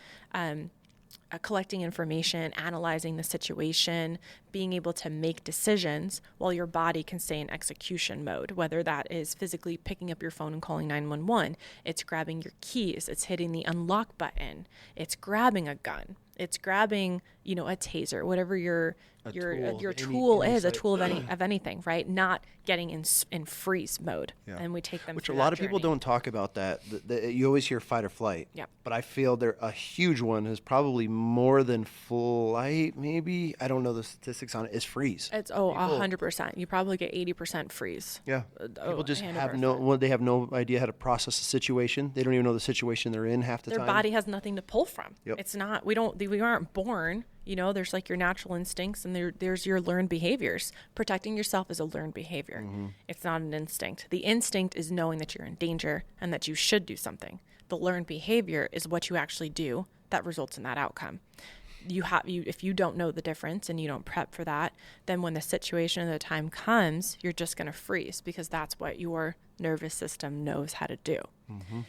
collecting information, analyzing the situation, being able to make decisions while your body can stay in execution mode, whether that is physically picking up your phone and calling 911, it's grabbing your keys, it's hitting the unlock button, it's grabbing a gun, it's grabbing, a taser, whatever your Your tool is a tool of anything, right? Not getting in freeze mode. Yeah. And we take them which through a lot that of people journey. don't talk about that. You always hear fight or flight. Yep. But I feel a huge one is probably more than flight, maybe. I don't know the statistics on it. Is freeze. It's 100%. You probably get 80% freeze. Yeah. People just have no idea how to process a situation. They don't even know the situation they're in half the time. Their body has nothing to pull from. Yep. It's not. We aren't born. There's like your natural instincts and there's your learned behaviors. Protecting yourself is a learned behavior. Mm-hmm. It's not an instinct. The instinct is knowing that you're in danger and that you should do something. The learned behavior is what you actually do that results in that outcome. If you don't know the difference and you don't prep for that, then when the situation and the time comes, you're just going to freeze because that's what your nervous system knows how to do. Mm-hmm.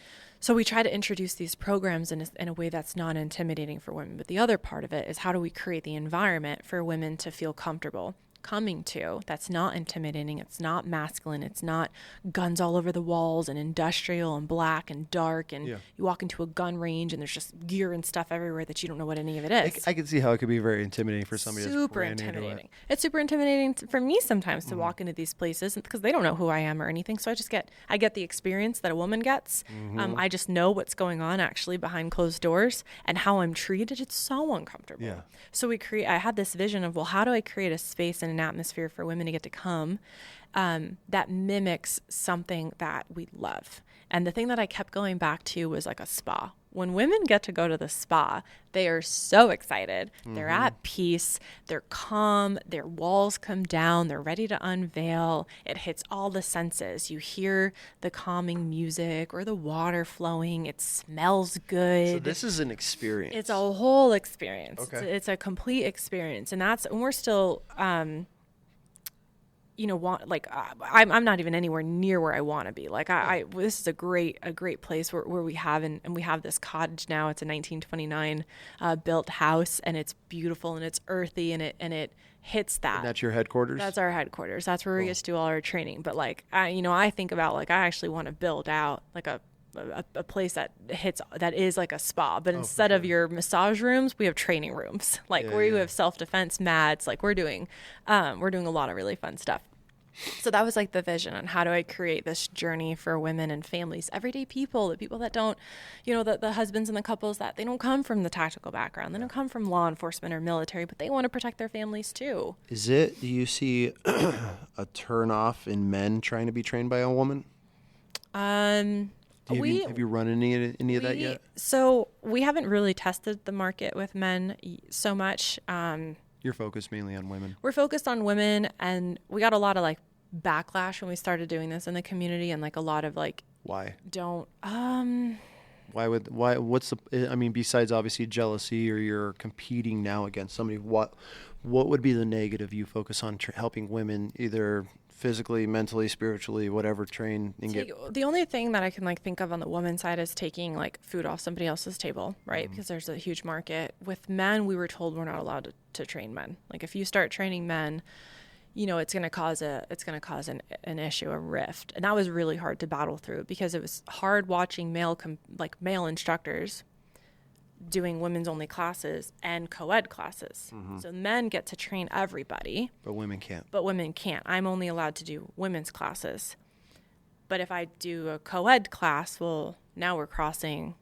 So we try to introduce these programs in a way that's not intimidating for women. But the other part of it is how do we create the environment for women to feel comfortable coming to that's not intimidating, it's not masculine, it's not guns all over the walls and industrial and black and dark and you walk into a gun range and there's just gear and stuff everywhere that you don't know what any of it is. I can see how it could be very intimidating for somebody that's super intimidating. It's super intimidating for me sometimes to walk into these places because they don't know who I am or anything. So I get the experience that a woman gets. I just know what's going on actually behind closed doors and how I'm treated. It's so uncomfortable. Yeah. So I had this vision of, well, how do I create a space and an atmosphere for women to get to come that mimics something that we love. And the thing that I kept going back to was like a spa. When women get to go to the spa, they are so excited. Mm-hmm. They're at peace. They're calm. Their walls come down. They're ready to unveil. It hits all the senses. You hear the calming music or the water flowing. It smells good. So this is an experience. It's a whole experience. Okay. It's a complete experience. And we're still... I'm not even anywhere near where I want to be. Like this is a great place where we have, and we have this cottage now. It's a 1929 built house, and it's beautiful and it's earthy and it hits that. And that's your headquarters? That's our headquarters. That's where we get to do all our training. But I think about I actually want to build out like a place that is like a spa, but instead of your massage rooms, we have training rooms, where you have self-defense mats. We're doing a lot of really fun stuff. So that was like the vision on how do I create this journey for women and families, everyday people, the people that don't, the husbands and the couples that they don't come from the tactical background. They don't come from law enforcement or military, but they want to protect their families too. Do you see a turn off in men trying to be trained by a woman? Have you run any of that yet? So we haven't really tested the market with men so much. You're focused mainly on women. We're focused on women, and we got a lot of backlash when we started doing this in the community, and a lot of why what's besides obviously jealousy or you're competing now against somebody, what would be the negative you focus on helping women either physically, mentally, spiritually, whatever, train and get? The only thing that I can think of on the woman's side is taking food off somebody else's table, right? Mm-hmm. Because there's a huge market. With men, we were told we're not allowed to train men. If you start training men, it's going to cause an issue, a rift. And that was really hard to battle through because it was hard watching male instructors doing women's only classes and co-ed classes. Mm-hmm. So men get to train everybody. But women can't. I'm only allowed to do women's classes. But if I do a co-ed class, well, now we're crossing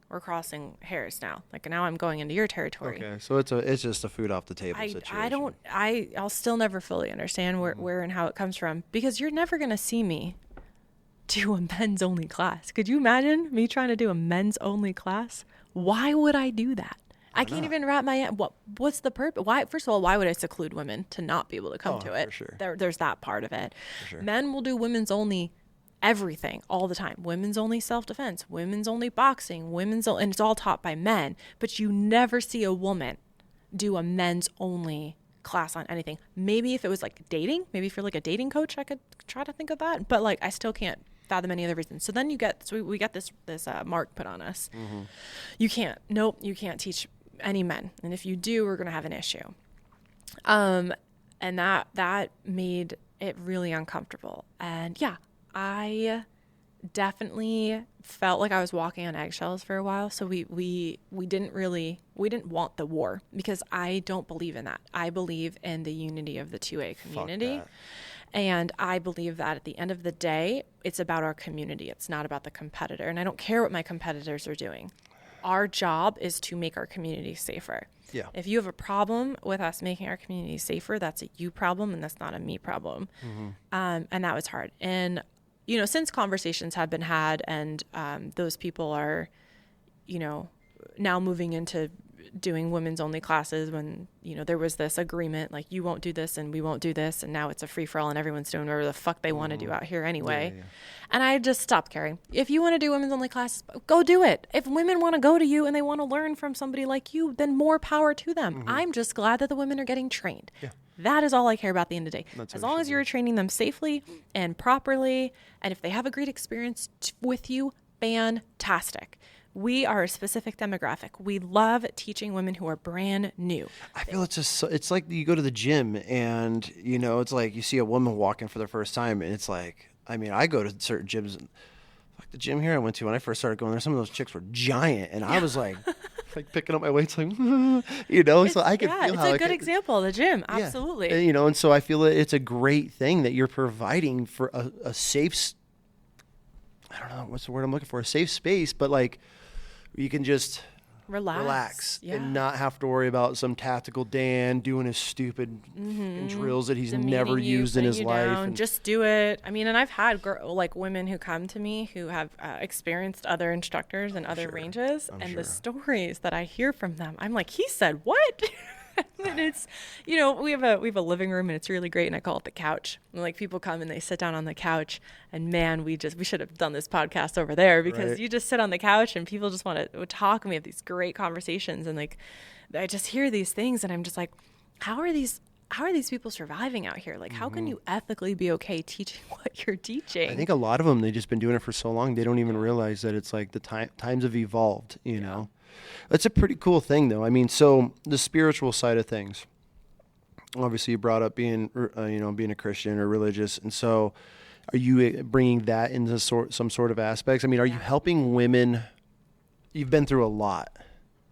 hairs now. Now I'm going into your territory. Okay, so it's just a food off the table situation. I'll still never fully understand where and how it comes from because you're never going to see me do a men's only class. Could you imagine me trying to do a men's only class? Why would I do that? I can't even wrap my head. What's the purpose? Why? First of all, why would I seclude women to not be able to come to it? For sure. There's that part of it. For sure. Men will do women's only everything all the time. Women's only self-defense, women's only boxing, and it's all taught by men. But you never see a woman do a men's only class on anything. Maybe if it was dating, maybe if you're a dating coach, I could try to think of that. But I still can't fathom any other reasons. So then we get this mark put on us. Mm-hmm. You can't teach any men. And if you do, we're going to have an issue. And that made it really uncomfortable. And I definitely felt like I was walking on eggshells for a while. So we didn't want the war, because I don't believe in that. I believe in the unity of the 2A community. And I believe that at the end of the day, it's about our community. It's not about the competitor. And I don't care what my competitors are doing. Our job is to make our community safer. Yeah. If you have a problem with us making our community safer, that's a you problem, and that's not a me problem. And that was hard. And, you know, since conversations have been had, and those people are, you know, now moving into doing women's only classes, when, you know, there was this agreement, like, you won't do this and we won't do this, and now it's a free for all and everyone's doing whatever the fuck they want to do out here anyway. Yeah. And I just stopped caring. If you want to do women's only classes, go do it. If women want to go to you and they want to learn from somebody like you, then more power to them. I'm just glad that the women are getting trained. Yeah. That is all I care about at the end of the day. As long as you're training them safely and properly, and if they have a great experience with you, fantastic. We are a specific demographic. We love teaching women who are brand new. I feel it's just, it's like you go to the gym and, you know, it's like you see a woman walking for the first time, and it's like, I mean, I go to certain gyms, and like the gym here I went to when I first started going there, some of those chicks were giant, and I was like picking up my weights, like, you know, so I could feel it's a good example, the gym. Absolutely. And, you know, and so I feel it's a great thing that you're providing for a safe, I don't know what's the word I'm looking for, a safe space, but like, you can just relax and not have to worry about some tactical Dan doing his stupid drills that he's never used in his life. And just do it. I mean, and I've had women who come to me who have experienced other instructors and other ranges, and the stories that I hear from them, I'm like, he said what? And it's, you know, we have a living room, and it's really great, and I call it the couch. And like, people come and they sit down on the couch, and man, we should have done this podcast over there, because you just sit on the couch and people just want to talk, and we have these great conversations, and like, I just hear these things, and I'm just like, how are these people surviving out here? Like, how can you ethically be okay teaching what you're teaching? I think a lot of them, they've just been doing it for so long, they don't even realize that it's like the times have evolved, you know? It's a pretty cool thing, though. I mean, so the spiritual side of things, obviously you brought up being a Christian or religious. And so are you bringing that into some sort of aspects? I mean, are you helping women? You've been through a lot.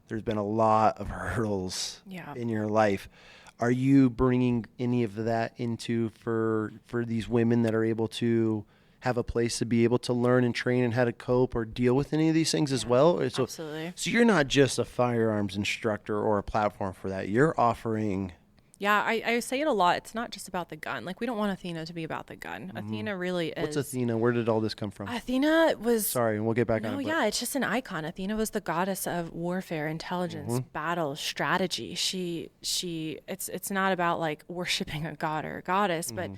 There's been a lot of hurdles in your life. Are you bringing any of that into for these women that are able to have a place to be able to learn and train and how to cope or deal with any of these things as well? So, absolutely. So you're not just a firearms instructor or a platform for that. You're offering... Yeah, I say it a lot. It's not just about the gun. Like, we don't want Athena to be about the gun. Athena really is... What's Athena? Where did all this come from? Athena was... Sorry, we'll get back on it. No, yeah, it's just an icon. Athena was the goddess of warfare, intelligence, battle, strategy. It's not about, like, worshiping a god or a goddess, but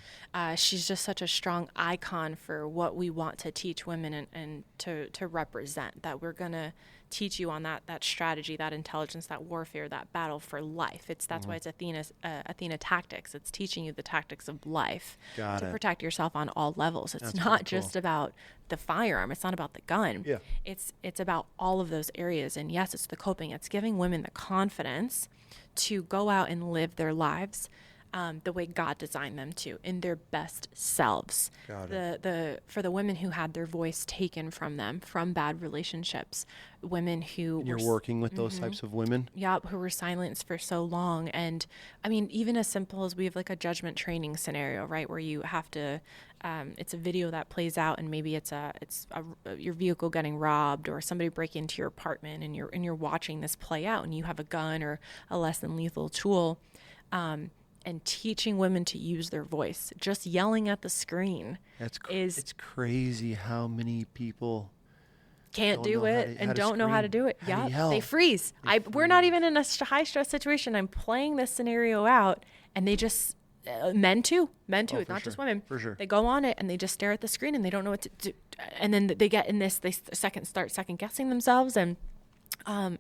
she's just such a strong icon for what we want to teach women and to represent, that we're going to teach you on that strategy, that intelligence, that warfare, that battle for life. That's why it's Athena tactics. It's teaching you the tactics of life to protect yourself on all levels. It's not just about the firearm. It's not about the gun. Yeah. It's about all of those areas. And yes, it's the coping. It's giving women the confidence to go out and live their lives the way God designed them to, in their best selves. For the women who had their voice taken from them from bad relationships, women who you're working with those types of women, who were silenced for so long. And I mean, even as simple as we have like a judgment training scenario, right, where you have to it's a video that plays out, and maybe it's your vehicle getting robbed, or somebody breaking into your apartment, and you're watching this play out, and you have a gun or a less than lethal tool. And teaching women to use their voice, just yelling at the screen. It's crazy how many people can't do it and don't know how to do it. Yeah, they freeze. We're not even in a high stress situation. I'm playing this scenario out, and they just men too. It's not just women. For sure. They go on it and they just stare at the screen and they don't know what to do. And then they get in this. They start second guessing themselves and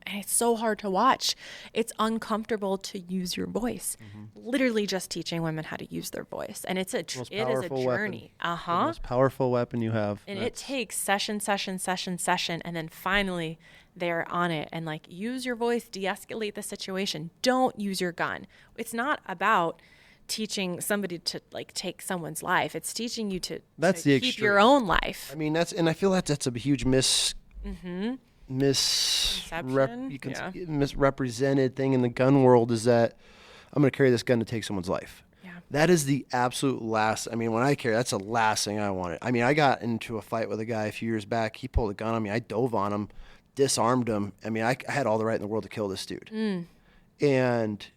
it's so hard to watch. It's uncomfortable to use your voice. Literally just teaching women how to use their voice. And it is a journey. The most powerful weapon you have. And it takes session. And then finally they're on it, and like, use your voice, de-escalate the situation. Don't use your gun. It's not about teaching somebody to like take someone's life. It's teaching you to That's to the keep extreme. your own life. I mean, and I feel that's a huge misrepresented thing in the gun world, is that I'm going to carry this gun to take someone's life. Yeah. That is the absolute last. I mean, when I carry, that's the last thing I wanted. I mean, I got into a fight with a guy a few years back. He pulled a gun on me. I dove on him, disarmed him. I mean, I had all the right in the world to kill this dude. And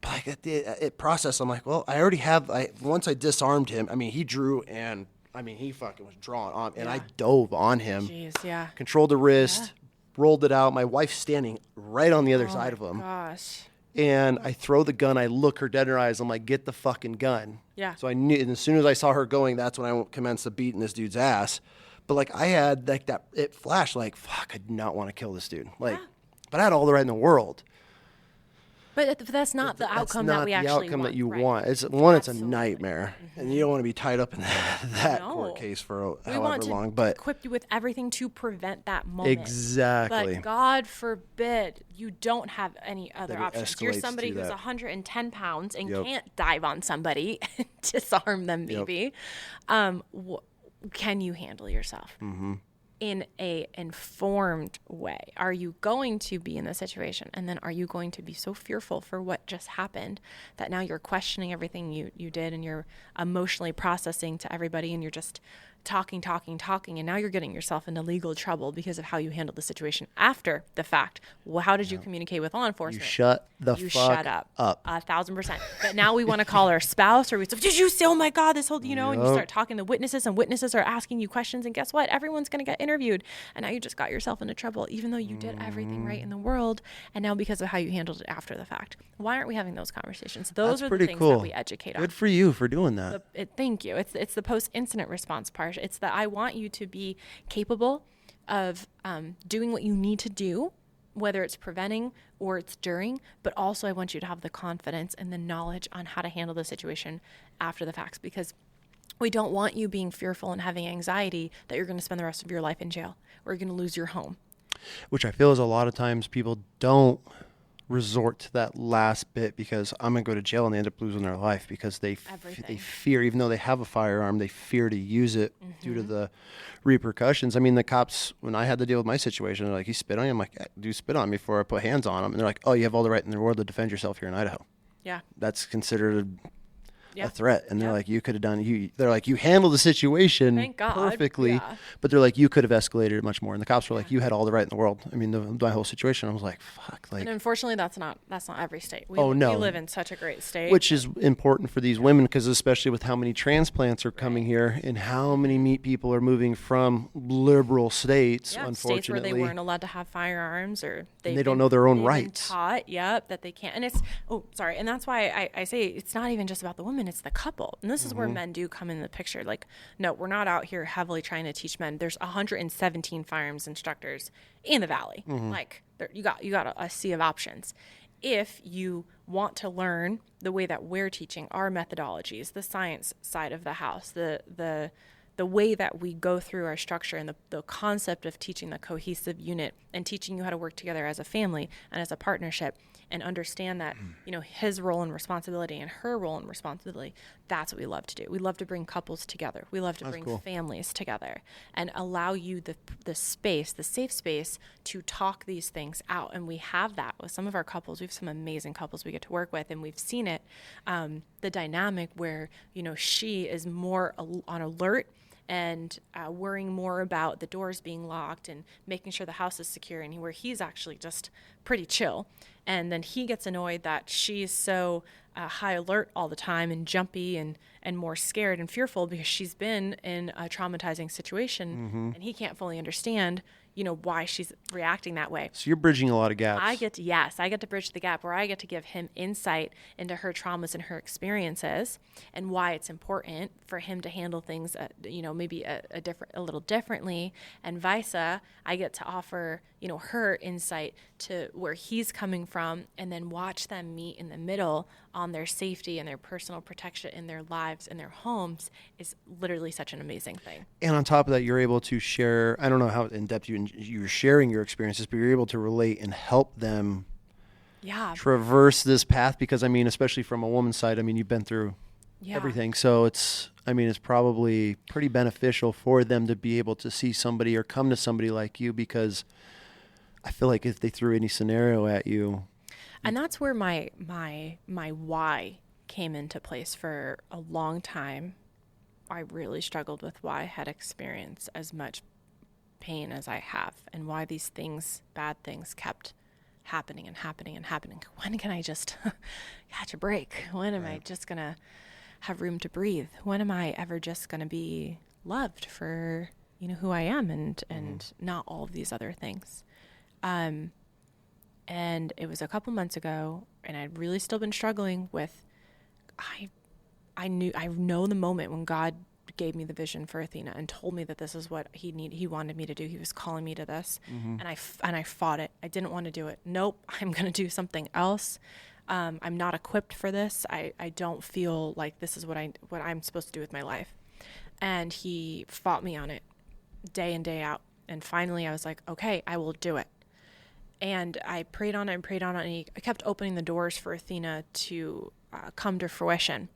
like it processed, I'm like, well, I already have. Once I disarmed him, I mean, he drew, and I mean, he fucking was drawn on, and I dove on him. Jeez, yeah. Controlled the wrist, rolled it out. My wife's standing right on the other side of him. Gosh. And I throw the gun. I look her dead in her eyes. I'm like, get the fucking gun. Yeah. So I knew, and as soon as I saw her going, that's when I commenced to beating this dude's ass. But like I had like that, it flashed like, fuck, I do not want to kill this dude. Like, but I had all the right in the world. But that's not the outcome that we actually want. The outcome that you right. want. It's a nightmare, and you don't want to be tied up in that court case for however long. But equip you with everything to prevent that moment. Exactly. But God forbid you don't have any other That it options. You're escalates somebody to who's that. 110 pounds and can't dive on somebody and disarm them, maybe. Can you handle yourself? In a informed way? Are you going to be in the situation, and then are you going to be so fearful for what just happened that now you're questioning everything you did, and you're emotionally processing to everybody, and you're just talking, and now you're getting yourself into legal trouble because of how you handled the situation after the fact. Well, how did you communicate with law enforcement? You shut shut up. 1,000%. But now we want to call our spouse, or we say, did you say, oh my God, this whole, and you start talking to witnesses, and witnesses are asking you questions, and guess what? Everyone's going to get interviewed. And now you just got yourself into trouble, even though you did everything right in the world. And now because of how you handled it after the fact. Why aren't we having those conversations? Those are the things that we educate on. Good for you for doing that. Thank you. It's the post-incident response part. It's that I want you to be capable of doing what you need to do, whether it's preventing or it's during, but also I want you to have the confidence and the knowledge on how to handle the situation after the facts, because we don't want you being fearful and having anxiety that you're going to spend the rest of your life in jail or you're going to lose your home. Which I feel is a lot of times people don't resort to that last bit, because I'm going to go to jail, and they end up losing their life because they fear, even though they have a firearm, they fear to use it due to the repercussions. I mean, the cops, when I had to deal with my situation, they're like, you spit on you? I'm like, do spit on me before I put hands on them. And they're like, oh, you have all the right in the world to defend yourself here in Idaho. Yeah. That's considered a threat. And they're like, you could have done, they're like, you handled the situation Thank God. perfectly, but they're like, you could have escalated it much more. And the cops were like, you had all the right in the world. I mean, my whole situation, I was like, fuck. Like, and unfortunately, that's not every state. We live in such a great state. Which is important for these women, because especially with how many transplants are coming here and how many meat people are moving from liberal states, unfortunately. States where they weren't allowed to have firearms, or they don't know their own rights. Taught, that they can't. And it's, and that's why I say it's not even just about the women, it's the couple. And this is where men do come in the picture. Like, no, we're not out here heavily trying to teach men. There's 117 firearms instructors in the Valley. Like, you got a sea of options. If you want to learn the way that we're teaching, our methodologies, the science side of the house, the way that we go through our structure, and the concept of teaching the cohesive unit and teaching you how to work together as a family and as a partnership, and understand that, his role and responsibility and her role and responsibility, that's what we love to do. We love to bring couples together. We love to bring families together and allow you the space, the safe space to talk these things out. And we have that with some of our couples. We have some amazing couples we get to work with, and we've seen it, the dynamic where, she is more on alert and worrying more about the doors being locked and making sure the house is secure, and where he's actually just pretty chill. And then he gets annoyed that she's so high alert all the time and jumpy and more scared and fearful because she's been in a traumatizing situation, and he can't fully understand why she's reacting that way. So you're bridging a lot of gaps. I get to bridge the gap where I get to give him insight into her traumas and her experiences, and why it's important for him to handle things, maybe a little differently, and vice versa. I get to offer, her insight to where he's coming from, and then watch them meet in the middle on their safety and their personal protection in their lives and their homes is literally such an amazing thing. And on top of that, you're able to share, I don't know how in depth you're sharing your experiences, but you're able to relate and help them traverse this path? Because I mean, especially from a woman's side, I mean, you've been through everything. So it's probably pretty beneficial for them to be able to see somebody or come to somebody like you, because I feel like if they threw any scenario at you. And that's where my why came into place. For a long time, I really struggled with why I had experienced as much pain as I have, and why these things, bad things, kept happening and happening and happening. When can I just catch a break? When am I just going to have room to breathe? When am I ever just going to be loved for, who I am and not all of these other things? And it was a couple months ago, and I'd really still been struggling with, I know the moment when God gave me the vision for Athena and told me that this is what he wanted me to do. He was calling me to this. And I fought it. I didn't want to do it. Nope. I'm going to do something else. I'm not equipped for this. I don't feel like this is what I'm supposed to do with my life. And he fought me on it day in, day out. And finally I was like, okay, I will do it. And I prayed on it and prayed on it. And he kept opening the doors for Athena to come to fruition.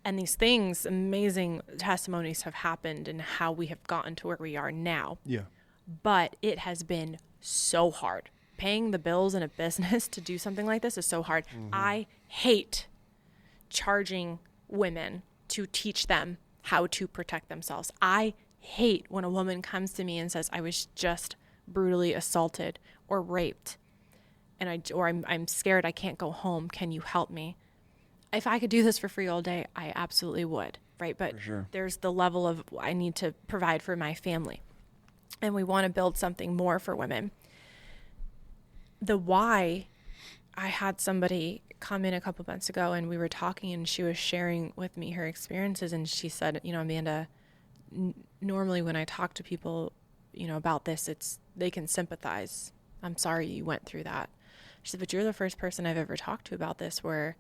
And these things, amazing testimonies have happened in how we have gotten to where we are now. Yeah. But it has been so hard. Paying the bills in a business to do something like this is so hard. I hate charging women to teach them how to protect themselves. I hate when a woman comes to me and says, I was just brutally assaulted or raped, and I'm scared I can't go home. Can you help me? If I could do this for free all day, I absolutely would, right? But there's the level of I need to provide for my family, and we want to build something more for women. The why, I had somebody come in a couple months ago, and we were talking, and she was sharing with me her experiences, and she said, Amanda, normally when I talk to people, about this, they can sympathize. I'm sorry you went through that. She said, but you're the first person I've ever talked to about this where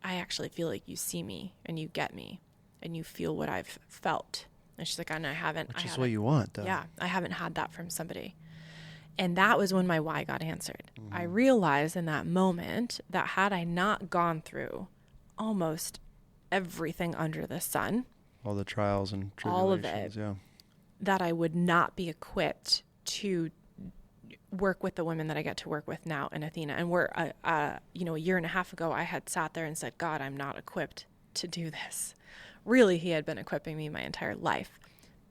I actually feel like you see me and you get me and you feel what I've felt. And she's like, I haven't. Which is what you want, though. Yeah, I haven't had that from somebody. And that was when my why got answered. I realized in that moment that had I not gone through almost everything under the sun, all the trials and tribulations, all of it, that I would not be equipped to work with the women that I get to work with now in Athena. And we're, a year and a half ago, I had sat there and said, God, I'm not equipped to do this. Really, he had been equipping me my entire life.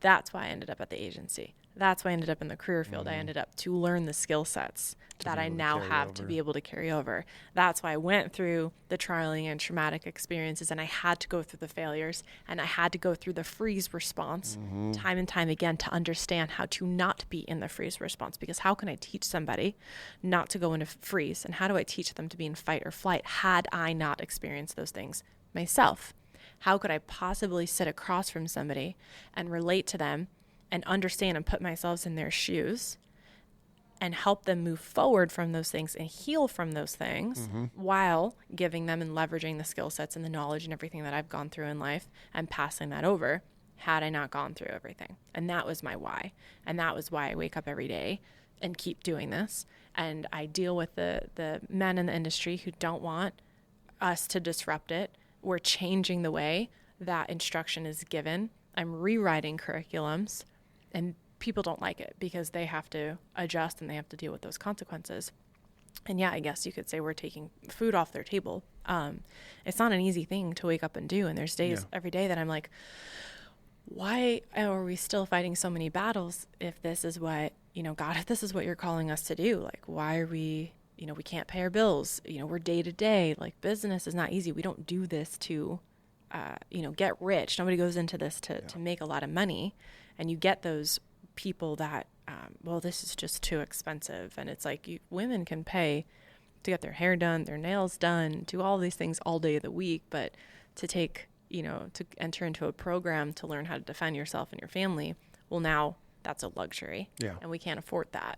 That's why I ended up at the agency. That's why I ended up in the career field. I ended up to learn the skill sets that I now have to be able to carry over. That's why I went through the trialing and traumatic experiences, and I had to go through the failures, and I had to go through the freeze response time and time again to understand how to not be in the freeze response. Because how can I teach somebody not to go into freeze? And how do I teach them to be in fight or flight had I not experienced those things myself? How could I possibly sit across from somebody and relate to them and understand and put myself in their shoes and help them move forward from those things and heal from those things while giving them and leveraging the skill sets and the knowledge and everything that I've gone through in life and passing that over had I not gone through everything. And that was my why. And that was why I wake up every day and keep doing this. And I deal with the men in the industry who don't want us to disrupt it. We're changing the way that instruction is given. I'm rewriting curriculums, and people don't like it because they have to adjust and they have to deal with those consequences. And yeah, I guess you could say we're taking food off their table. It's not an easy thing to wake up and do. And there's days every day that I'm like, why are we still fighting so many battles if this is what, God, if this is what you're calling us to do? Like, why are we, we can't pay our bills. We're day to day. Like, business is not easy. We don't do this to, get rich. Nobody goes into this to make a lot of money. And you get those people that, this is just too expensive. And it's like women can pay to get their hair done, their nails done, do all these things all day of the week. But to take, to enter into a program to learn how to defend yourself and your family, well, now that's a luxury. Yeah. And we can't afford that.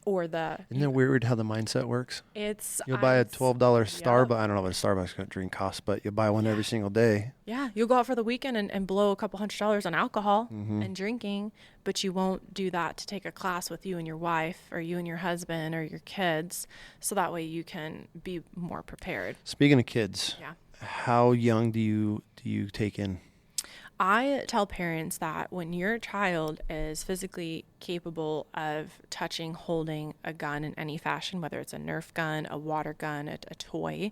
or the, Isn't it weird how the mindset works? it's, You'll buy a $12 Starbucks. Yep. I don't know what a Starbucks drink costs, but you buy one every single day. Yeah, you'll go out for the weekend and blow a couple $100s on alcohol and drinking, but you won't do that to take a class with you and your wife or you and your husband or your kids, so that way you can be more prepared. Speaking of kids, Yeah. how young do you take in? I tell parents that when your child is physically capable of touching, holding a gun in any fashion, whether it's a Nerf gun, a water gun, a toy,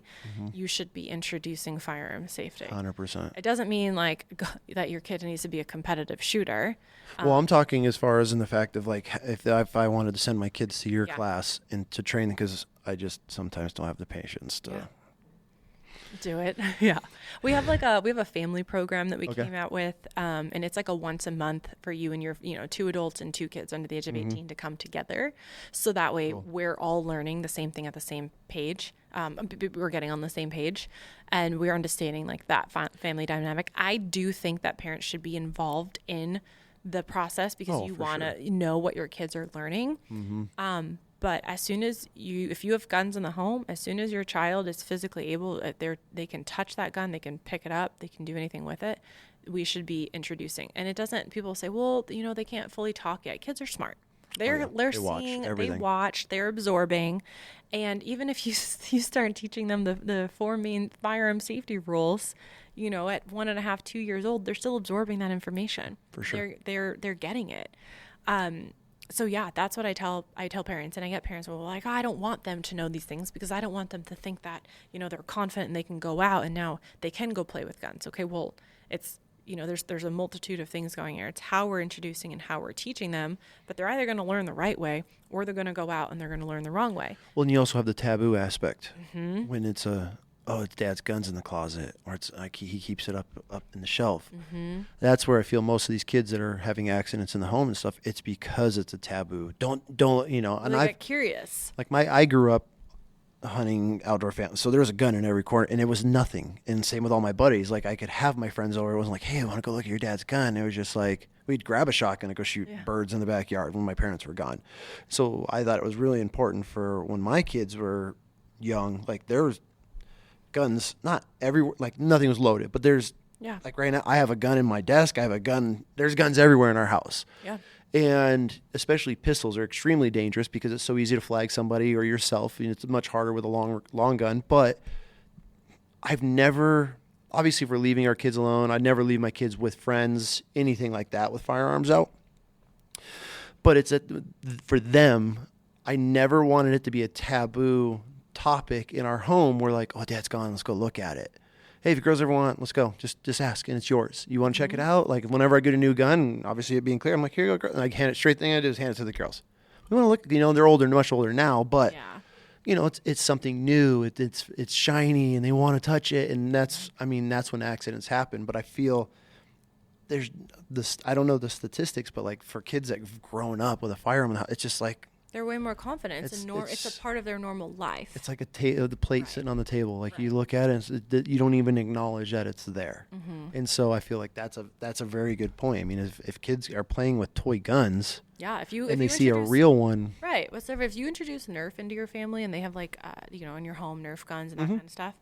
you should be introducing firearm safety. 100%. It doesn't mean that your kid needs to be a competitive shooter. Well, I'm talking as far as in the fact of like if I wanted to send my kids to your Yeah. class and to train them, because I just sometimes don't have the patience to. Yeah. Do it. Yeah. We have a family program that we Okay. came out with. And it's like a once a month for you and your, 2 adults and 2 kids under the age of 18 to come together. So that way we're all learning the same thing at the same page. We're getting on the same page and we're understanding like that family dynamic. I do think that parents should be involved in the process because you for want to know what your kids are learning. But as soon as if you have guns in the home, as soon as your child is physically able, they can touch that gun, they can pick it up, they can do anything with it, we should be introducing. And it doesn't, people say, well, they can't fully talk yet. Kids are smart. They're They watch seeing, everything. they watch, they're absorbing. And even if you start teaching them the 4 main firearm safety rules, at 1.5, 2 years old, they're still absorbing that information. For sure. They're getting it. So yeah, that's what I tell parents, and I get parents who are like, I don't want them to know these things because I don't want them to think that, they're confident and they can go out and now they can go play with guns. Okay, well, it's, there's a multitude of things going here. It's how we're introducing and how we're teaching them, but they're either going to learn the right way or they're going to go out and they're going to learn the wrong way. Well, and you also have the taboo aspect when it's it's dad's guns in the closet, or it's like he keeps it up in the shelf. That's where I feel most of these kids that are having accidents in the home and stuff, it's because it's a taboo. Don't and I I get curious. like I grew up hunting outdoor families, so there was a gun in every corner and it was nothing. And same with all my buddies, like I could have my friends over, it wasn't like, hey, I want to go look at your dad's gun. It was just like we'd grab a shotgun and go shoot birds in the backyard when my parents were gone. So I thought it was really important for when my kids were young, like there was guns, not everywhere, like nothing was loaded, but there's like right now I have a gun in my desk, there's guns everywhere in our house. And especially pistols are extremely dangerous because it's so easy to flag somebody or yourself, and it's much harder with a long gun. But I've never, obviously if we're leaving our kids alone, I'd never leave my kids with friends, anything like that with firearms out. But it's for them, I never wanted it to be a taboo topic in our home. We're like, oh, dad's gone, let's go look at it. Hey, if your girls ever want, let's go. Just ask, and it's yours. You want to check it out? Like whenever I get a new gun, obviously it being clear, I'm like, here you go, girl. And I hand it straight. Thing I do is hand it to the girls. We want to look. They're older, much older now, but it's something new. It's shiny, and they want to touch it, and that's when accidents happen. But I feel there's this. I don't know the statistics, but like for kids that have grown up with a firearm, it's just like. They're way more confident. It's a part of their normal life. It's like the plate sitting on the table. Like you look at it, and you don't even acknowledge that it's there. And so I feel like that's a very good point. I mean, if kids are playing with toy guns, if they see a real one, right? Whatever. If you introduce Nerf into your family and they have like in your home Nerf guns and that kind of stuff,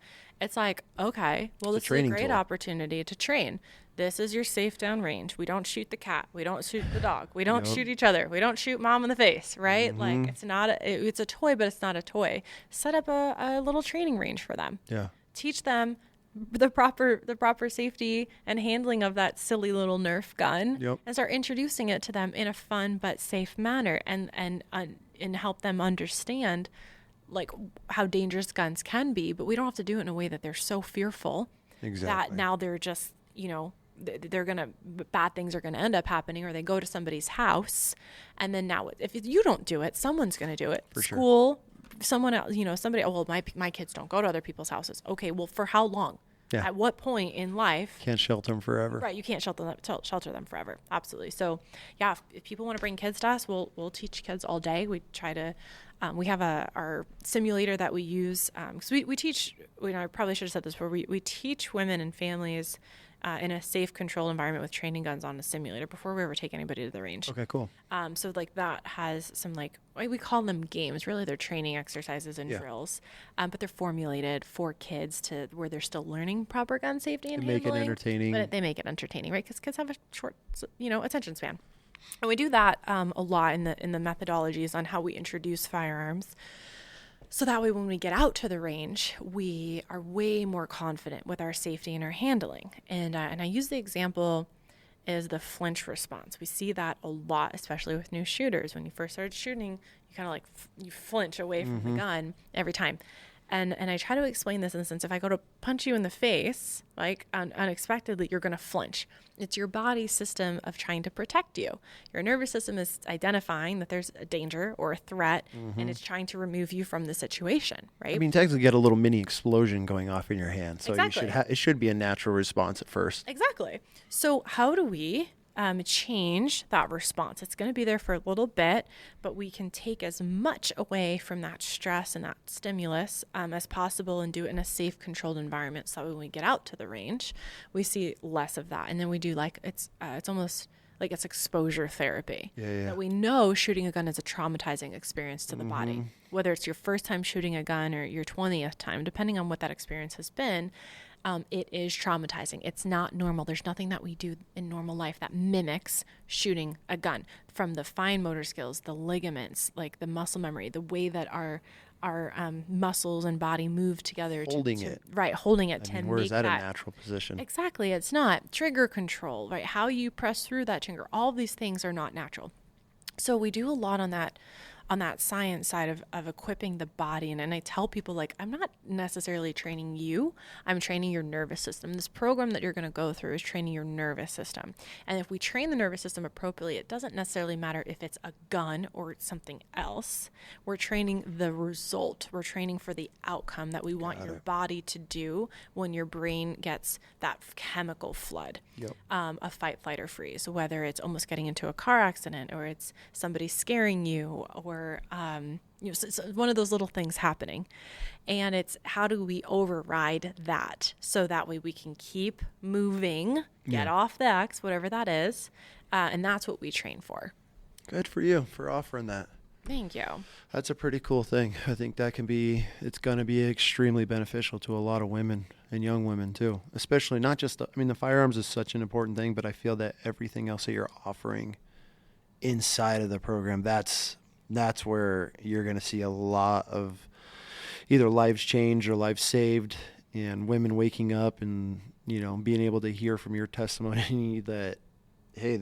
it's like, okay, well, this is a great opportunity to train. This is your safe down range. We don't shoot the cat. We don't shoot the dog. We don't shoot each other. We don't shoot mom in the face, right? Like it's a toy, but it's not a toy. Set up a little training range for them. Yeah. Teach them the proper safety and handling of that silly little Nerf gun, and start introducing it to them in a fun but safe manner, and help them understand like how dangerous guns can be. But we don't have to do it in a way that they're so fearful that now they're just bad things are gonna end up happening, or they go to somebody's house, and then now if you don't do it, someone's gonna do it. For School, someone else, somebody. Oh, well, my kids don't go to other people's houses. Okay, well, for how long? Yeah. At what point in life? Can't shelter them forever. Right, you can't shelter them forever. Absolutely. So, yeah, if people want to bring kids to us, we'll teach kids all day. We try to. We have our simulator that we use because we teach. I probably should have said this before. We teach women and families in a safe, controlled environment with training guns on a simulator before we ever take anybody to the range. Okay, cool. So like that has some like, we call them games. Really, they're training exercises and drills, but they're formulated for kids to where they're still learning proper gun safety and Make it handling, entertaining. But they make it entertaining, right? Because kids have a short, attention span. And we do that a lot in the methodologies on how we introduce firearms. So that way when we get out to the range, we are way more confident with our safety and our handling. And I use the example is the flinch response. We see that a lot, especially with new shooters. When you first start shooting, you kind of like, you flinch away from the gun every time. And I try to explain this in the sense, if I go to punch you in the face, like unexpectedly, you're going to flinch. It's your body's system of trying to protect you. Your nervous system is identifying that there's a danger or a threat, and it's trying to remove you from the situation, right? I mean, technically, get a little mini explosion going off in your hand, so Exactly. it should be a natural response at first. Exactly. So how do we change that response? It's going to be there for a little bit, but we can take as much away from that stress and that stimulus as possible and do it in a safe, controlled environment. So when we get out to the range, we see less of that. And then we do like, it's almost like it's exposure therapy. Yeah. That we know shooting a gun is a traumatizing experience to the body. Whether it's your first time shooting a gun or your 20th time, depending on what that experience has been, it is traumatizing. It's not normal. There's nothing that we do in normal life that mimics shooting a gun. From the fine motor skills, the ligaments, like the muscle memory, the way that our muscles and body move together. Holding it. Right, holding it I to mean, make where is that that a natural position? Exactly, it's not. Trigger control, right? How you press through that trigger. All of these things are not natural. So we do a lot on that science side of equipping the body. And I tell people, like, I'm not necessarily training you, I'm training your nervous system. This program that you're going to go through is training your nervous system. And if we train the nervous system appropriately, it doesn't necessarily matter if it's a gun or it's something else. We're training the result. We're training for the outcome that we want your body to do when your brain gets that chemical flood of fight, flight, or freeze, whether it's almost getting into a car accident or it's somebody scaring you or so one of those little things happening. And it's how do we override that so that way we can keep moving, get off the X, whatever that is. And that's what we train for. Good for you for offering that. Thank you. That's a pretty cool thing. I think it's going to be extremely beneficial to a lot of women and young women too, especially not just, the firearms is such an important thing, but I feel that everything else that you're offering inside of the program, that's where you're going to see a lot of either lives changed or lives saved, and women waking up and, being able to hear from your testimony that, hey,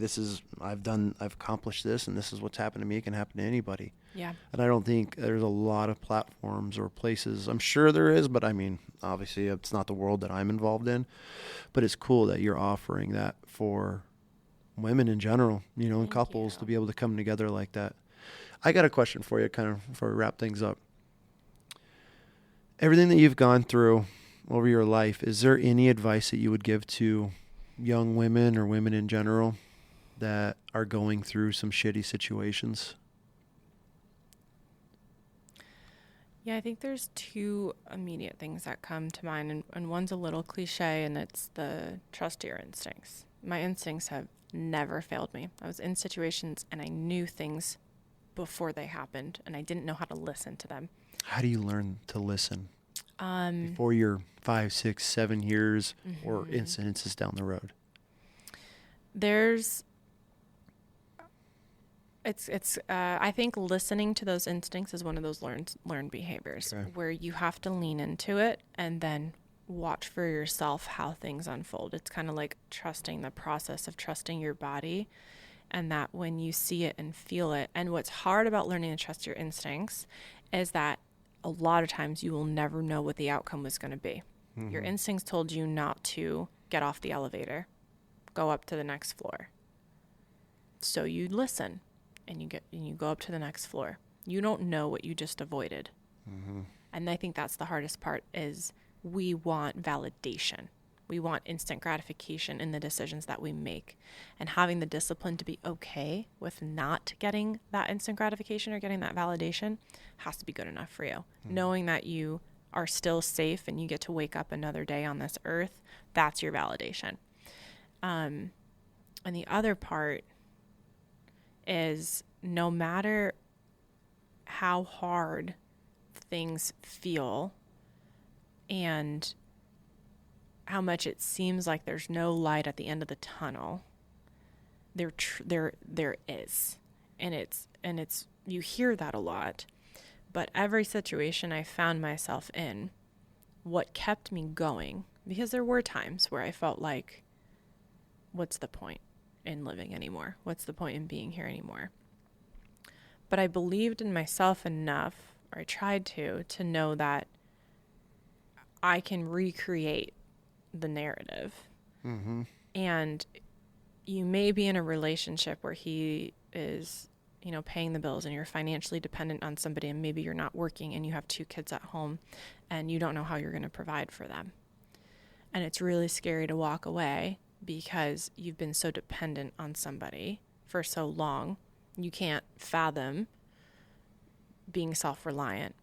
I've accomplished this, and this is what's happened to me. It can happen to anybody. Yeah. And I don't think there's a lot of platforms or places. I'm sure there is, but obviously it's not the world that I'm involved in, but it's cool that you're offering that for women in general, and couples to be able to come together like that. I got a question for you kind of before we wrap things up. Everything that you've gone through over your life, is there any advice that you would give to young women or women in general that are going through some shitty situations? Yeah, I think there's two immediate things that come to mind, and one's a little cliche, and it's the trust your instincts. My instincts have never failed me. I was in situations and I knew things before they happened, and I didn't know how to listen to them. How do you learn to listen before you're 5, 6, 7 years or incidences down the road? I think listening to those instincts is one of those learned behaviors where you have to lean into it and then watch for yourself how things unfold. It's kind of like trusting the process of trusting your body, and that when you see it and feel it. And what's hard about learning to trust your instincts is that a lot of times you will never know what the outcome was going to be. Your instincts told you not to get off the elevator, go up to the next floor. So you listen and you go up to the next floor. You don't know what you just avoided. And I think that's the hardest part is we want validation. We want instant gratification in the decisions that we make, and having the discipline to be okay with not getting that instant gratification or getting that validation has to be good enough for you. Knowing that you are still safe and you get to wake up another day on this earth, that's your validation. And the other part is no matter how hard things feel and how much it seems like there's no light at the end of the tunnel, there is. And it's you hear that a lot. But every situation I found myself in, what kept me going, because there were times where I felt like, what's the point in living anymore? What's the point in being here anymore? But I believed in myself enough, or I tried to know that I can recreate the narrative. Mm-hmm. And you may be in a relationship where he is, paying the bills and you're financially dependent on somebody, and maybe you're not working and you have 2 kids at home and you don't know how you're going to provide for them. And it's really scary to walk away because you've been so dependent on somebody for so long. You can't fathom being self-reliant.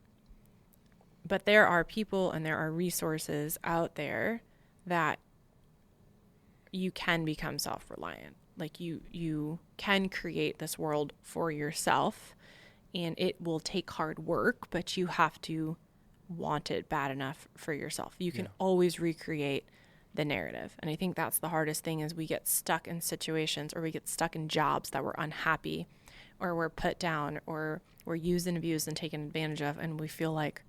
But there are people and there are resources out there that you can become self-reliant. Like you can create this world for yourself, and it will take hard work, but you have to want it bad enough for yourself. You can always recreate the narrative. And I think that's the hardest thing, is we get stuck in situations, or we get stuck in jobs that we're unhappy, or we're put down, or we're used and abused and taken advantage of, and we feel like,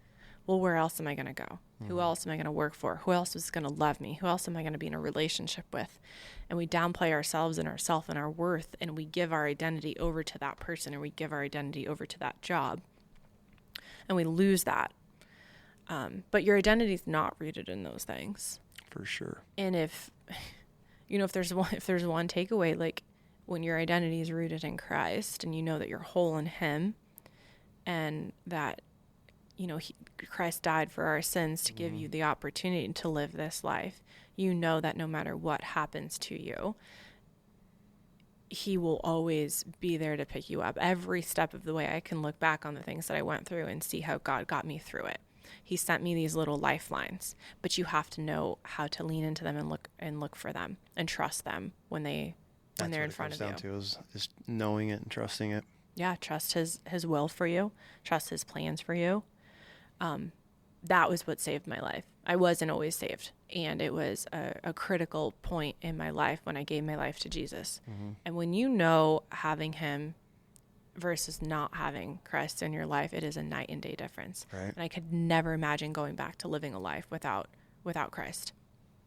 well, where else am I going to go? Who else am I going to work for? Who else is going to love me? Who else am I going to be in a relationship with? And we downplay ourselves and ourself and our worth, and we give our identity over to that person, or we give our identity over to that job, and we lose that. But your identity is not rooted in those things. For sure. And if there's one takeaway, like when your identity is rooted in Christ, and you know that you're whole in Him, and that Christ died for our sins to give you the opportunity to live this life, you know that no matter what happens to you, He will always be there to pick you up. Every step of the way, I can look back on the things that I went through and see how God got me through it. He sent me these little lifelines, but you have to know how to lean into them and look for them and trust them when they're in front of you. That's what it comes down to, is knowing it and trusting it. Yeah, trust His will for you, trust His plans for you. That was what saved my life. I wasn't always saved, and it was a critical point in my life when I gave my life to Jesus. Mm-hmm. And when you know having Him versus not having Christ in your life, it is a night and day difference. Right. And I could never imagine going back to living a life without Christ.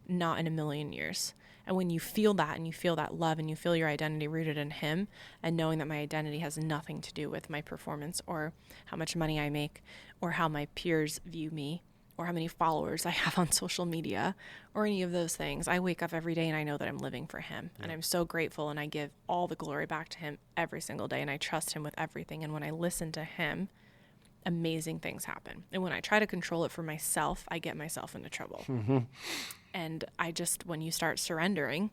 Not in a million years. And when you feel that, and you feel that love, and you feel your identity rooted in Him, and knowing that my identity has nothing to do with my performance, or how much money I make, or how my peers view me, or how many followers I have on social media, or any of those things, I wake up every day and I know that I'm living for Him. Yeah. And I'm so grateful, and I give all the glory back to Him every single day, and I trust Him with everything. And when I listen to Him, amazing things happen. And when I try to control it for myself, I get myself into trouble. Mm-hmm. And when you start surrendering,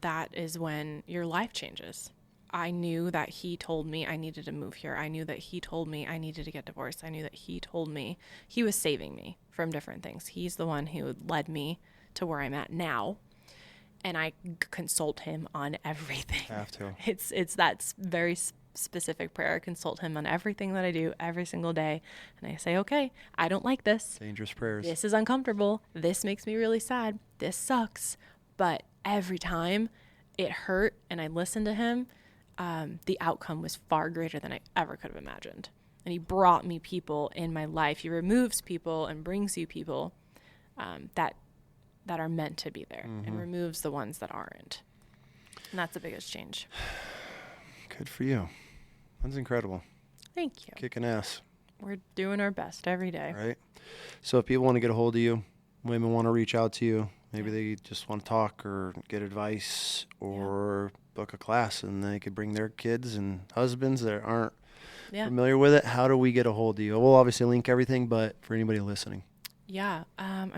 that is when your life changes. I knew that He told me I needed to move here. I knew that He told me I needed to get divorced. I knew that He told me He was saving me from different things. He's the one who led me to where I'm at now. And I consult Him on everything. Have to. It's that very specific prayer. I consult Him on everything that I do every single day. And I say, okay, I don't like this. Dangerous prayers. This is uncomfortable. This makes me really sad. This sucks. But every time it hurt and I listened to Him, the outcome was far greater than I ever could have imagined. And He brought me people in my life. He removes people and brings you people that are meant to be there, mm-hmm. and removes the ones that aren't. And that's the biggest change. Good for you. That's incredible. Thank you. Kicking ass. We're doing our best every day. Right. So if people want to get a hold of you, women want to reach out to you, maybe they just want to talk or get advice or book a class, and they could bring their kids and husbands that aren't familiar with it. How do we get a hold of you? We'll obviously link everything, but for anybody listening. Yeah.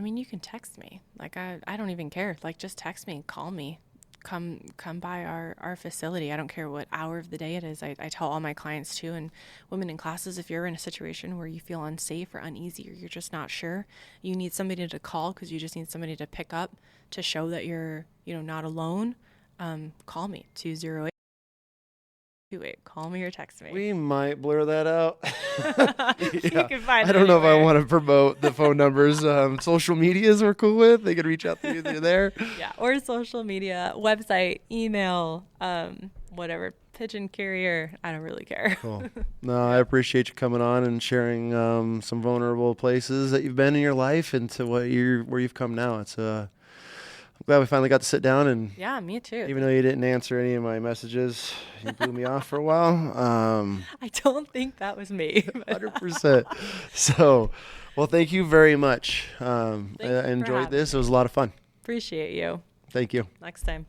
You can text me. Like, I don't even care. Like, just text me, call me, come by our facility. I don't care what hour of the day it is. I tell all my clients too, and women in classes, if you're in a situation where you feel unsafe or uneasy or you're just not sure, you need somebody to call because you just need somebody to pick up to show that you're, not alone. Call me 208. Call me or text me. We might blur that out. You can find I don't know if I want to promote the phone numbers. Social medias we're cool with. They can reach out to you through there. Yeah, or social media, website, email, whatever, pigeon carrier. I don't really care. Cool. No, I appreciate you coming on and sharing some vulnerable places that you've been in your life and to where you've come now. It's I'm glad we finally got to sit down, and yeah, me too. even though you didn't answer any of my messages, you blew me off for a while. I don't think that was me. 100%. So, well, thank you very much. I enjoyed this. It was a lot of fun. Appreciate you. Thank you. Next time.